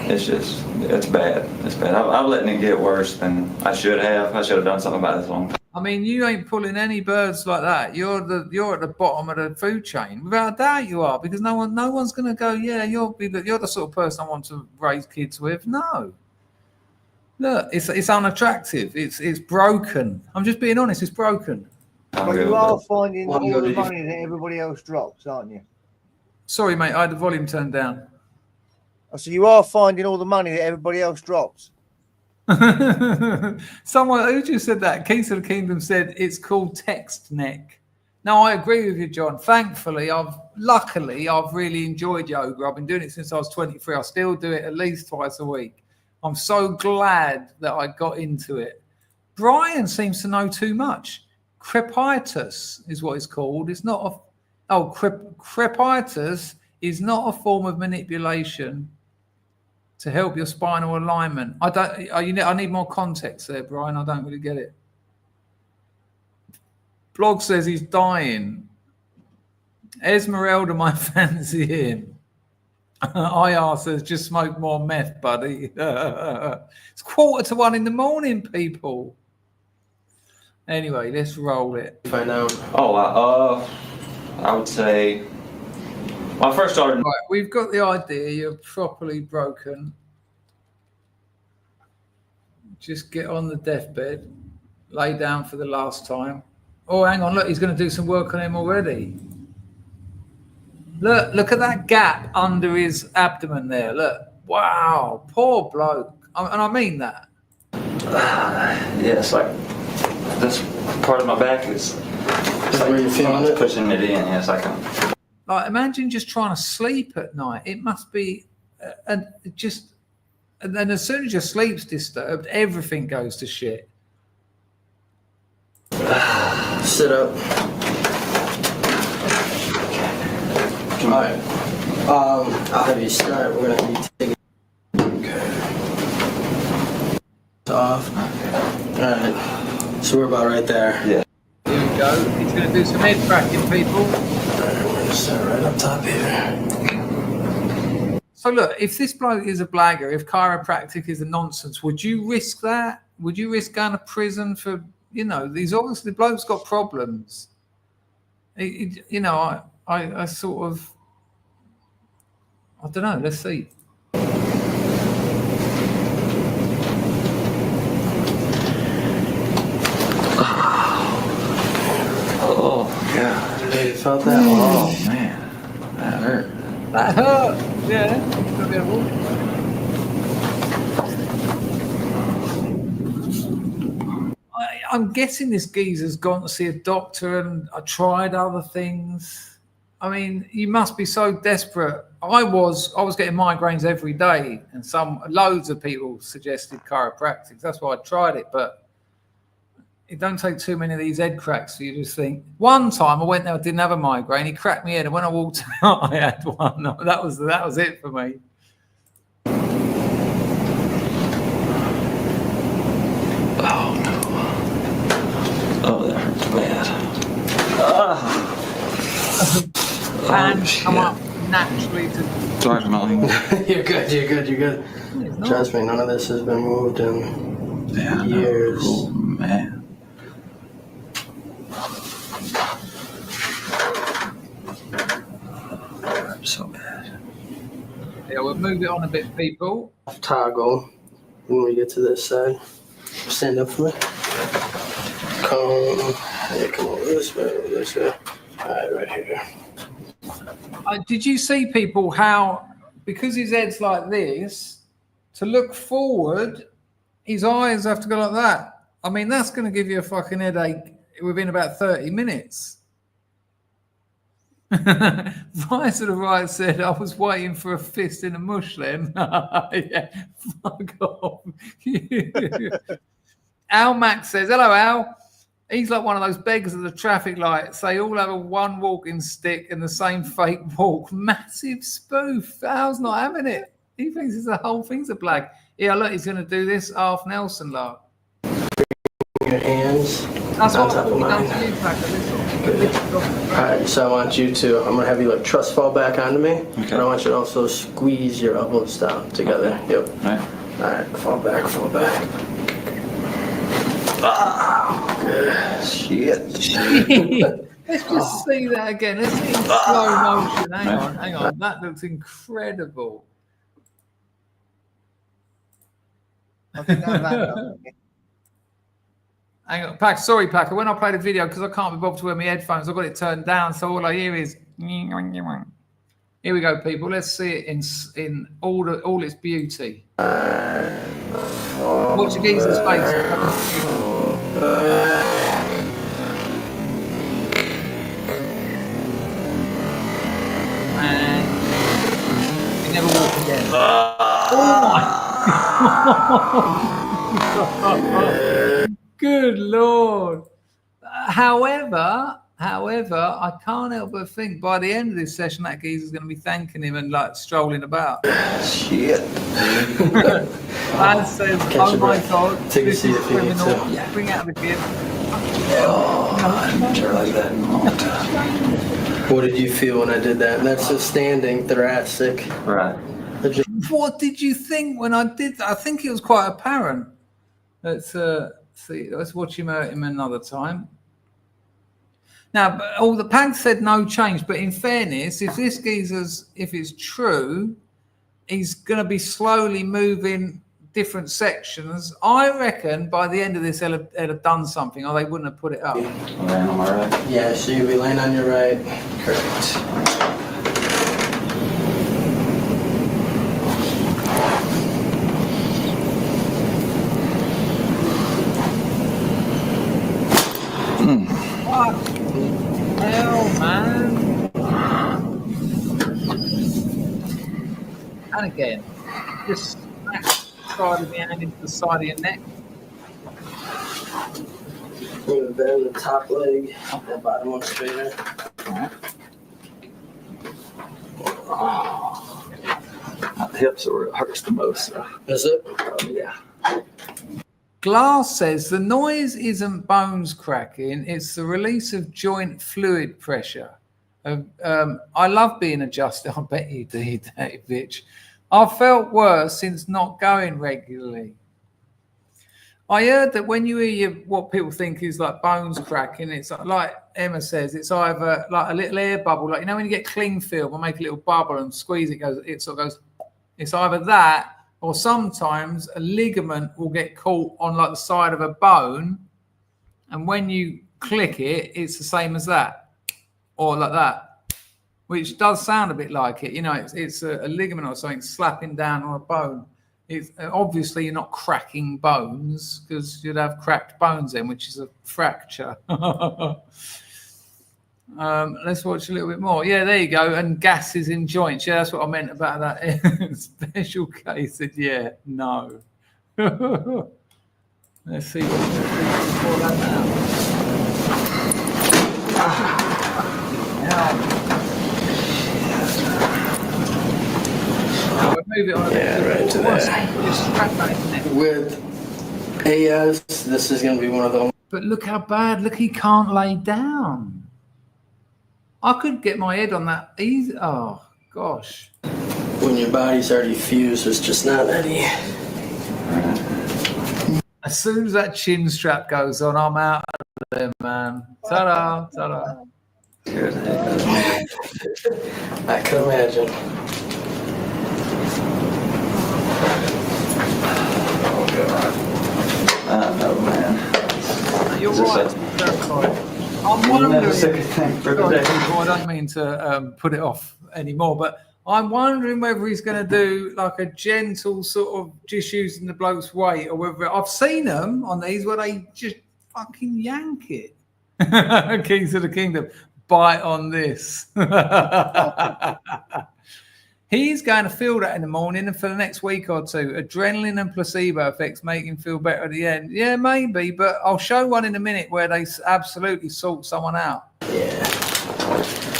it's bad. It's bad. I'm letting it get worse than I should have. I should have done something about it long. I mean, you ain't pulling any birds like that. You're at the bottom of the food chain. Without a doubt you are, because no one's going to go, yeah, you're the sort of person I want to raise kids with. No. Look, it's unattractive. It's broken. I'm just being honest, it's broken. But you are finding all the money that everybody else drops, aren't you? Sorry, mate, I had the volume turned down. So you are finding all the money that everybody else drops. Someone who just said that, Keys of the Kingdom said it's called text neck. Now I agree with you, John. Thankfully, I've really enjoyed yoga. I've been doing it since I was 23. I still do it at least twice a week. I'm so glad that I got into it. Brian seems to know too much. Crepitus is what it's called. It's not crepitus is not a form of manipulation to help your spinal alignment. I need more context there, Brian. I don't really get it. Blog says he's dying. Esmeralda might fancy him. IR says just smoke more meth, buddy. It's 1:45 in the morning, people. Anyway, let's roll it. Find out. I would say when I first started. Right, we've got the idea. You're properly broken. Just get on the deathbed, lay down for the last time. Oh, hang on, look, he's going to do some work on him already. Look at that gap under his abdomen there. Look, wow, poor bloke. And I mean that. Yeah, it's like this part of my back is where you're feeling it? Pushing it in. Yes, I can. Like, imagine just trying to sleep at night. It must be, and then as soon as your sleep's disturbed, everything goes to shit. Sit up. All right. I'll have you start. We're gonna have you take it off. All right. So we're about right there. Yeah. Here we go. He's going to do some head cracking, people. All right, we're gonna start right up top here. So look, if this bloke is a blagger, if chiropractic is a nonsense, would you risk that? Would you risk going to prison for, these obviously the bloke's got problems. I sort of, I don't know, let's see. Oh, God. Hey, you felt that? Oh, man. That hurt. That hurt. Yeah. I'm guessing this geezer's gone to see a doctor and I tried other things. I mean, you must be so desperate. I was getting migraines every day, and loads of people suggested chiropractic. That's why I tried it, but it don't take too many of these head cracks for you to think. One time I went there, I didn't have a migraine. He cracked me head, and when I walked out, I had one. That was it for me. Oh no! Oh, that hurts bad. And come up naturally to. Sorry for not. You're good. Trust me, none of this has been moved in years. Oh man. So bad. Yeah, we'll move it on a bit, people. Toggle when we get to this side. Stand up for me. Come over this way. All right, right here. Did you see, people, how, because his head's like this, to look forward, his eyes have to go like that? I mean, that's going to give you a fucking headache within about 30 minutes. Right to the right said, I was waiting for a fist in a mush then. Yeah, fuck off. Al Max says, hello, Al. He's like one of those beggars at the traffic light. They all have one walking stick and the same fake walk. Massive spoof. Al's not having it. He thinks the whole thing's a blag. Yeah, look, he's going to do this half Nelson, like. Your hands. That's what I thought he done to you, Packer. Alright, so I want you to, I'm gonna have you like trust fall back onto me. Okay. And I want you to also squeeze your elbows down together. Yep. Alright, fall back, fall back. Ah, good. Shit. Let's just see that again. Let's see it in slow motion. Hang on. That looks incredible. Hang on, Packer. Sorry, Packer. When I play the video, because I can't be bothered to wear my headphones, I've got it turned down, so all I hear is. Here we go, people. Let's see it in all its beauty. Watch your geezer's face. And you never walk again. Oh my! Good Lord. However, I can't help but think by the end of this session that geezer's going to be thanking him and like strolling about. Shit. And says, "Oh my God, take this a seat is criminal." Yeah. Bring out the gift. Oh, I haven't tried like that in a long time. What did you feel when I did that? And that's just standing thoracic. Right. What did you think when I did that? I think it was quite apparent. Let's see. Let's watch him another time. Now, all the Pag said no change, but in fairness, if this geezer's, if it's true, he's going to be slowly moving different sections. I reckon by the end of this, they'll have done something, or they wouldn't have put it up. Laying on my right. Yeah, so you'll be laying on your right. Correct. What the hell, man? And again, just smack the side of the hand into the side of your neck. We're going to bend the top leg, that bottom one straighter. The hips are where it hurts the most. So. Is it? Yeah. Glass says the noise isn't bones cracking, it's the release of joint fluid pressure. I love being adjusted. I bet you do, that bitch. I've felt worse since not going regularly. I heard that when you hear what people think is like bones cracking, it's like Emma says, it's either like a little air bubble, like, you know, when you get cling film and make a little bubble and squeeze it, it sort of goes, it's either that, or sometimes a ligament will get caught on like the side of a bone, and when you click it, it's the same as that, or like that, which does sound a bit like it. You know, it's a ligament or something slapping down on a bone. It's obviously you're not cracking bones, because you'd have cracked bones then, which is a fracture. Let's watch a little bit more. Yeah, there you go. And gases in joints. Yeah, that's what I meant about that. Special case said, yeah, no. Let's see what we can do before that now. Move it on. Yeah, right to there. With AS, this is going to be one of the. But look how bad. Look, he can't lay down. I could get my head on that easy. Oh, gosh. When your body's already fused, it's just not any. As soon as that chin strap goes on, I'm out of there, man. Ta-da, ta-da. I can imagine. Oh, God. I don't know, man. You're right. I'm wondering. Sorry, I don't mean to put it off anymore, but I'm wondering whether he's going to do like a gentle sort of just using the bloke's weight, or whether I've seen them on these where they just fucking yank it. Kings of the Kingdom, bite on this. He's going to feel that in the morning and for the next week or two. Adrenaline and placebo effects make him feel better at the end. Yeah, maybe, but I'll show one in a minute where they absolutely sort someone out. Yeah.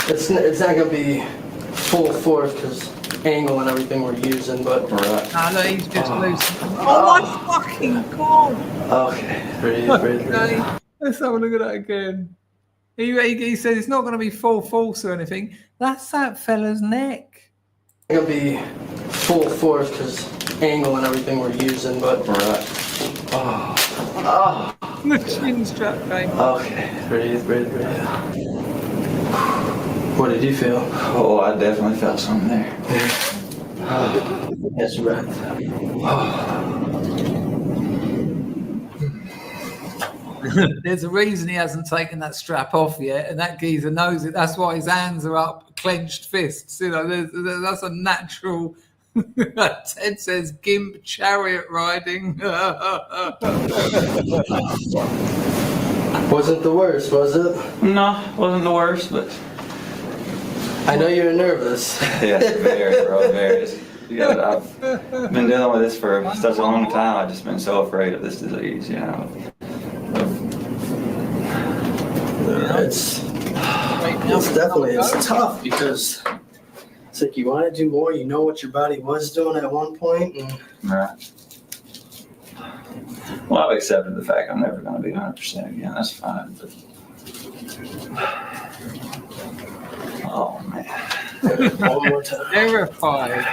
It's not going to be full force because angle and everything we're using, but... No, look, he's just loose. Oh, my fucking God. Okay. Breathe. Okay. Let's have a look at that again. He said it's not going to be full force or anything. That's that fella's neck. It'll be full force because angle and everything we're using, but The chin strap came. Okay, breathe. What did you feel? Oh, I definitely felt something there. Yes, right. There's a reason he hasn't taken that strap off yet, and that geezer knows it. That's why his hands are up, clenched fists. You know, that's a natural. Ted says gimp chariot riding. Wasn't the worst, was it? No, wasn't the worst, but I know you're nervous. yeah, very, bro, very. Yeah, I've been dealing with this for such a long time. I've just been so afraid of this disease, you know. It's definitely tough because it's like you want to do more. You know what your body was doing at one point, and Right. Well, I've accepted the fact I'm never going to be 100% again. That's fine. But... Oh man. one more time. Terrified.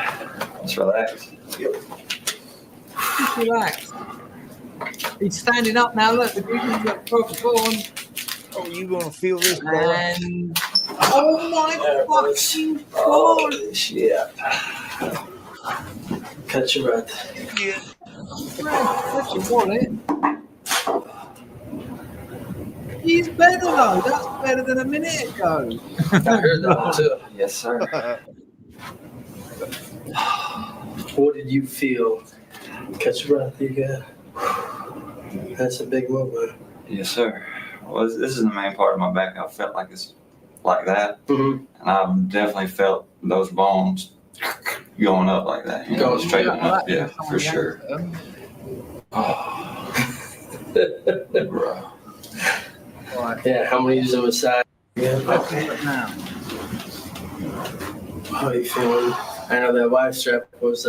Just relax. Just relax. He's standing up now. Look, the geezer's got proper form. Oh, you gonna feel this, boy? And oh my fucking god! Holy shit. Catch your breath. Yeah. That's your wallet. He's better though. That's better than a minute ago. I heard that one too. Yes, sir. What did you feel? Catch your breath. You good? That's a big movement. Yes, sir. Well, this is the main part of my back. I felt like it's like that, and I've definitely felt those bones going up like that. You know, straight up. Yeah, for sure. Oh. Bro. Right. Yeah, how many use a massage? Yeah. Okay. Now. How are you feeling? I know that wide strap was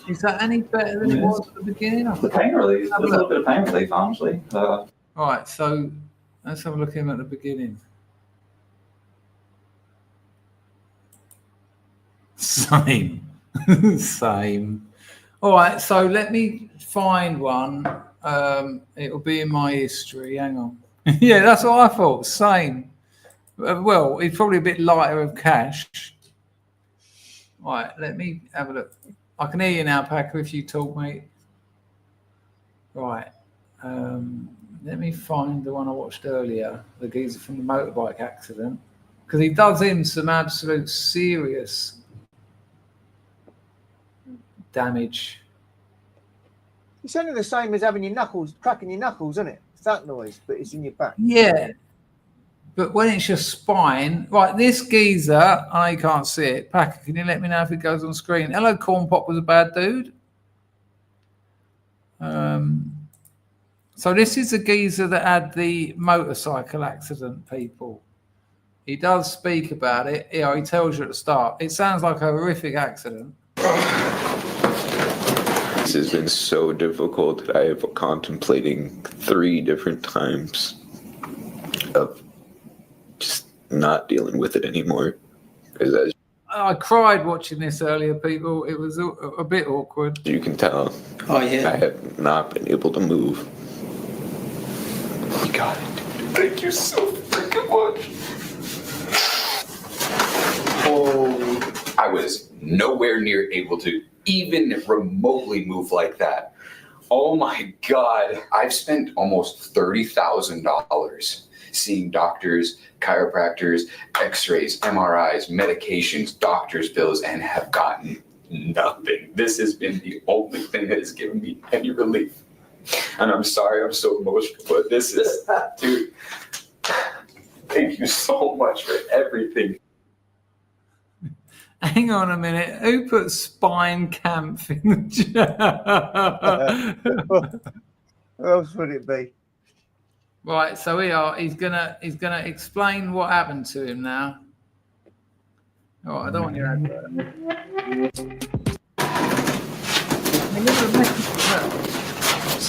Is that any better than it was at the beginning? The pain relief. There's a little bit of pain relief, honestly. All right, so let's have a look at him at the beginning. Same. Same. All right, so let me find one. It'll be in my history. Hang on. Yeah, that's what I thought. Same. Well, it's probably a bit lighter of cash. All right, let me have a look. I can hear you now, Packer, if you talk, mate. Right. Let me find the one I watched earlier, the geezer from the motorbike accident. Because he does in some absolute serious damage. It's only the same as having your knuckles, cracking your knuckles, isn't it? It's that noise, but it's in your back. Yeah. But when it's your spine, right, this geezer, I can't see it. Packer, can you let me know if it goes on screen? Hello, Corn Pop was a bad dude. So this is a geezer that had the motorcycle accident, people. He does speak about it. Yeah, he tells you at the start. It sounds like a horrific accident. This has been so difficult that I have contemplating 3 different times of just not dealing with it anymore. Because I cried watching this earlier, people. It was a bit awkward. you can tell, Oh yeah. I have not been able to move. You got it. Thank you so freaking much. Holy. I was nowhere near able to even remotely move like that. Oh my God. I've spent almost $30,000 seeing doctors, chiropractors, x-rays, MRIs, medications, doctor's bills, and have gotten nothing. This has been the only thing that has given me any relief. And I'm sorry I'm so emotional, but this is, dude, thank you so much for everything. Hang on a minute. Who put spine camp in the chat? Who else would it be? Right, so we are. He's gonna explain what happened to him now. Oh, I don't want your advert.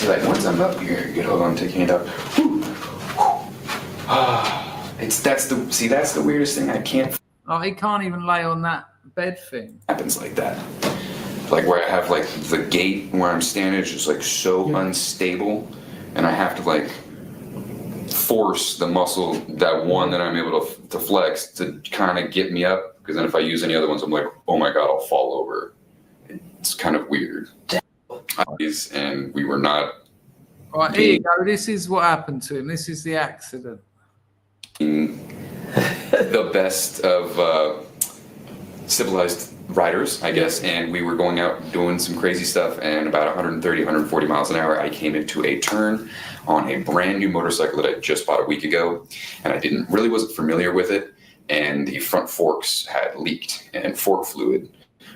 See, like once I'm up here, get hold on, take your hand up. That's the weirdest thing. I can't. Oh, he can't even lay on that bed thing. Happens like that. Like where I have like the gait where I'm standing is just like so unstable, and I have to like force the muscle, that one that I'm able to flex, to kind of get me up, because then if I use any other ones, I'm like, oh my god, I'll fall over. It's kind of weird. And we were not. Right, here you go. This is what happened to him. This is the accident. The best of civilized riders, I guess, and we were going out doing some crazy stuff, and about 130, 140 miles an hour, I came into a turn on a brand new motorcycle that I just bought a week ago, and I wasn't familiar with it, and the front forks had leaked, and fork fluid,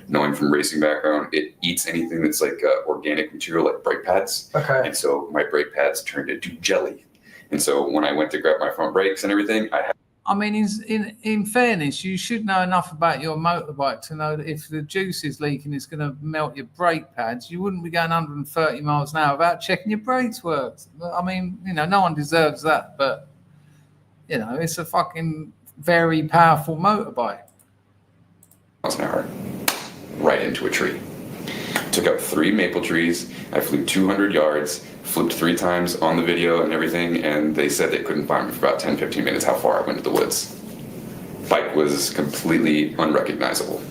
knowing from racing background, it eats anything that's like organic material, like brake pads. Okay. And so my brake pads turned into jelly, and so when I went to grab my front brakes and everything, I mean, in fairness, you should know enough about your motorbike to know that if the juice is leaking, it's going to melt your brake pads. You wouldn't be going 130 miles an hour without checking your brakes works. I mean, no one deserves that, but, it's a fucking very powerful motorbike. Miles an hour, right into a tree. Took out 3 maple trees. I flew 200 yards, flipped 3 times on the video and everything, and they said they couldn't find me for about 10, 15 minutes how far I went to the woods. Bike was completely unrecognizable.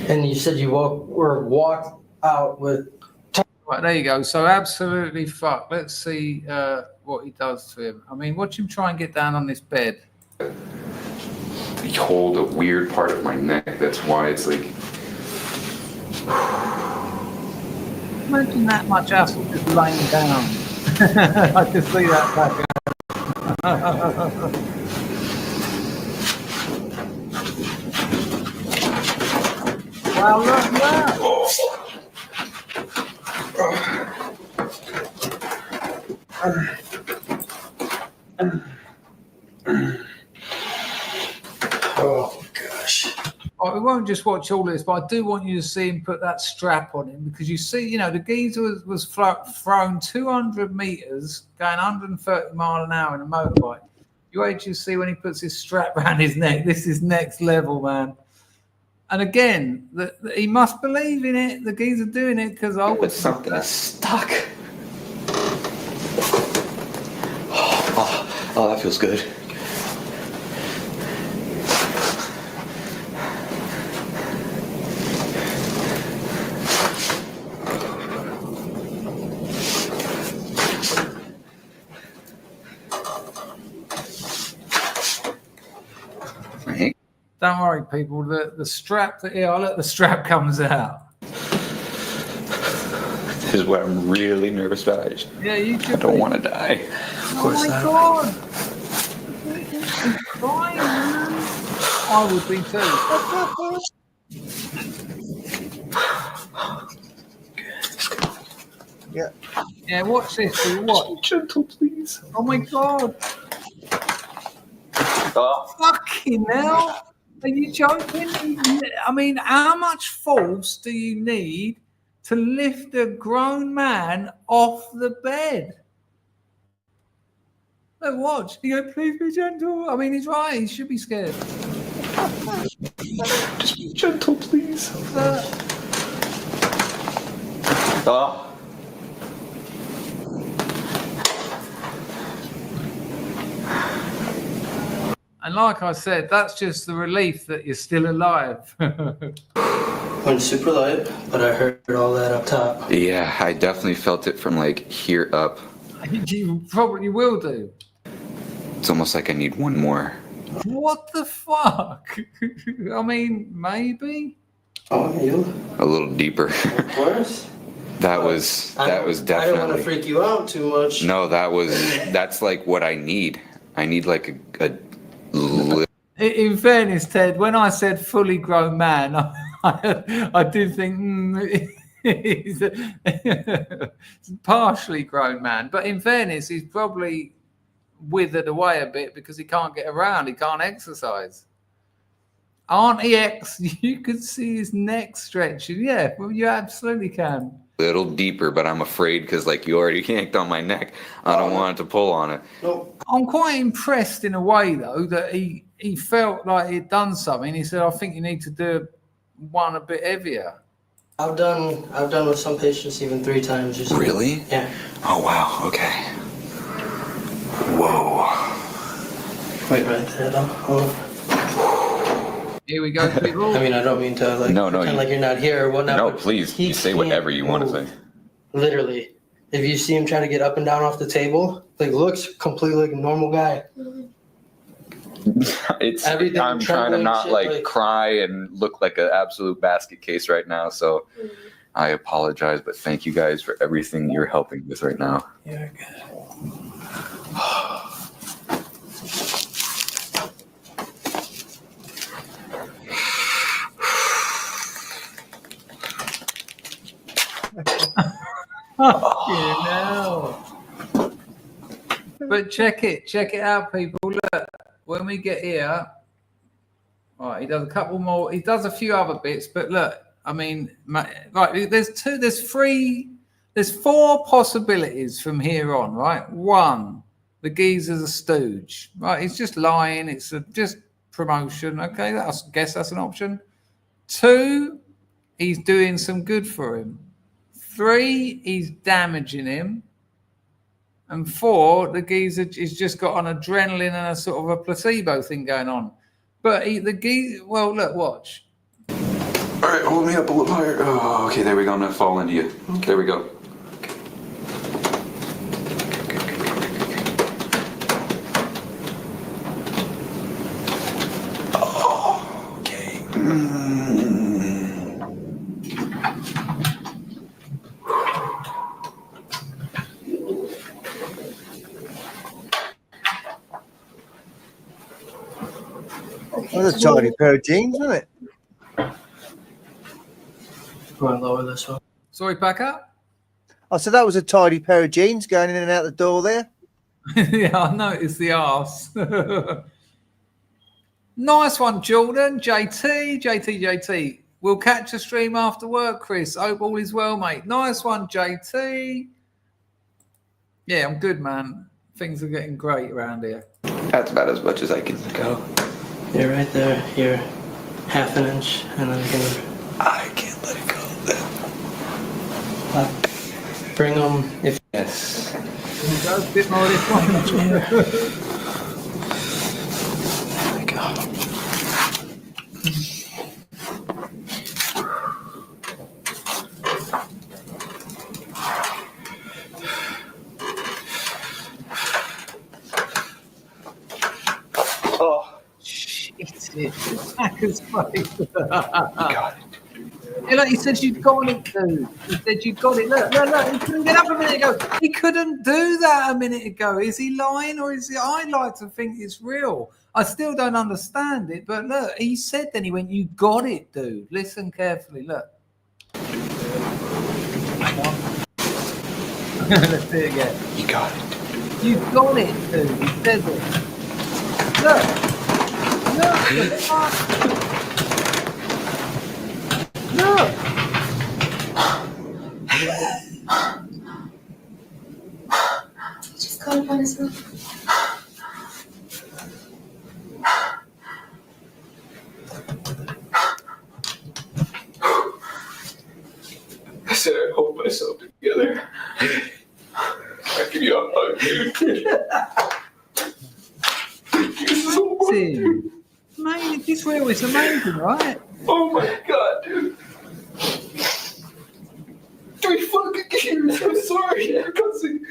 And you said you walked out with... Right, there you go. So absolutely fucked. Let's see what he does to him. I mean, watch him try and get down on this bed. You hold a weird part of my neck. That's why it's like... Imagine that much hassle just laying down. I can see that back. Wow, look at that. Oh gosh. We won't just watch all this, but I do want you to see him put that strap on him, because you see, the geezer was thrown 200 meters, going 130 mile an hour in a motorbike. You wait till you see when he puts his strap around his neck. This is next level, man. And again, he must believe in it. The geezer doing it because I was something is stuck. Oh, that feels good. Don't worry, people. The strap, I'll let the strap comes out. This is what I'm really nervous about. Yeah, you should. I don't want to die. Of course not. Oh my God! He's crying, man. I would be too. Yeah. Yeah. Watch this. Watch. Gentle, please. Oh my God! Oh. Fucking hell! Are you joking? I mean, how much force do you need to lift a grown man off the bed? Look, watch. You go, please be gentle. I mean, he's right. He should be scared. Just be gentle, please. Oh. And like I said, that's just the relief that you're still alive. Went super light, but I heard all that up top. Yeah, I definitely felt it from like here up. You probably will do. It's almost like I need one more. What the fuck? I mean, maybe. Oh, you? A little deeper. Of course. That was definitely. I don't want to freak you out too much. No, that's like what I need. I need like a In fairness, Ted, when I said fully grown man, I did think he's a partially grown man. But in fairness, he's probably withered away a bit because he can't get around. He can't exercise. Auntie X, you could see his neck stretching. Yeah, well, you absolutely can. little deeper, but I'm afraid because like you already yanked on my neck. I don't want it to pull on it. I'm quite impressed in a way though that he felt like he'd done something. He said, I think you need to do one a bit heavier. I've done with some patients even 3 times. Really? Yeah. Oh wow. Okay. Whoa. Wait right there though. Here we go, people. I mean, I don't mean to pretend like you're not here or whatnot. No, please. You say whatever you want to say. Literally. If you see him trying to get up and down off the table, like looks completely like a normal guy. I'm trying to not like cry and look like an absolute basket case right now. So I apologize, but thank you guys for everything you're helping with right now. You're good. But check it out, people. Look, when we get here, all right, he does a couple more. He does a few other bits, but look, I mean, like there's 4 possibilities from here on, right? 1, the geezer's a stooge, right? He's just lying. It's just promotion. Okay, I guess that's an option. 2, he's doing some good for him. 3, he's damaging him. And 4, the geezer has just got an adrenaline and a sort of a placebo thing going on. But well, look, watch. All right, hold me up a little higher. Oh, okay, there we go. I'm going to fall into you. There we go. Oh, okay. That's a tidy pair of jeans, isn't it? Go on, lower this one. Sorry, back up. I said that was a tidy pair of jeans going in and out the door there. Yeah, I noticed the arse. Nice one, Jordan. JT. We'll catch a stream after work, Chris. Hope all is well, mate. Nice one, JT. Yeah, I'm good, man. Things are getting great around here. That's about as much as I can go. You're right there. You're half an inch, and then I can't let it go. Bring them if. Yes. Go a bit more this one. There we go. Oh, shit. Hacker's face. You got it. Yeah, look, he said you've got it, dude. He said you've got it. Look. He couldn't get up a minute ago. He couldn't do that a minute ago. Is he lying or is he? I like to think it's real. I still don't understand it, but look, he said then he went, you got it, dude. Listen carefully. Look. Let's do it again. You got it. You got it, dude. He said it. Look. Look. Just caught up on himself. I said I hold myself together. I give you a hug, dude. Thank you so much. Mate, this real is amazing, right? Oh my god, dude. 3 fucking years. I'm sorry. I'm cussing.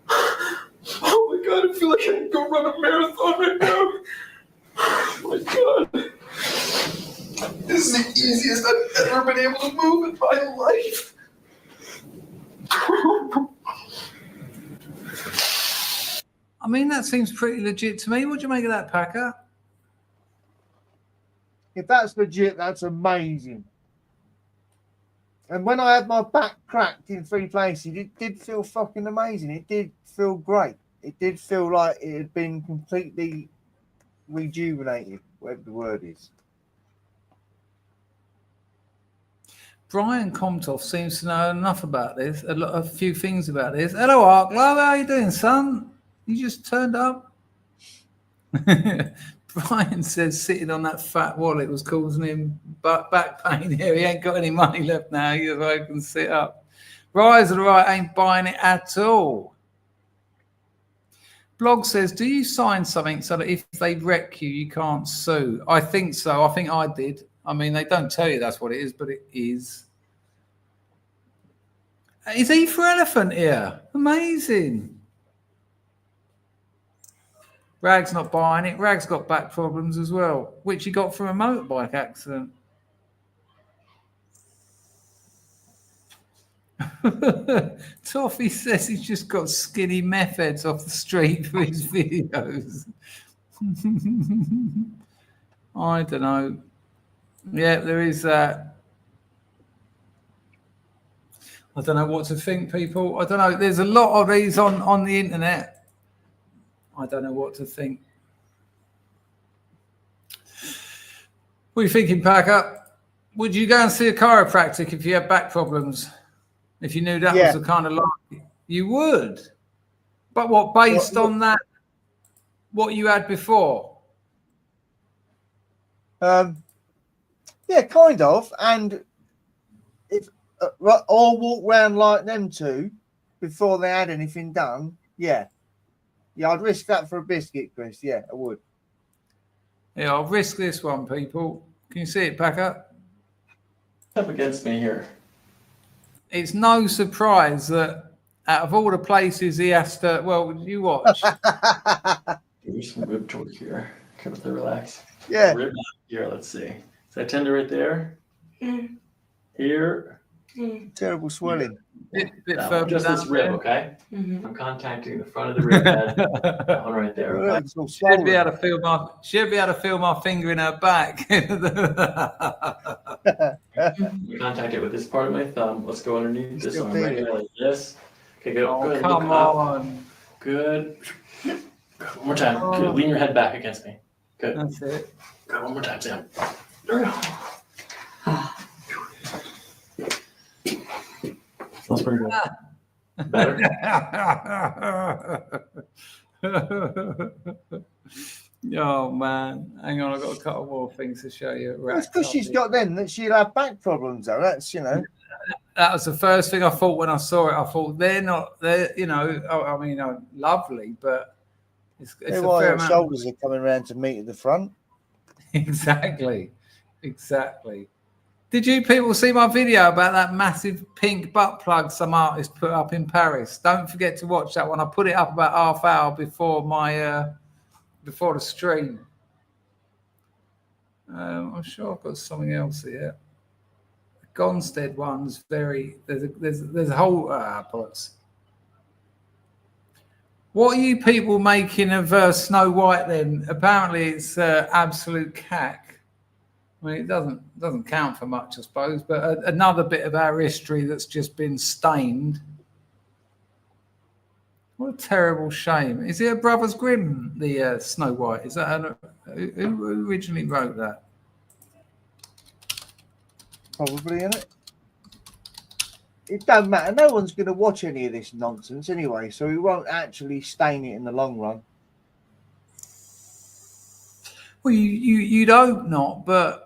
Oh my god, I feel like I can go run a marathon right now. Oh my god. This is the easiest I've ever been able to move in my life. I mean, that seems pretty legit to me. What do you make of that, Packer? If that's legit, that's amazing. And when I had my back cracked in 3 places, it did feel fucking amazing. It did feel great. It did feel like it had been completely rejuvenated, whatever the word is. Brian Comtoff seems to know enough about this, a few things about this. Hello, Arklow. How are you doing, son? You just turned up? Brian says sitting on that fat wallet was causing him back pain here. He ain't got any money left now. He can sit up. Rise of the Right ain't buying it at all. Blog says, do you sign something so that if they wreck you, you can't sue? I think so. I think I did. I mean, they don't tell you that's what it is, but it is. Is E for Elephant here? Amazing. Rag's not buying it. Rag's got back problems as well, which he got from a motorbike accident. Toffee says he's just got skinny meth heads off the street for his videos. I don't know. Yeah, there is that. I don't know what to think, people. I don't know. There's a lot of these on the internet. I don't know what to think. What are you thinking, Packer? Would you go and see a chiropractic if you had back problems? If you knew that was the kind of life you would? But what, based on that, what you had before? Yeah, kind of. And if all walk around like them two before they had anything done, yeah, I'd risk that for a biscuit, Chris. Yeah, I would. Yeah, I'll risk this one, people. Can you see it, Packer? Up against me here. It's no surprise that out of all the places he has to, well, you watch. Give me some rib torque here. Come with the relax. Yeah. Rib here, let's see. Is that tender right there? Here. Terrible swelling. Bit further just down this rib, there. okay? I'm contacting the front of the rib head. That one right there. Okay? Should be able to feel my finger in her back. Contact it with this part of my thumb. Let's go underneath this arm right here like this. Okay, good. Oh, good. come on. Good. One more time. Good. Lean your head back against me. Good. That's it. Good. One more time, Sam. There we go. That's pretty good. Better? Oh, man. Hang on, I've got a couple more things to show you. It's because she's got them that she'll have back problems, though. That's, That was the first thing I thought when I saw it. I thought, they're lovely, but it's a fair amount. Shoulders are coming around to meet at the front. Exactly. Did you people see my video about that massive pink butt plug some artist put up in Paris? Don't forget to watch that one. I put it up about half hour before before the stream. I'm sure I've got something else here. The Gonstead one's very. There's a whole bullets. What are you people making of Snow White then? Apparently it's absolute cack. I mean, it doesn't count for much, I suppose, but another bit of our history that's just been stained. What a terrible shame. Is it a Brothers Grimm, the Snow White? Is that who originally wrote that? Probably, isn't it? It don't matter. No one's going to watch any of this nonsense anyway, so we won't actually stain it in the long run. Well, you'd hope not, but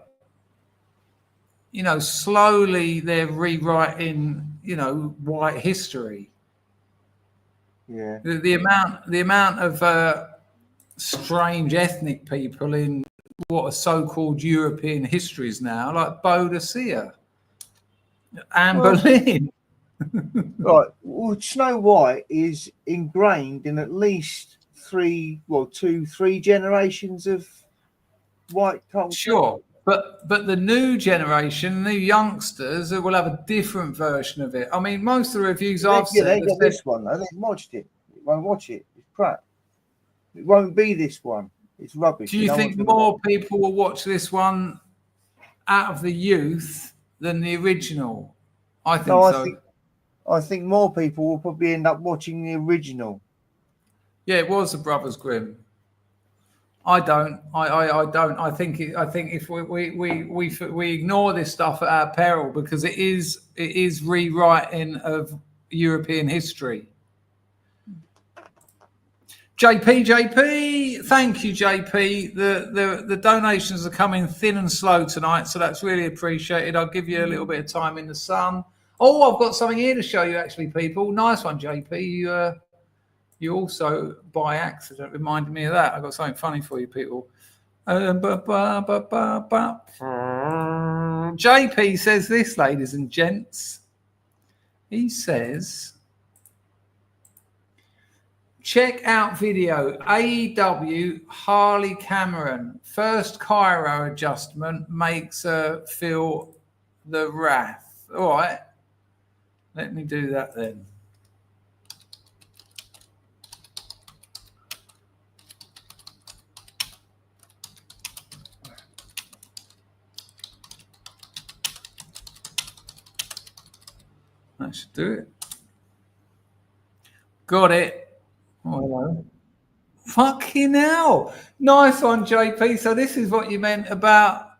slowly they're rewriting, white history. Yeah. The amount of strange ethnic people in what are so-called European histories now, like Boadicea, Anne Boleyn. Right. Well, Snow White is ingrained in at least 3 generations of white culture. Sure. But the new generation, new youngsters, will have a different version of it. I mean, most of the reviews I've seen... they got this one, though. They watched it. They won't watch it. It's crap. It won't be this one. It's rubbish. Do you think more people will watch this one out of the youth than the original? I think so. I think more people will probably end up watching the original. Yeah, it was the Brothers Grimm. I don't. I don't. I think if we ignore this stuff at our peril, because it is rewriting of European history. JP, thank you, JP. The donations are coming thin and slow tonight, so that's really appreciated. I'll give you a little bit of time in the sun. Oh, I've got something here to show you, actually, people. Nice one, JP. You also, by accident, reminded me of that. I've got something funny for you, people. JP says this, ladies and gents. He says, check out video. AEW Harley Cameron. First chiro adjustment makes her feel the wrath. All right. Let me do that then. That should do it. Got it. Oh, hello. Fucking hell. Nice one, JP. So this is what you meant about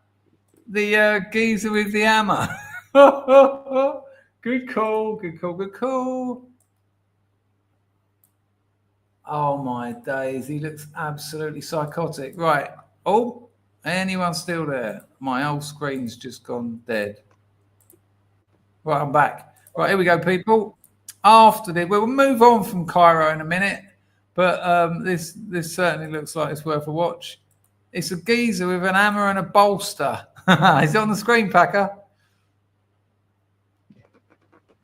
the geezer with the hammer. Good call, good call, good call. Oh, my days. He looks absolutely psychotic. Right. Oh, anyone still there? My whole screen's just gone dead. Right, I'm back. Right, here we go, people. After this, we'll move on from chiro in a minute, but this certainly looks like it's worth a watch. It's a geezer with an hammer and a bolster. Is it on the screen, Packer?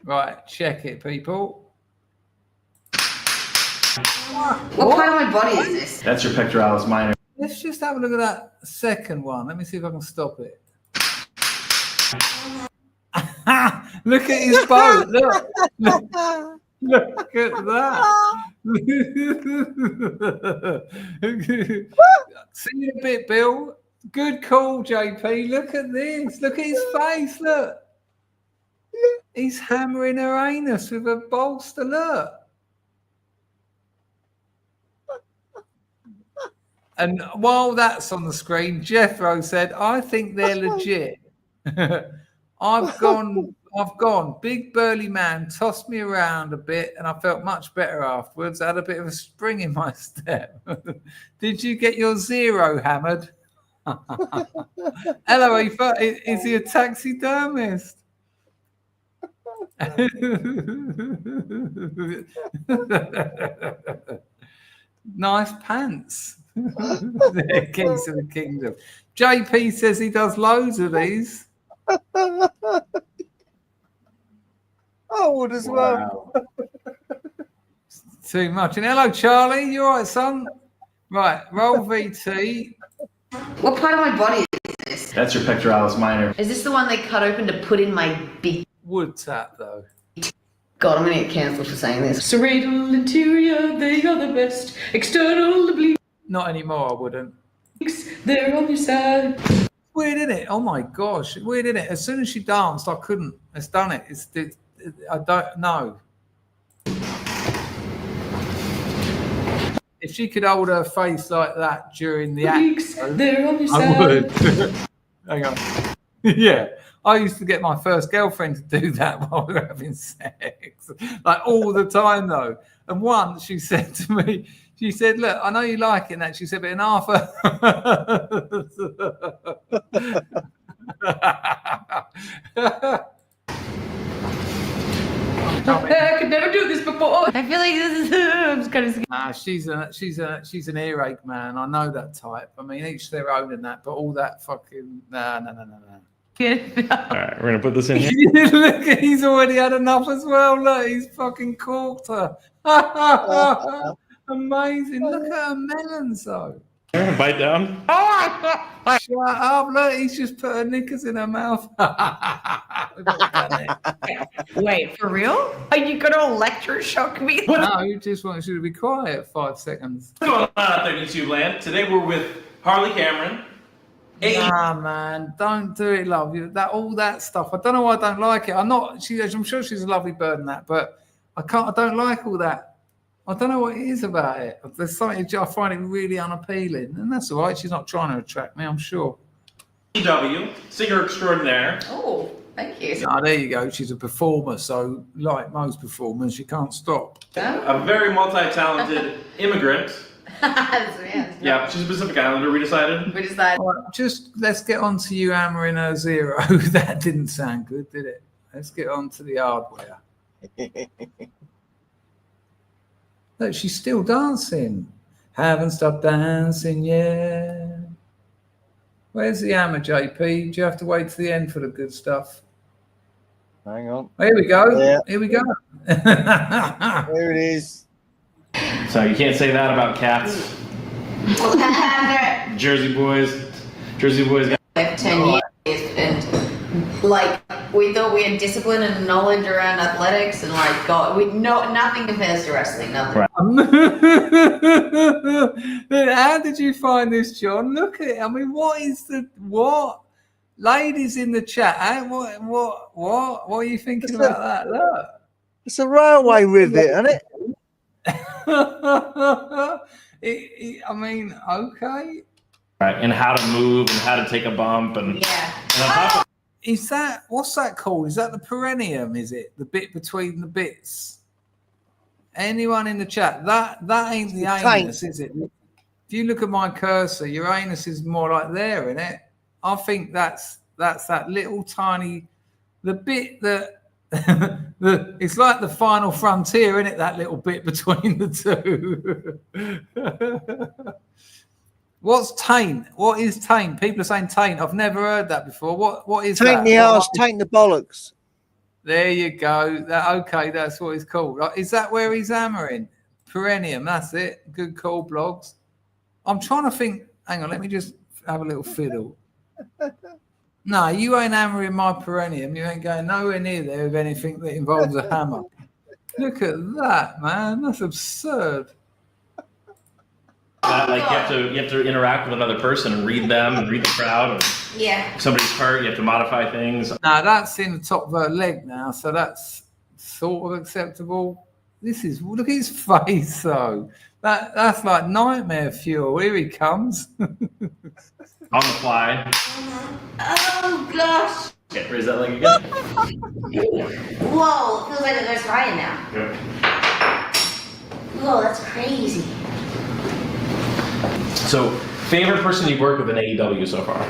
Right, check it, people. What part of my body is this? That's your pectoralis minor. Let's just have a look at that second one. Let me see if I can stop it. Look at his boat. Look at that. See you in a bit, Bill. Good call, JP. Look at this. Look at his face. Look. He's hammering her anus with a bolster. Look. And while that's on the screen, Jethro said, I think they're legit. I've gone, big burly man tossed me around a bit and I felt much better afterwards. I had a bit of a spring in my step. Did you get your zero hammered? Hello, Aoife. Is he a taxidermist? Nice pants. The kings of the kingdom. JP says he does loads of these. I would as well. Too much. And hello, Charlie. You all right, son? Right, roll VT. What part of my body is this? That's your pectoralis minor. Is this the one they cut open to put in my big wood tap, though? God, I'm gonna get cancelled for saying this. Serratal interior, they are the best. External oblique. Not anymore, I wouldn't. They're on your side. Weird, isn't it? Oh my gosh, weird, isn't it? As soon as she danced, I couldn't. It's done it. I don't know. If she could hold her face like that during the act, they're on your I side. would. Hang on. Yeah. I used to get my first girlfriend to do that while we were having sex. Like all the time, though. And once she said to me, she said, look, I know you like it and that. She said, but in half I could never do this before. I feel like this is. I'm just kind of scared. Nah, she's an earache, man. I know that type. I mean, each their own and that, but all that fucking no. All right, we're gonna put this in here. Look, he's already had enough as well. Look, he's fucking corked her. Amazing. Look at her melons, though. Bite down. Shut up. Look, he's just put her knickers in her mouth. Wait, for real? Are you going to electroshock me? No, you just want you to be quiet 5 seconds. What's going on out there in YouTube land? Today we're with Harley Cameron. Nah, man, don't do it, love. All that stuff. I don't know why I don't like it. I'm sure she's a lovely bird and that, but I don't like all that I don't know what it is about it. There's something I find it really unappealing, and that's all right. She's not trying to attract me, I'm sure. EW, singer extraordinaire. Oh, thank you. Oh, there you go. She's a performer, so like most performers, she can't stop. A very multi-talented immigrant. Yeah, she's a Pacific Islander, we decided. Right, just let's get on to you hammering her zero. That didn't sound good, did it? Let's get on to the hardware. Look, she's still dancing. Haven't stopped dancing yet. Where's the hammer, JP? Do you have to wait to the end for the good stuff? Hang on. Here we go. Yeah. Here we go. There it is. So you can't say that about cats. Jersey boys. Like 10 years, and like we thought we had discipline and knowledge around athletics, and like God, nothing compares to wrestling. Nothing. Right. How did you find this, John? Look at it. I mean, what? Ladies in the chat, what are you thinking about that? Look. It's a railway rivet, isn't it? I mean, okay. Right, and how to move and how to take a bump and on top of Is that what's that called? Is that the perineum? Is it the bit between the bits? Anyone in the chat? That ain't the anus, is it? If you look at my cursor, your anus is more like there, isn't it? I think that's that little tiny, the bit that it's like the final frontier, isn't it? That little bit between the two. What's taint? What is taint? People are saying taint. I've never heard that before. What is taint that? The arse, taint the bollocks. There you go. Okay, that's what it's called. Is that where he's hammering? Perineum, that's it. Good call, blogs. I'm trying to think. Hang on, let me just have a little fiddle. No, you ain't hammering my perineum. You ain't going nowhere near there with anything that involves a hammer. Look at that, man. That's absurd. like you have to interact with another person and read them and read the crowd. And if somebody's hurt, you have to modify things. Now that's in the top of her leg now, so that's sort of acceptable. Look at his face though. That's like nightmare fuel. Here he comes. On the fly. Oh gosh. Okay, raise that leg again. Whoa, feels like it goes higher now. Good. Whoa, that's crazy. So, favorite person you've worked with in AEW so far?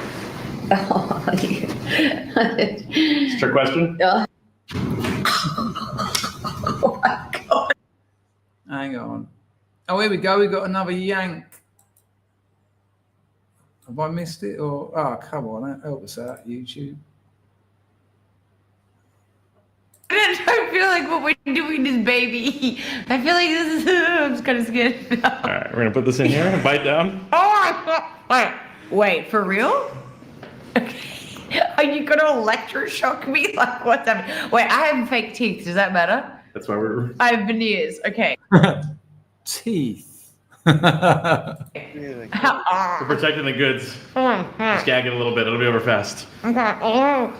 It's your question? Oh my God. Hang on. Oh, here we go. We got another yank. Have I missed it? Or come on, help us out, YouTube. I feel like what we're doing is baby. I feel like this is. I'm just kind of scared. All right, we're gonna put this in here and bite down. Wait, for real? Are you gonna electroshock me? Like what's happening? Wait, I have fake teeth. Does that matter? That's why we're. I have veneers. Okay. Teeth. Really? We're protecting the goods. Just gag it a little bit. It'll be over fast. Oh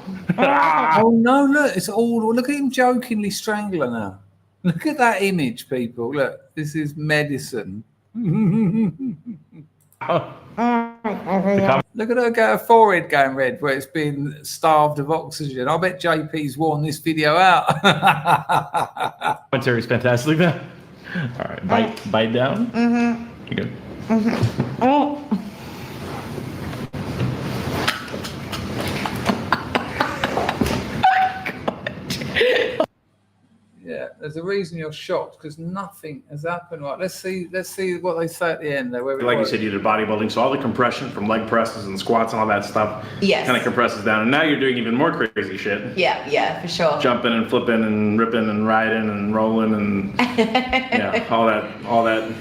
no! Look, it's all. Look at him jokingly strangling her. Look at that image, people. Look, this is medicine. Look at her forehead going red where it's been starved of oxygen. I bet JP's worn this video out. Commentary's fantastic then. All right, bite down. Mm-hmm. You good? Mm-hmm. Oh. Yeah, there's a reason you're shocked because nothing has happened. Right, let's see what they say at the end there. Like you said, you did bodybuilding, so all the compression from leg presses and squats and all that stuff kind of compresses down. And now you're doing even more crazy shit. Yeah, for sure. Jumping and flipping and ripping and riding and rolling and all that. All the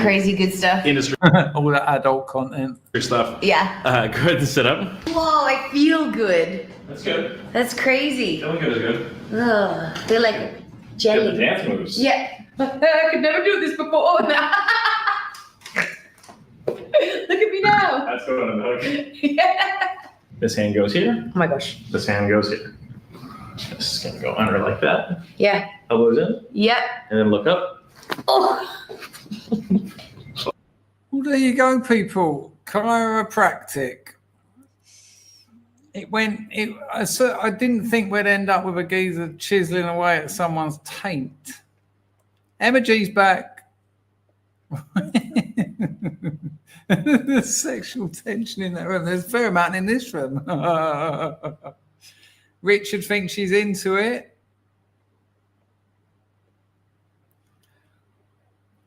crazy good stuff. Industry. All that adult content. Stuff. Yeah. Go ahead and sit up. Whoa, I feel good. That's good. That's crazy. Feeling good is good. Ugh, I feel like jelly. Good, the dance moves. Yeah. I could never do this before. Look at me now. That's going on the hook. Yeah. This hand goes here. Oh my gosh. This hand goes here. This is going to go under like that. Yeah. Elbows in. Yep. And then look up. Oh. Well, there you go, people. Chiropractic. I didn't think we'd end up with a geezer chiseling away at someone's taint. Emma G's back. There's sexual tension in that room. There's a fair amount in this room. Richard thinks she's into it.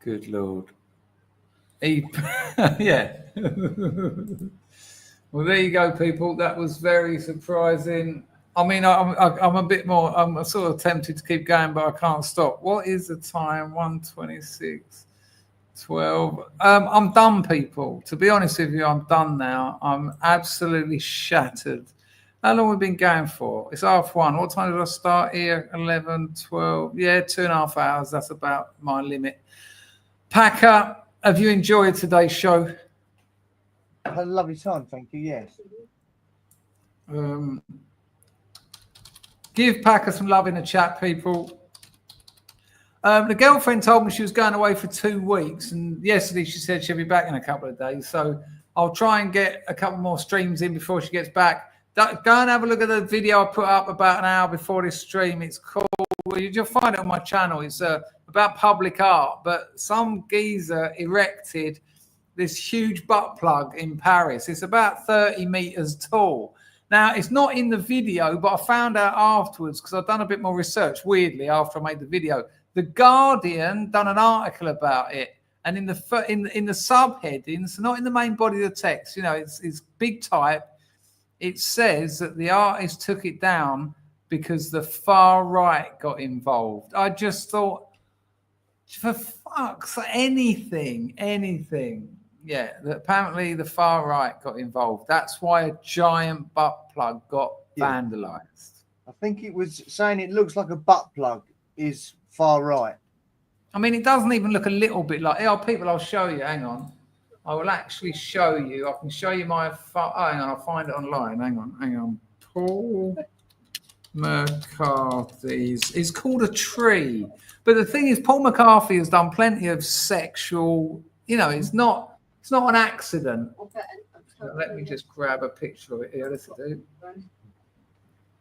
Good Lord. Yeah. Well, there you go, people. That was very surprising. I mean, I'm a bit more. I'm sort of tempted to keep going, but I can't stop. What is the time? 1:26:12. I'm done, people. To be honest with you, I'm done now. I'm absolutely shattered. How long have we been going for? It's 1:30. What time did I start here? 11, 12. Yeah, 2.5 hours. That's about my limit. Packer, have you enjoyed today's show? I had a lovely time, thank you. Yes. Give Packer some love in the chat, people. The girlfriend told me she was going away for 2 weeks, and yesterday she said she'll be back in a couple of days. So I'll try and get a couple more streams in before she gets back. Go and have a look at the video I put up about an hour before this stream. It's called, you'll find it on my channel. It's about public art, but some geezer erected this huge butt plug in Paris. It's about 30 meters tall. Now, it's not in the video, but I found out afterwards because I've done a bit more research, weirdly, after I made the video. The Guardian done an article about it. And in the subheading, so not in the main body of the text, you know, it's big type. It says that the artist took it down because the far right got involved. I just thought, for fuck's anything. Yeah, apparently the far right got involved. That's why a giant butt plug got vandalized. I think it was saying it looks like a butt plug is far right. I mean, it doesn't even look a little bit like. Oh, people, I'll show you. Hang on. I will actually show you. I can show you my. Hang on, I'll find it online. Hang on. Paul McCarthy's. It's called A Tree. But the thing is, Paul McCarthy has done plenty of sexual. You know, it's not an accident. Let me just grab a picture of it here. Let's do.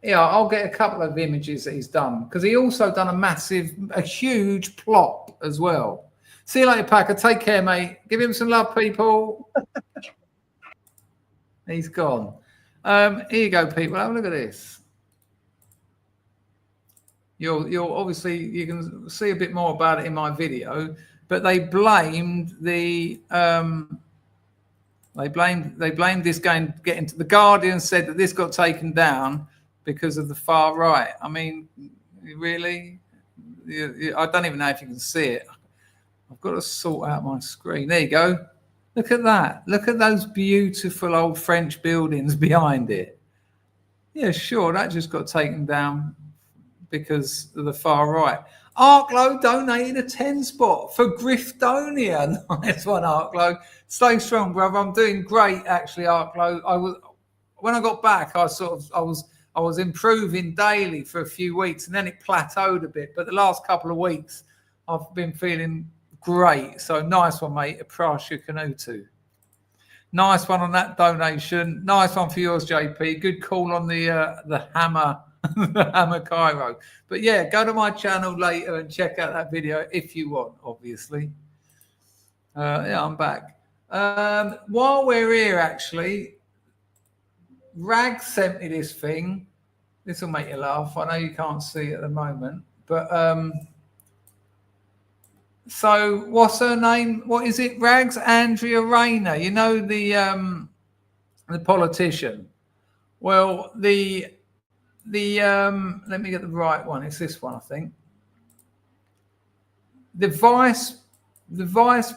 Yeah, I'll get a couple of images that he's done because he also done a huge plot as well. See you later, Packer. Take care, mate. Give him some love, people. He's gone. Here you go, people. Have a look at this. You'll obviously you can see a bit more about it in my video, but they blamed this game getting to the Guardian said that this got taken down because of the far right. I mean, really? I don't even know if you can see it. I've got to sort out my screen. There you go. Look at that. Look at those beautiful old French buildings behind it. Yeah, sure. That just got taken down because of the far right. Arklow donated a 10 spot for Griftonia. Nice one, Arklow. Stay strong, brother. I'm doing great, actually, Arklow. When I got back, I was improving daily for a few weeks, and then it plateaued a bit. But the last couple of weeks, I've been feeling great. So nice one, mate. Aprasha Kanutu. Nice one on that donation. Nice one for yours, JP. Good call on the hammer, the hammer Cairo. But yeah, go to my channel later and check out that video if you want, obviously. Yeah, I'm back. While we're here, actually, Rag sent me this thing. This will make you laugh. I know you can't see it at the moment, but so what's her name? What is it? Rags? Andrea Rayner. You know the politician. Well, the let me get the right one. It's this one, I think. The vice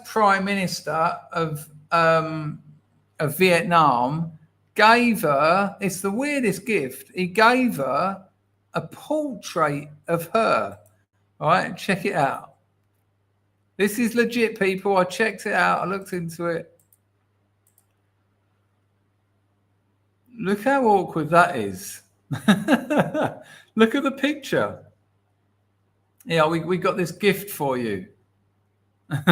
prime minister of Vietnam gave her, it's the weirdest gift. He gave her a portrait of her. All right, check it out. This is legit, people. I checked it out. I looked into it. Look how awkward that is. Look at the picture. Yeah, we got this gift for you. Look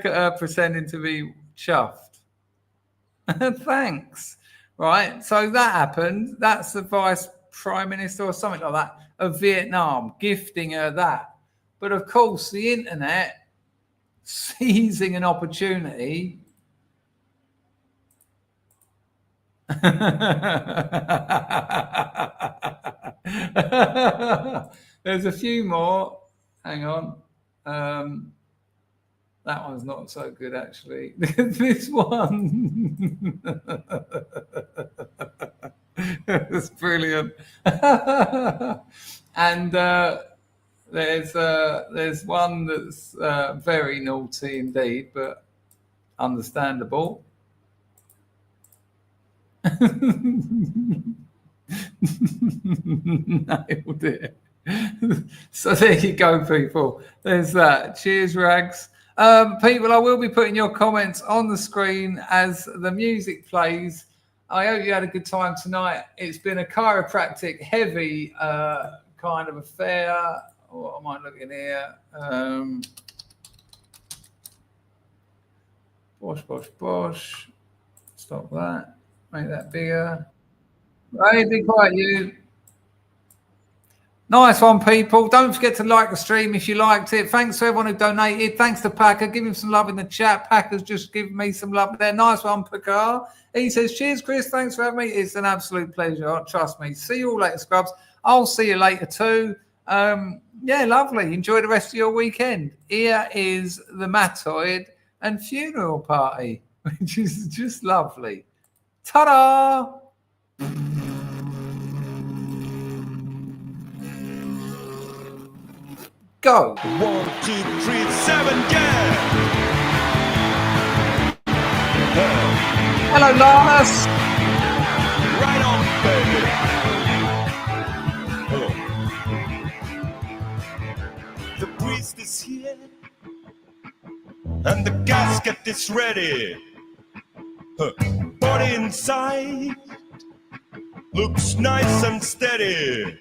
at her pretending to be chuffed. Thanks. Right. So that happened. That's the Vice Prime Minister or something like that of Vietnam gifting her that. But of course, the internet seizing an opportunity. There's a few more. Hang on. That one's not so good, actually. This one. That's brilliant. And there's one that's very naughty indeed, but understandable. Nailed it. So there you go, people. There's that. Cheers, Rags. People, I will be putting your comments on the screen as the music plays. I hope you had a good time tonight. It's been a chiropractic heavy kind of affair. What am I looking here? Bosh. Stop that. Make that bigger. Hey, be quiet, you. Nice one, people. Don't forget to like the stream if you liked it. Thanks to everyone who donated. Thanks to Packer. Give him some love in the chat. Packer's just given me some love there. Nice one, Packer. He says, cheers, Chris. Thanks for having me. It's an absolute pleasure. Trust me. See you all later, Scrubs. I'll see you later too. Yeah, lovely. Enjoy the rest of your weekend. Here is the Matoid and Funeral Party, which is just lovely. Ta-da! Go. 1, 2, 3, 7, yeah. Hello, Lars. Right on, baby. The priest is here, and the casket is ready. Body inside looks nice and steady.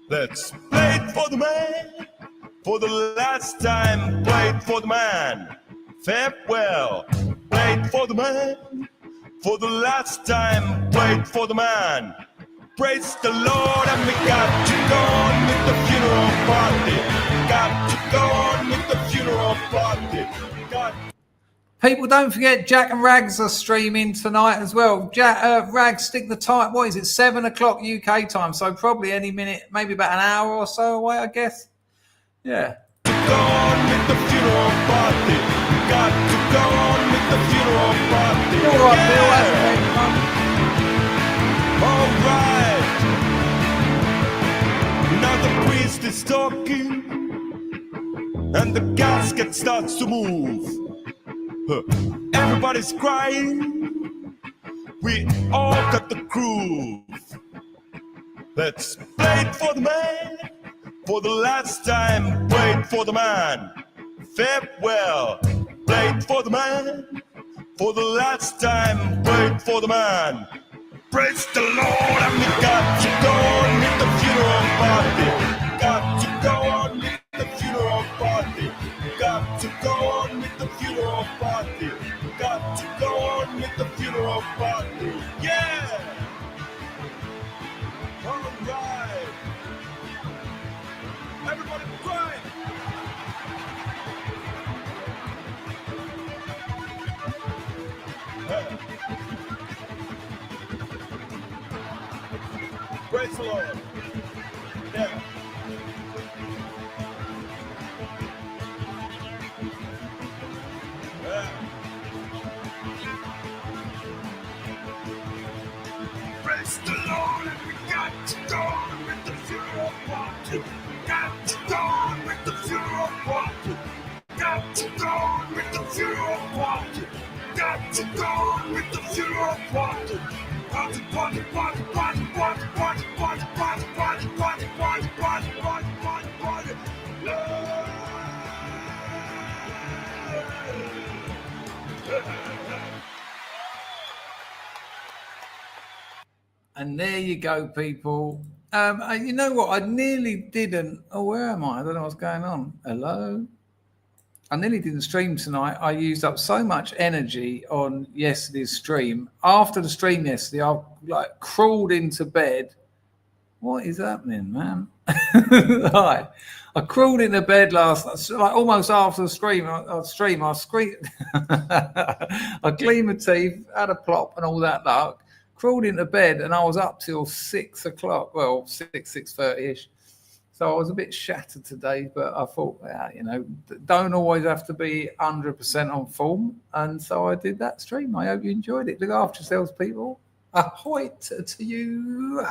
Let's play it for the man, for the last time. Play it for the man. Farewell. Play it for the man, for the last time. Play it for the man. Praise the Lord, and we got to go on with the funeral party. Got to go on with the funeral party. People, don't forget Jack and Rags are streaming tonight as well. Rags, stick the time. What is it? 7 o'clock UK time. So probably any minute, maybe about an hour or so away, I guess. Yeah. Go on with the funeral party. Got to go on with the funeral party. All right, Bill. That's great fun. All right. Now the priest is talking, and the casket starts to move. Everybody's crying. We all got the groove. Let's play it for the man, for the last time. Play it for the man. Farewell. Play it for the man, for the last time. Play it for the man. Praise the Lord, and we got to go on with the funeral party. Got to go on with the funeral party. Got to go on with the funeral party. Got to go on with the funeral party. Yeah! All right. Everybody cry. Hey. Praise the Lord. Yeah. Praise the Lord, and we got to go on with the funeral party. Got to go on with the funeral party. Got to go on with the funeral party. Got to go on with the funeral party. Party, party, party, party, party, party, party, party, party, party, party, party, party, party, party. And there you go, people. You know what? I nearly didn't. Oh, where am I? I don't know what's going on. Hello? I nearly didn't stream tonight. I used up so much energy on yesterday's stream. After the stream yesterday, I like crawled into bed. What is happening, man? Hi. I crawled into bed last night, like almost after the stream. I screamed. I cleaned my teeth, had a plop and all that luck. Crawled into bed and I was up till 6 o'clock. Well, 6:30ish. So I was a bit shattered today, but I thought, don't always have to be 100% on form. And so I did that stream. I hope you enjoyed it. Look after yourselves, people. Ahoy to you.